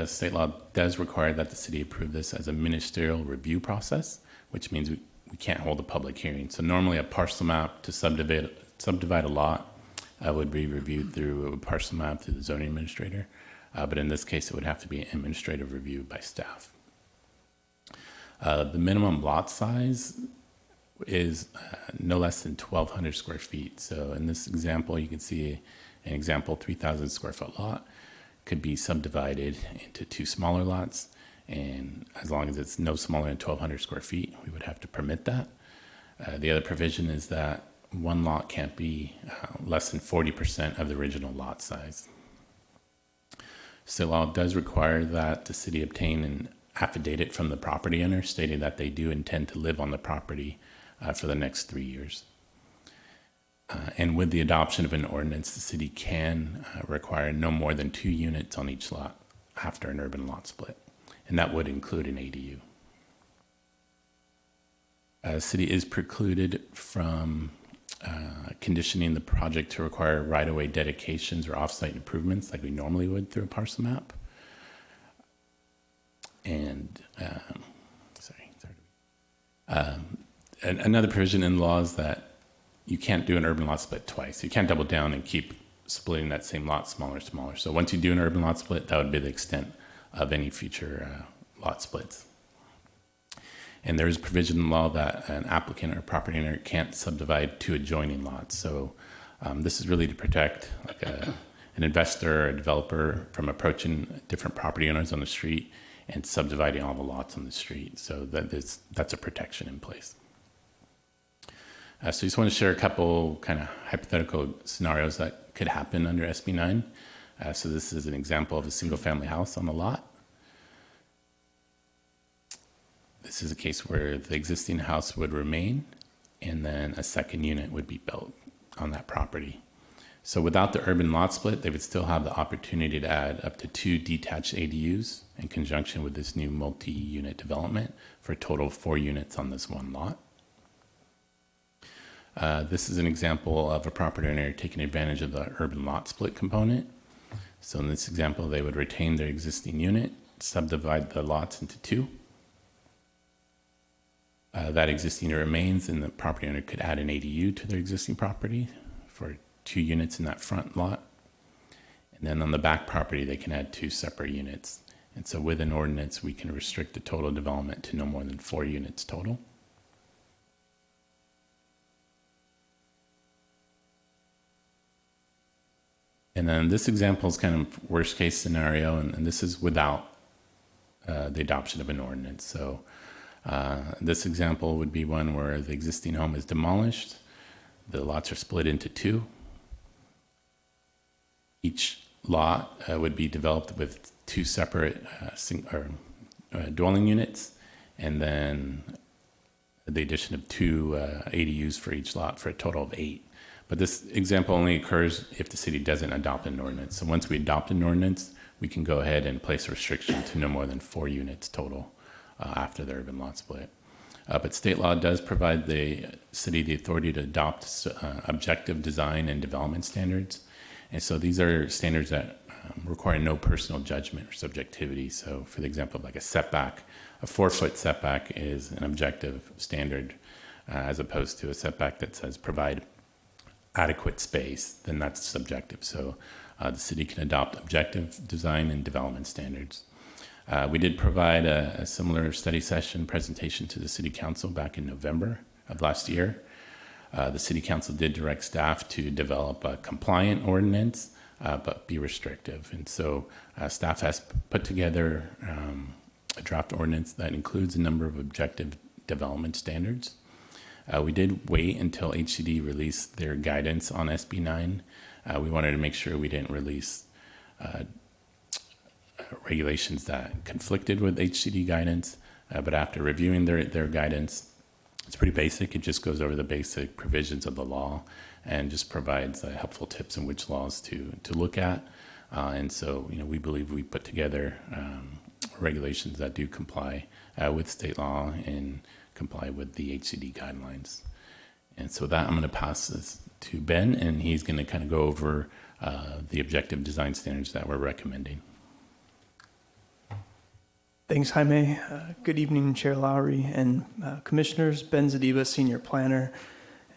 state law does require that the city approve this as a ministerial review process, which means we can't hold a public hearing. So normally a parcel map to subdivide a lot would be reviewed through a parcel map through the zoning administrator. But in this case, it would have to be an administrative review by staff. The minimum lot size is no less than 1,200 square feet. So in this example, you can see an example 3,000 square foot lot could be subdivided into 2 smaller lots. And as long as it's no smaller than 1,200 square feet, we would have to permit that. The other provision is that 1 lot can't be less than 40% of the original lot size. State law does require that the city obtain an affidavit from the property owner stating that they do intend to live on the property for the next 3 years. And with the adoption of an ordinance, the city can require no more than 2 units on each lot after an urban lot split, and that would include an ADU. The city is precluded from conditioning the project to require right-of-way dedications or off-site improvements like we normally would through a parcel map. And another provision in the law is that you can't do an urban lot split twice. You can't double down and keep splitting that same lot smaller and smaller. So once you do an urban lot split, that would be the extent of any future lot splits. And there is provision in the law that an applicant or property owner can't subdivide 2 adjoining lots. So this is really to protect like an investor or a developer from approaching different property owners on the street and subdividing all the lots on the street. So that's a protection in place. So I just want to share a couple kind of hypothetical scenarios that could happen under SB 9. So this is an example of a single family house on the lot. This is a case where the existing house would remain and then a second unit would be built on that property. So without the urban lot split, they would still have the opportunity to add up to 2 detached ADUs in conjunction with this new multi-unit development for a total of 4 units on this 1 lot. This is an example of a property owner taking advantage of the urban lot split component. So in this example, they would retain their existing unit, subdivide the lots into 2. That existing unit remains, and the property owner could add an ADU to their existing property for 2 units in that front lot. And then on the back property, they can add 2 separate units. And so with an ordinance, we can restrict the total development to no more than 4 units total. And then this example is kind of worst case scenario, and this is without the adoption of an ordinance. So this example would be one where the existing home is demolished, the lots are split into 2. Each lot would be developed with 2 separate dwelling units, and then the addition of 2 ADUs for each lot for a total of 8. But this example only occurs if the city doesn't adopt an ordinance. So once we adopt an ordinance, we can go ahead and place a restriction to no more than 4 units total after the urban lot split. But state law does provide the city the authority to adopt objective design and development standards. And so these are standards that require no personal judgment or subjectivity. So for the example of like a setback, a 4-foot setback is an objective standard as opposed to a setback that says provide adequate space, then that's subjective. So the city can adopt objective design and development standards. We did provide a similar study session presentation to the City Council back in November of last year. The City Council did direct staff to develop a compliant ordinance, but be restrictive. And so staff has put together a draft ordinance that includes a number of objective development standards. We did wait until HCD released their guidance on SB 9. We wanted to make sure we didn't release regulations that conflicted with HCD guidance, but after reviewing their guidance, it's pretty basic. It just goes over the basic provisions of the law and just provides helpful tips on which laws to look at. And so, we believe we put together regulations that do comply with state law and comply with the HCD guidelines. And so that I'm going to pass this to Ben, and he's going to kind of go over the objective design standards that we're recommending. Thanks, Jaime. Good evening, Chair Lowry and Commissioners. Ben Zadiba, Senior Planner,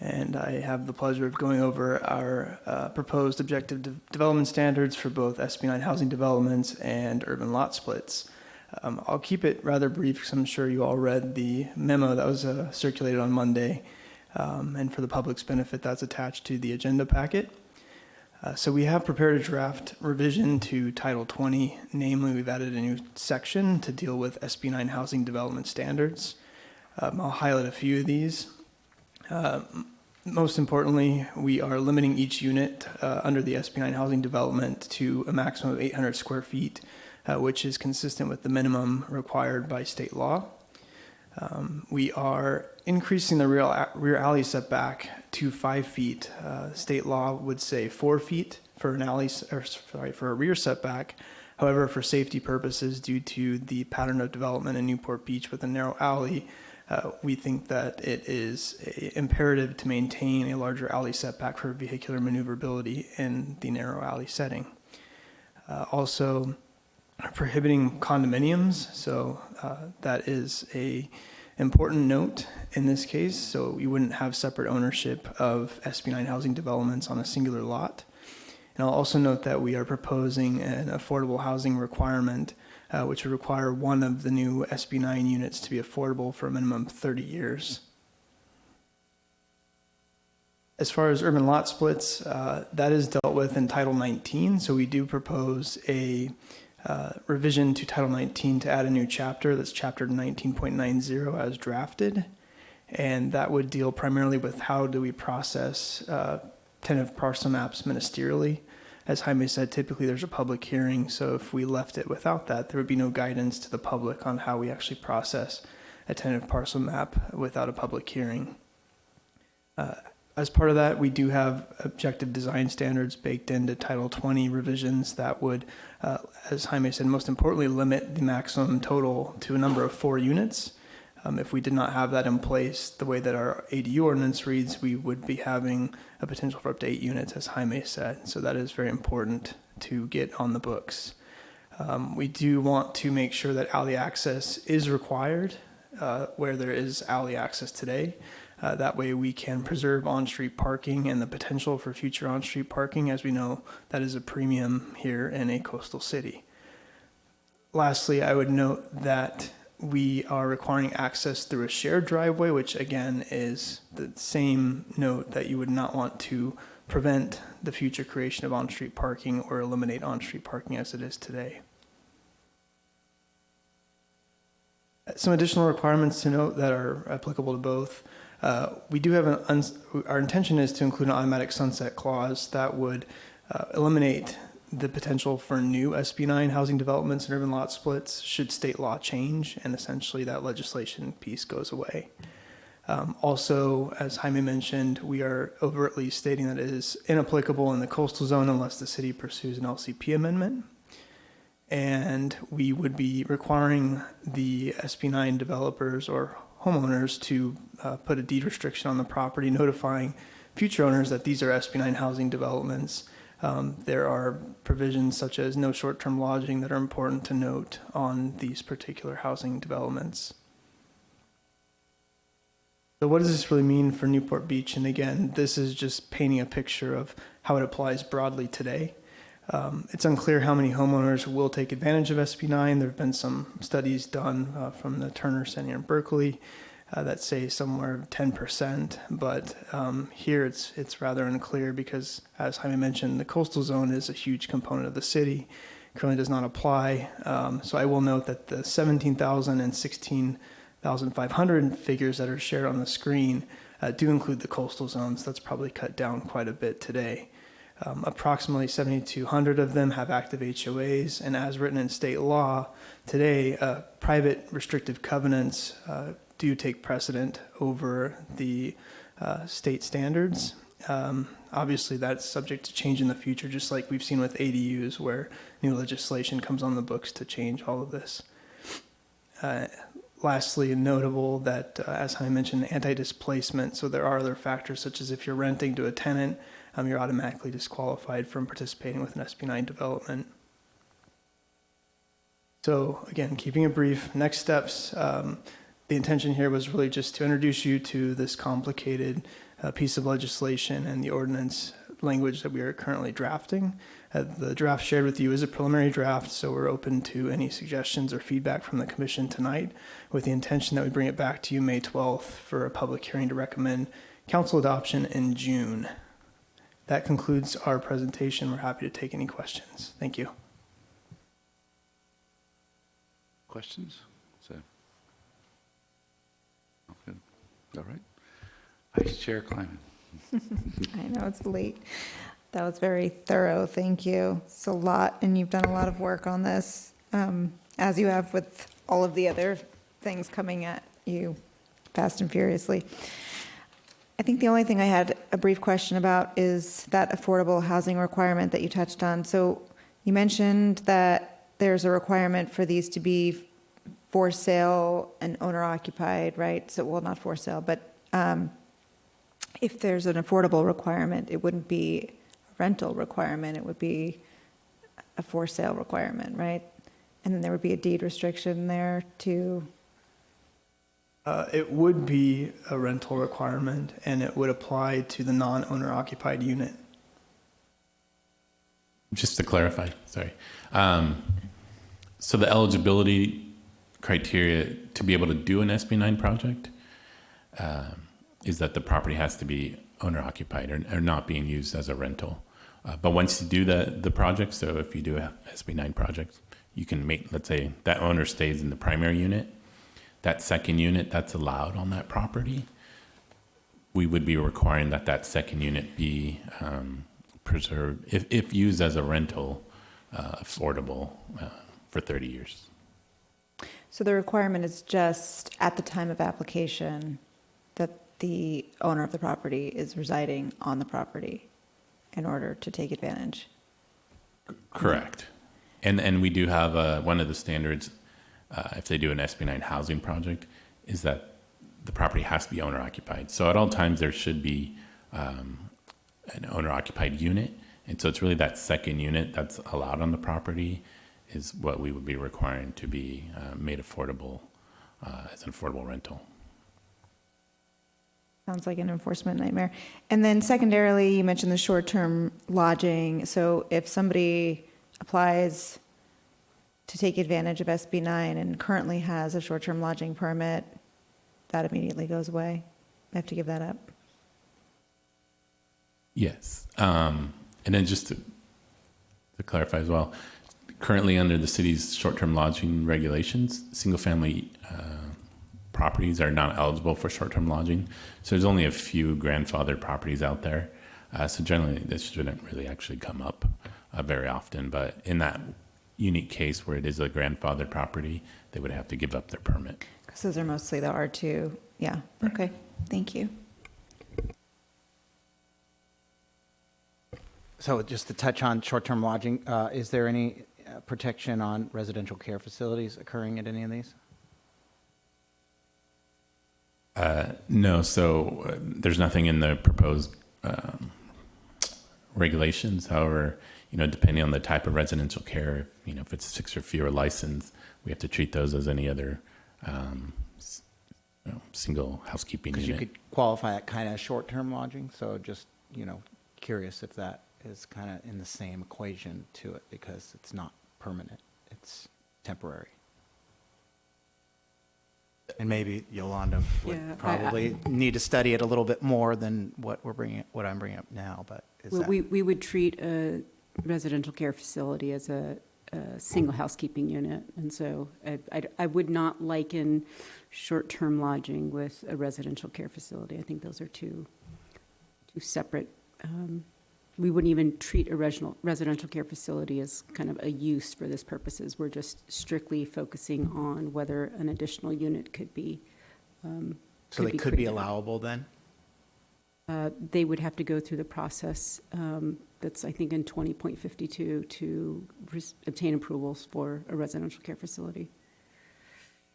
and I have the pleasure of going over our proposed objective development standards for both SB 9 housing developments and urban lot splits. I'll keep it rather brief because I'm sure you all read the memo that was circulated on Monday, and for the public's benefit, that's attached to the agenda packet. So we have prepared a draft revision to Title 20. Namely, we've added a new section to deal with SB 9 housing development standards. I'll highlight a few of these. Most importantly, we are limiting each unit under the SB 9 housing development to a maximum of 800 square feet, which is consistent with the minimum required by state law. We are increasing the rear alley setback to 5 feet. State law would say 4 feet for an alley, for a rear setback. However, for safety purposes, due to the pattern of development in Newport Beach with a narrow alley, we think that it is imperative to maintain a larger alley setback for vehicular maneuverability in the narrow alley setting. Also, prohibiting condominiums, so that is a important note in this case, so you wouldn't have separate ownership of SB 9 housing developments on a singular lot. And I'll also note that we are proposing an affordable housing requirement, which would require one of the new SB 9 units to be affordable for a minimum of 30 years. As far as urban lot splits, that is dealt with in Title 19, so we do propose a revision to Title 19 to add a new chapter, that's Chapter 19.90 as drafted, and that would deal primarily with how do we process tentative parcel maps ministerially. As Jaime said, typically there's a public hearing, so if we left it without that, there would be no guidance to the public on how we actually process a tentative parcel map without a public hearing. As part of that, we do have objective design standards baked into Title 20 revisions that would, as Jaime said, most importantly, limit the maximum total to a number of 4 units. If we did not have that in place, the way that our ADU ordinance reads, we would be having a potential for up to 8 units, as Jaime said. So that is very important to get on the books. We do want to make sure that alley access is required where there is alley access today. That way we can preserve on-street parking and the potential for future on-street parking. As we know, that is a premium here in a coastal city. Lastly, I would note that we are requiring access through a shared driveway, which again is the same note that you would not want to prevent the future creation of on-street parking or eliminate on-street parking as it is today. Some additional requirements to note that are applicable to both. We do have our intention is to include an automatic sunset clause that would eliminate the potential for new SB 9 housing developments and urban lot splits should state law change, and essentially that legislation piece goes away. Also, as Jaime mentioned, we are overtly stating that it is inapplicable in the coastal zone unless the city pursues an LCP amendment. And we would be requiring the SB 9 developers or homeowners to put a deed restriction on the property, notifying future owners that these are SB 9 housing developments. There are provisions such as no short-term lodging that are important to note on these particular housing developments. So what does this really mean for Newport Beach? And again, this is just painting a picture of how it applies broadly today. It's unclear how many homeowners will take advantage of SB9. There have been some studies done from the Turner Center in Berkeley that say somewhere 10%, but here it's rather unclear because, as Jaime mentioned, the coastal zone is a huge component of the city, currently does not apply. So I will note that the 17,000 and 16,500 figures that are shared on the screen do include the coastal zones. That's probably cut down quite a bit today. Approximately 7,200 of them have active HOAs, and as written in state law today, private restrictive covenants do take precedent over the state standards. Obviously, that's subject to change in the future, just like we've seen with ADUs, where new legislation comes on the books to change all of this. Lastly, notable that, as I mentioned, anti-displacement. So there are other factors, such as if you're renting to a tenant, you're automatically disqualified from participating with an SB9 development. So again, keeping it brief, next steps. The intention here was really just to introduce you to this complicated piece of legislation and the ordinance language that we are currently drafting. The draft shared with you is a preliminary draft, so we're open to any suggestions or feedback from the commission tonight, with the intention that we bring it back to you May 12th for a public hearing to recommend council adoption in June. That concludes our presentation. We're happy to take any questions. Thank you. Questions? Good. All right. Vice Chair Kleiman. I know it's late. That was very thorough. Thank you. It's a lot, and you've done a lot of work on this, as you have with all of the other things coming at you fast and furiously. I think the only thing I had a brief question about is that affordable housing requirement that you touched on. So you mentioned that there's a requirement for these to be for sale and owner occupied, right? So, well, not for sale, but if there's an affordable requirement, it wouldn't be a rental requirement, it would be a for sale requirement, right? And then there would be a deed restriction there too. It would be a rental requirement, and it would apply to the non-owner occupied unit. Just to clarify, sorry. So the eligibility criteria to be able to do an SB9 project is that the property has to be owner occupied or not being used as a rental. But once you do the project, so if you do a SB9 project, you can make, let's say that owner stays in the primary unit, that second unit that's allowed on that property, we would be requiring that that second unit be preserved, if used as a rental, affordable for 30 years. So the requirement is just at the time of application that the owner of the property is residing on the property in order to take advantage. Correct. And we do have one of the standards, if they do an SB9 housing project, is that the property has to be owner occupied. So at all times there should be an owner occupied unit. And so it's really that second unit that's allowed on the property is what we would be requiring to be made affordable as an affordable rental. Sounds like an enforcement nightmare. And then secondarily, you mentioned the short-term lodging. So if somebody applies to take advantage of SB9 and currently has a short-term lodging permit, that immediately goes away. They have to give that up. Yes. And then just to clarify as well, currently under the city's short-term lodging regulations, single-family properties are not eligible for short-term lodging. So there's only a few grandfathered properties out there. So generally, this shouldn't really actually come up very often. But in that unique case where it is a grandfathered property, they would have to give up their permit. Because those are mostly the R2. Yeah. Right. Okay. Thank you. So just to touch on short-term lodging, is there any protection on residential care facilities occurring at any of these? No, so there's nothing in the proposed regulations. However, depending on the type of residential care, if it's 6 or fewer license, we have to treat those as any other single housekeeping unit. Because you could qualify that kind of short-term lodging. So just, curious if that is kind of in the same equation to it because it's not permanent, it's temporary. And maybe Yolanda would Yeah, probably need to study it a little bit more than what I'm bringing up now, but is Well, that? we would treat a residential care facility as a single housekeeping unit, and so I would not liken short-term lodging with a residential care facility. I think those are two separate. We wouldn't even treat a residential care facility as kind of a use for this purposes. We're just strictly focusing on whether an additional unit could be. So they could be created. allowable then? They would have to go through the process that's, I think, in 20.52 to obtain approvals for a residential care facility.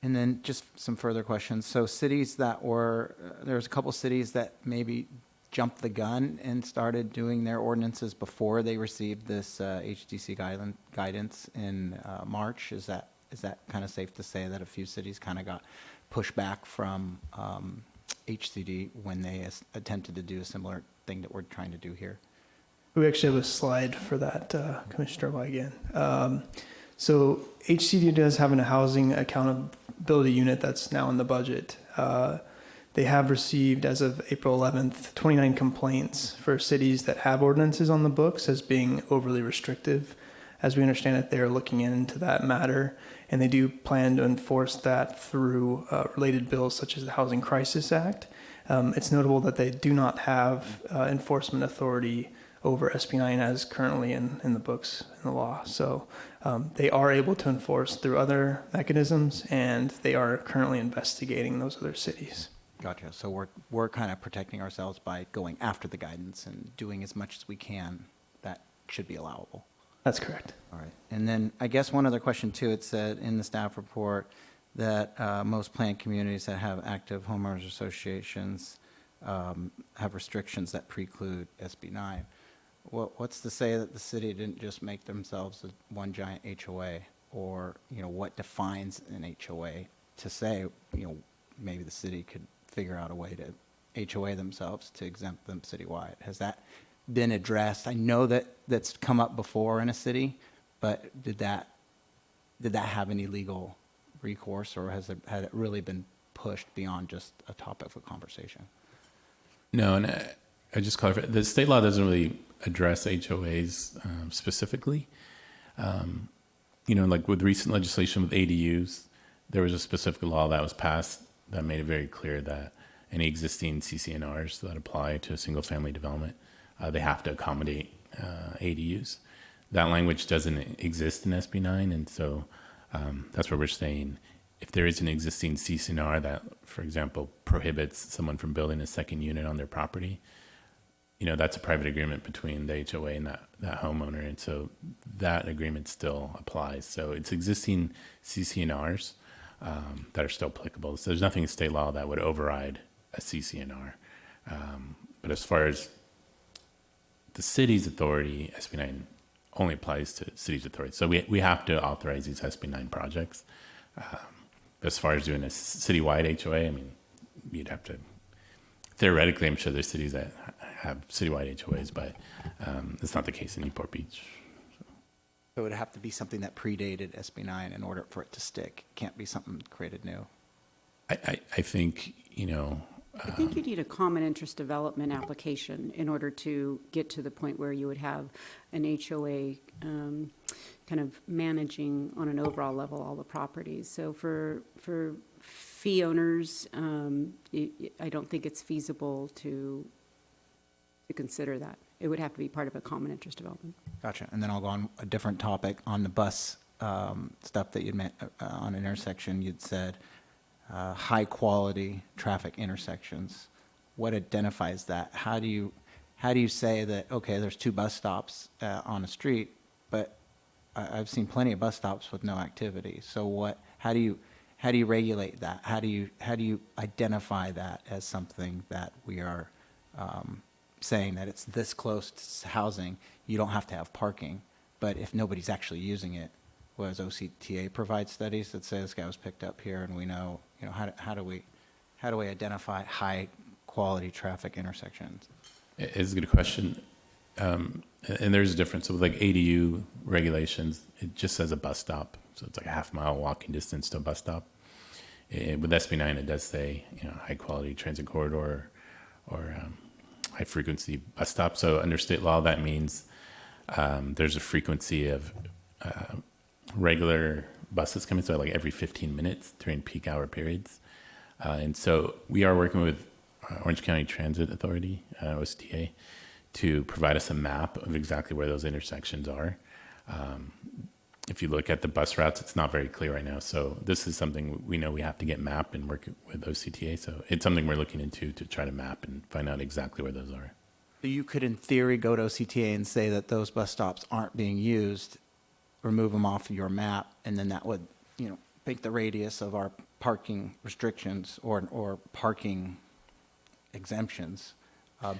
And then just some further questions. So cities that were, there's a couple cities that maybe jumped the gun and started doing their ordinances before they received this HDC guidance in March. Is that kind of safe to say that a few cities kind of got pushed back from HCD when they attempted to do a similar thing that we're trying to do here? We actually have a slide for that, Commissioner Weigand. So HCD does have a housing accountability unit that's now in the budget. They have received, as of April 11th, 29 complaints for cities that have ordinances on the books as being overly restrictive. As we understand it, they are looking into that matter, and they do plan to enforce that through related bills such as the Housing Crisis Act. It's notable that they do not have enforcement authority over SB9 as currently in the books in the law. So they are able to enforce through other mechanisms, and they are currently investigating those other cities. Gotcha. So we're kind of protecting ourselves by going after the guidance and doing as much as we can that should be allowable. That's correct. All right. And then I guess one other question too, it said in the staff report that most planned communities that have active homeowners associations have restrictions that preclude SB9. What's to say that the city didn't just make themselves one giant HOA? Or, what defines an HOA to say, maybe the city could figure out a way to HOA themselves to exempt them citywide? Has that been addressed? I know that that's come up before in a city, but did that have any legal recourse, or had it really been pushed beyond just a topic of conversation? No, and I just clarify, the state law doesn't really address HOAs specifically. Like with recent legislation with ADUs, there was a specific law that was passed that made it very clear that any existing CCNRs that apply to a single-family development, they have to accommodate ADUs. That language doesn't exist in SB9, and so that's what we're saying. If there is an existing CCNR that, for example, prohibits someone from building a second unit on their property, that's a private agreement between the HOA and that homeowner, and so that agreement still applies. So it's existing CCNRs that are still applicable. So there's nothing in state law that would override a CCNR. But as far as the city's authority, SB9 only applies to city's authority. So we have to authorize these SB9 projects. As far as doing a citywide HOA, I mean, you'd have to, theoretically, I'm sure there's cities that have citywide HOAs, but it's not the case in Newport Beach. So it would have to be something that predated SB9 in order for it to stick. It can't be something created new. I think, I think you need a common interest development application in order to get to the point where you would have an HOA kind of managing on an overall level all the properties. So for fee owners, I don't think it's feasible to consider that. It would have to be part of a common interest development. Gotcha. And then I'll go on a different topic on the bus stuff that you'd meant on intersection. You'd said high quality traffic intersections. What identifies that? How do you say that, okay, there's two bus stops on a street, but I've seen plenty of bus stops with no activity. So how do you regulate that? How do you identify that as something that we are saying that it's this close to housing, you don't have to have parking, but if nobody's actually using it, whereas OCTA provides studies that say this guy was picked up here, and we know, how do we identify high quality traffic intersections? It's a good question. and there's a difference. So with like ADU regulations, it just says a bus stop. So it's like a half-mile walking distance to a bus stop. With SB9, it does say, high-quality transit corridor or high-frequency bus stop. So under state law, that means there's a frequency of regular buses coming, so like every 15 minutes during peak hour periods. And so we are working with Orange County Transit Authority, OSTA, to provide us a map of exactly where those intersections are. If you look at the bus routes, it's not very clear right now. So this is something we know we have to get mapped and work with OCTA. So it's something we're looking into to try to map and find out exactly where those are. You could, in theory, go to OCTA and say that those bus stops aren't being used, remove them off of your map, and then that would, make the radius of our parking restrictions or parking exemptions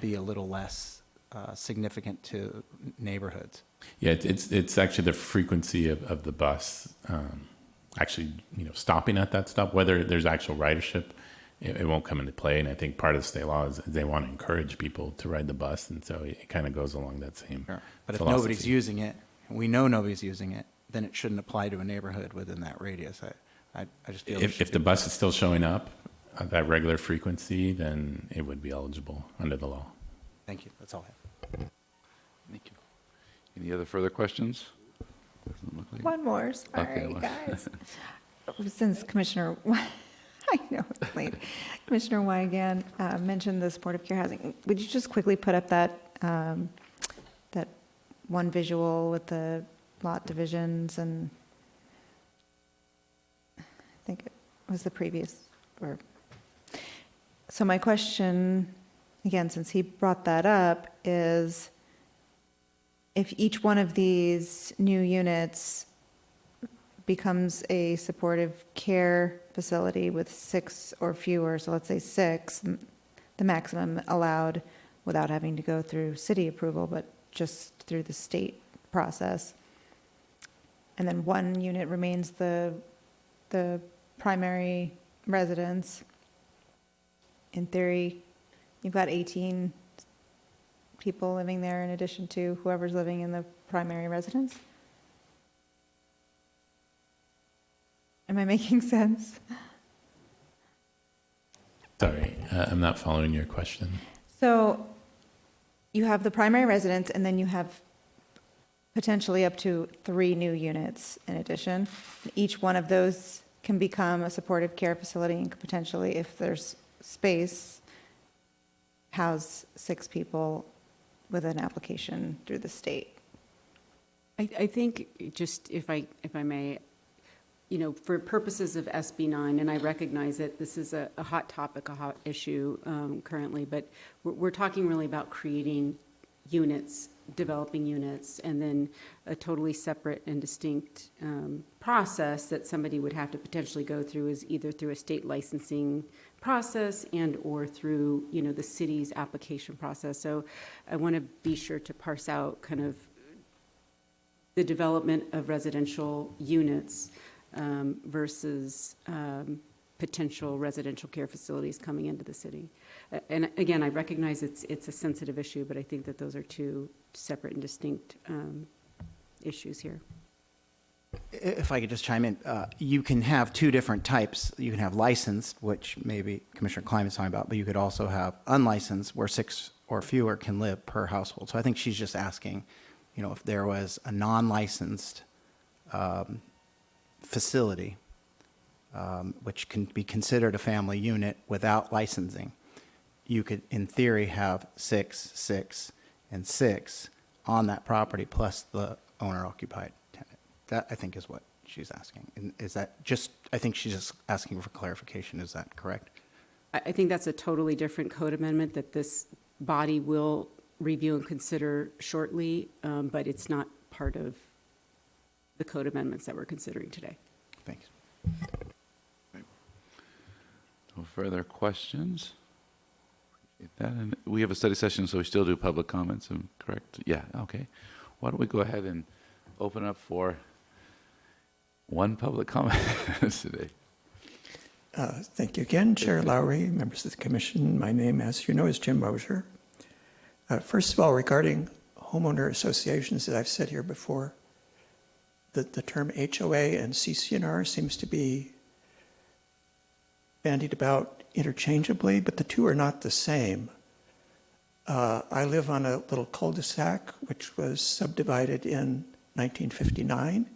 be a little less significant to neighborhoods. Yeah, it's actually the frequency of the bus actually, stopping at that stop, whether there's actual ridership, it won't come into play. And I think part of the state law is they want to encourage people to ride the bus. And so it kind of goes along that same Sure. But if philosophy. nobody's using it, and we know nobody's using it, then it shouldn't apply to a neighborhood within that radius. I just feel If the bus is still showing up at that regular frequency, then it would be eligible under the law. Thank you. That's all I have. Thank you. Any other further questions? Doesn't look like it. One more, sorry, Okay, well. guys. Since Commissioner, I know it's late, Commissioner Wygan mentioned the supportive care housing. Would you just quickly put up that, that one visual with the lot divisions and I think it was the previous, so my question, again, since he brought that up, is if each one of these new units becomes a supportive care facility with 6 or fewer, so let's say 6, the maximum allowed without having to go through city approval, but just through the state process. And then 1 unit remains the primary residence. In theory, you've got 18 people living there in addition to whoever's living in the primary residence. Am I making sense? Sorry, I'm not following your question. So you have the primary residence, and then you have potentially up to 3 new units in addition. Each one of those can become a supportive care facility and could potentially, if there's space, house 6 people with an application through the state. I think, just if I may, for purposes of SB9, and I recognize that this is a hot topic, a hot issue currently, but we're talking really about creating units, developing units, and then a totally separate and distinct process that somebody would have to potentially go through is either through a state licensing process and or through, the city's application process. So I want to be sure to parse out kind of the development of residential units versus potential residential care facilities coming into the city. And again, I recognize it's a sensitive issue, but I think that those are 2 separate and distinct issues here. If I could just chime in, you can have 2 different types. You can have licensed, which maybe Commissioner Kliman's talking about, but you could also have unlicensed, where 6 or fewer can live per household. So I think she's just asking, if there was a non-licensed facility, which can be considered a family unit without licensing, you could, in theory, have 6, 6, and 6 on that property, plus the owner-occupied tenant. That, I think, is what she's asking. And is that just, I think she's just asking for clarification. Is that correct? I think that's a totally different code amendment that this body will review and consider shortly, but it's not part of the code amendments that we're considering today. Thanks. No further questions? Appreciate that. And we have a study session, so we still do public comments, correct? Yeah, okay. Why don't we go ahead and open up for one public comment today? Thank you again, Chair Lowry, members of the commission. My name, as you know, is Jim Mosier. First of all, regarding homeowner associations that I've said here before, that the term HOA and CCNR seems to be bandied about interchangeably, but the two are not the same. I live on a little cul-de-sac which was subdivided in 1959,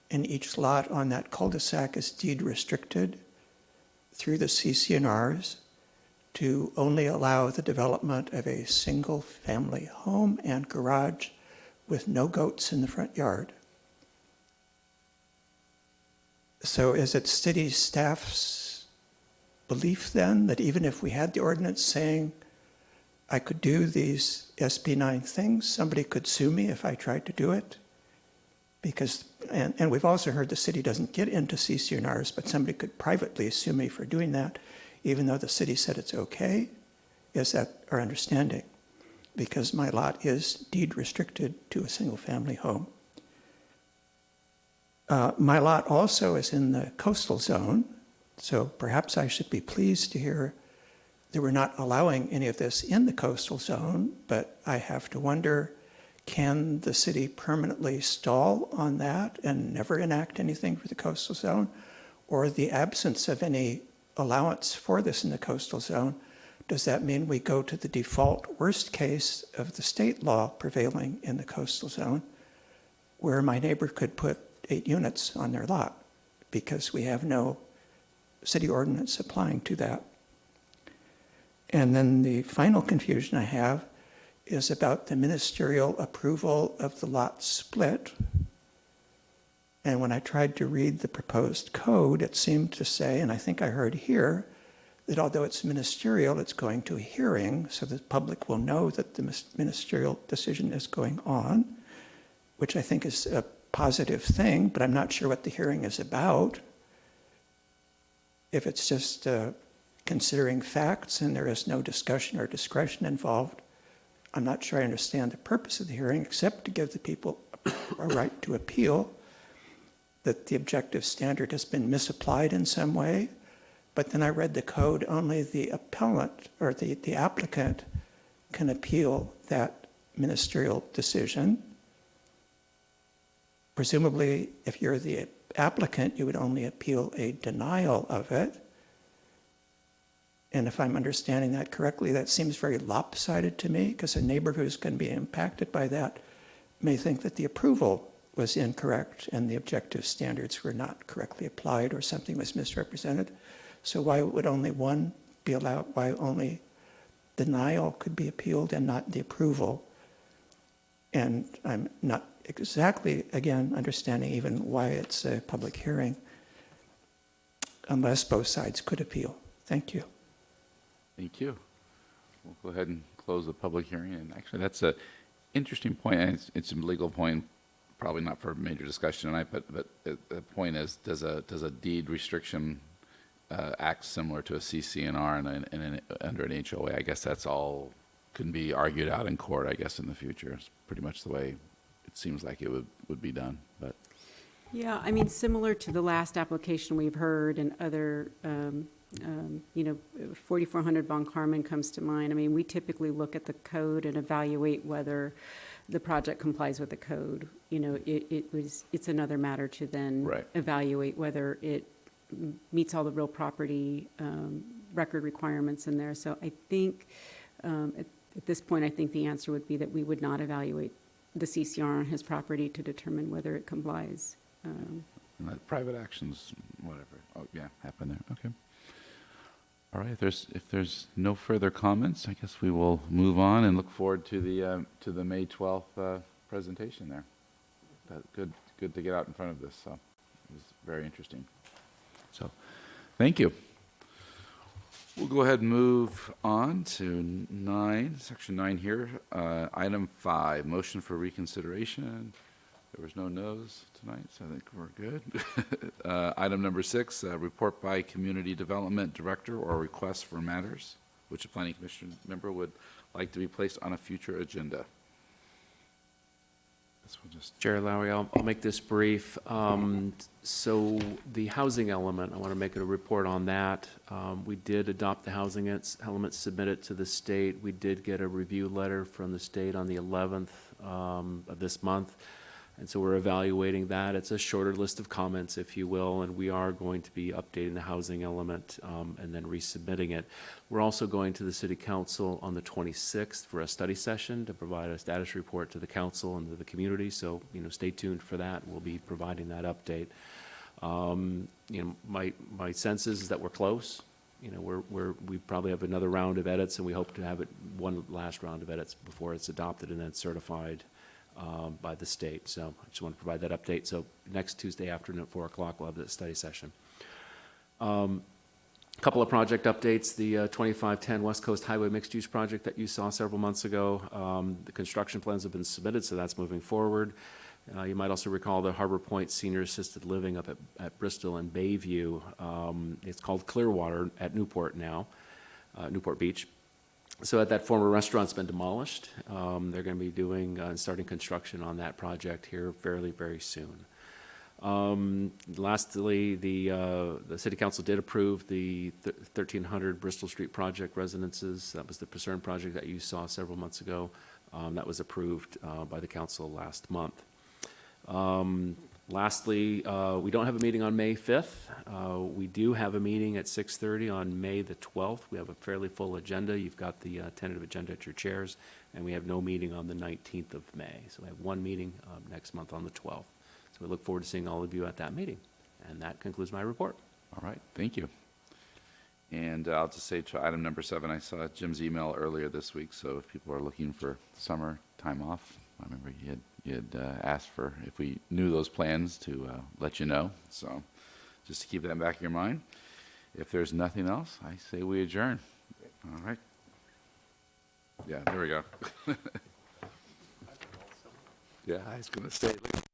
and each lot on that cul-de-sac is deed restricted through the CCNRs to only allow the development of a single family home and garage with no goats in the front yard. So is it city staff's belief then that even if we had the ordinance saying I could do these SB 9 things, somebody could sue me if I tried to do it? Because, and we've also heard the city doesn't get into CCNRs, but somebody could privately sue me for doing that, even though the city said it's okay. Is that our understanding? Because my lot is deed restricted to a single family home. My lot also is in the coastal zone, so perhaps I should be pleased to hear that we're not allowing any of this in the coastal zone, but I have to wonder, can the city permanently stall on that and never enact anything for the coastal zone? Or the absence of any allowance for this in the coastal zone, does that mean we go to the default worst case of the state law prevailing in the coastal zone, where my neighbor could put 8 units on their lot because we have no city ordinance applying to that? And then the final confusion I have is about the ministerial approval of the lot split. And when I tried to read the proposed code, it seemed to say, and I think I heard here, that although it's ministerial, it's going to a hearing so the public will know that the ministerial decision is going on, which I think is a positive thing, but I'm not sure what the hearing is about. If it's just considering facts and there is no discussion or discretion involved, I'm not sure I understand the purpose of the hearing, except to give the people a right to appeal, that the objective standard has been misapplied in some way. But then I read the code, only the appellant or the applicant can appeal that ministerial decision. Presumably, if you're the applicant, you would only appeal a denial of it. And if I'm understanding that correctly, that seems very lopsided to me, because a neighbor who's going to be impacted by that may think that the approval was incorrect and the objective standards were not correctly applied or something was misrepresented. So why would only one be allowed? Why only denial could be appealed and not the approval? And I'm not exactly, again, understanding even why it's a public hearing, unless both sides could appeal. Thank you. Thank you. We'll go ahead and close the public hearing. And actually, that's an interesting point, and it's a legal point, probably not for major discussion tonight, but the point is, does a deed restriction act similar to a CCNR and under an HOA? I guess that's all can be argued out in court, I guess, in the future. It's pretty much the way it seems like it would be done. But Yeah, I mean, similar to the last application we've heard and other, 4400 Von Carmen comes to mind. I mean, we typically look at the code and evaluate whether the project complies with the code. You know, it's another matter to then evaluate whether it meets all the real property record requirements in there. So I think at this point, I think the answer would be that we would not evaluate the CCR on his property to determine whether it complies. and that private actions, whatever. Oh, yeah, happen there. Okay. All right. If there's no further comments, I guess we will move on and look forward to the May 12th presentation there. Good to get out in front of this. So it was very interesting. So, thank you. We'll go ahead and move on to section 9 here. Item 5, motion for reconsideration. There was no no's tonight, so I think we're good. Item number 6, report by Community Development Director or request for matters, which a Planning Commission member would like to be placed on a future agenda. Chair Lowry, I'll make this brief. So the housing element, I want to make a report on that. We did adopt the housing element submitted to the state. We did get a review letter from the state on the 11th of this month. And so we're evaluating that. It's a shorter list of comments, if you will, and we are going to be updating the housing element and then resubmitting it. We're also going to the City Council on the 26th for a study session to provide a status report to the council and to the community. So, stay tuned for that. We'll be providing that update. My sense is that we're close. We probably have another round of edits, and we hope to have it one last round of edits before it's adopted and then certified by the state. So I just want to provide that update. So next Tuesday afternoon at 4 o'clock, we'll have the study session. A couple of project updates. The 2510 West Coast Highway Mixed Use Project that you saw several months ago, the construction plans have been submitted, so that's moving forward. You might also recall the Harbor Point Senior Assisted Living up at Bristol and Bayview. It's called Clearwater at Newport now, Newport Beach. So that former restaurant's been demolished. They're going to be doing starting construction on that project here very soon. Lastly, the City Council did approve the 1300 Bristol Street project residences. That was the Purcern project that you saw several months ago. That was approved by the council last month. Lastly, we don't have a meeting on May 5th. We do have a meeting at 6:30 on May the 12th. We have a fairly full agenda. You've got the tentative agenda at your chairs, and we have no meeting on the 19th of May. So we have one meeting next month on the 12th. So we look forward to seeing all of you at that meeting. And that concludes my report. All right, thank you. And I'll just say to item number 7, I saw Jim's email earlier this week, so if people are looking for summer time off, I remember you had asked for, if we knew those plans, to let you know. So just to keep that in the back of your mind. If there's nothing else, I say we adjourn. All right. Yeah, there we go. Yeah, I was going to say, look at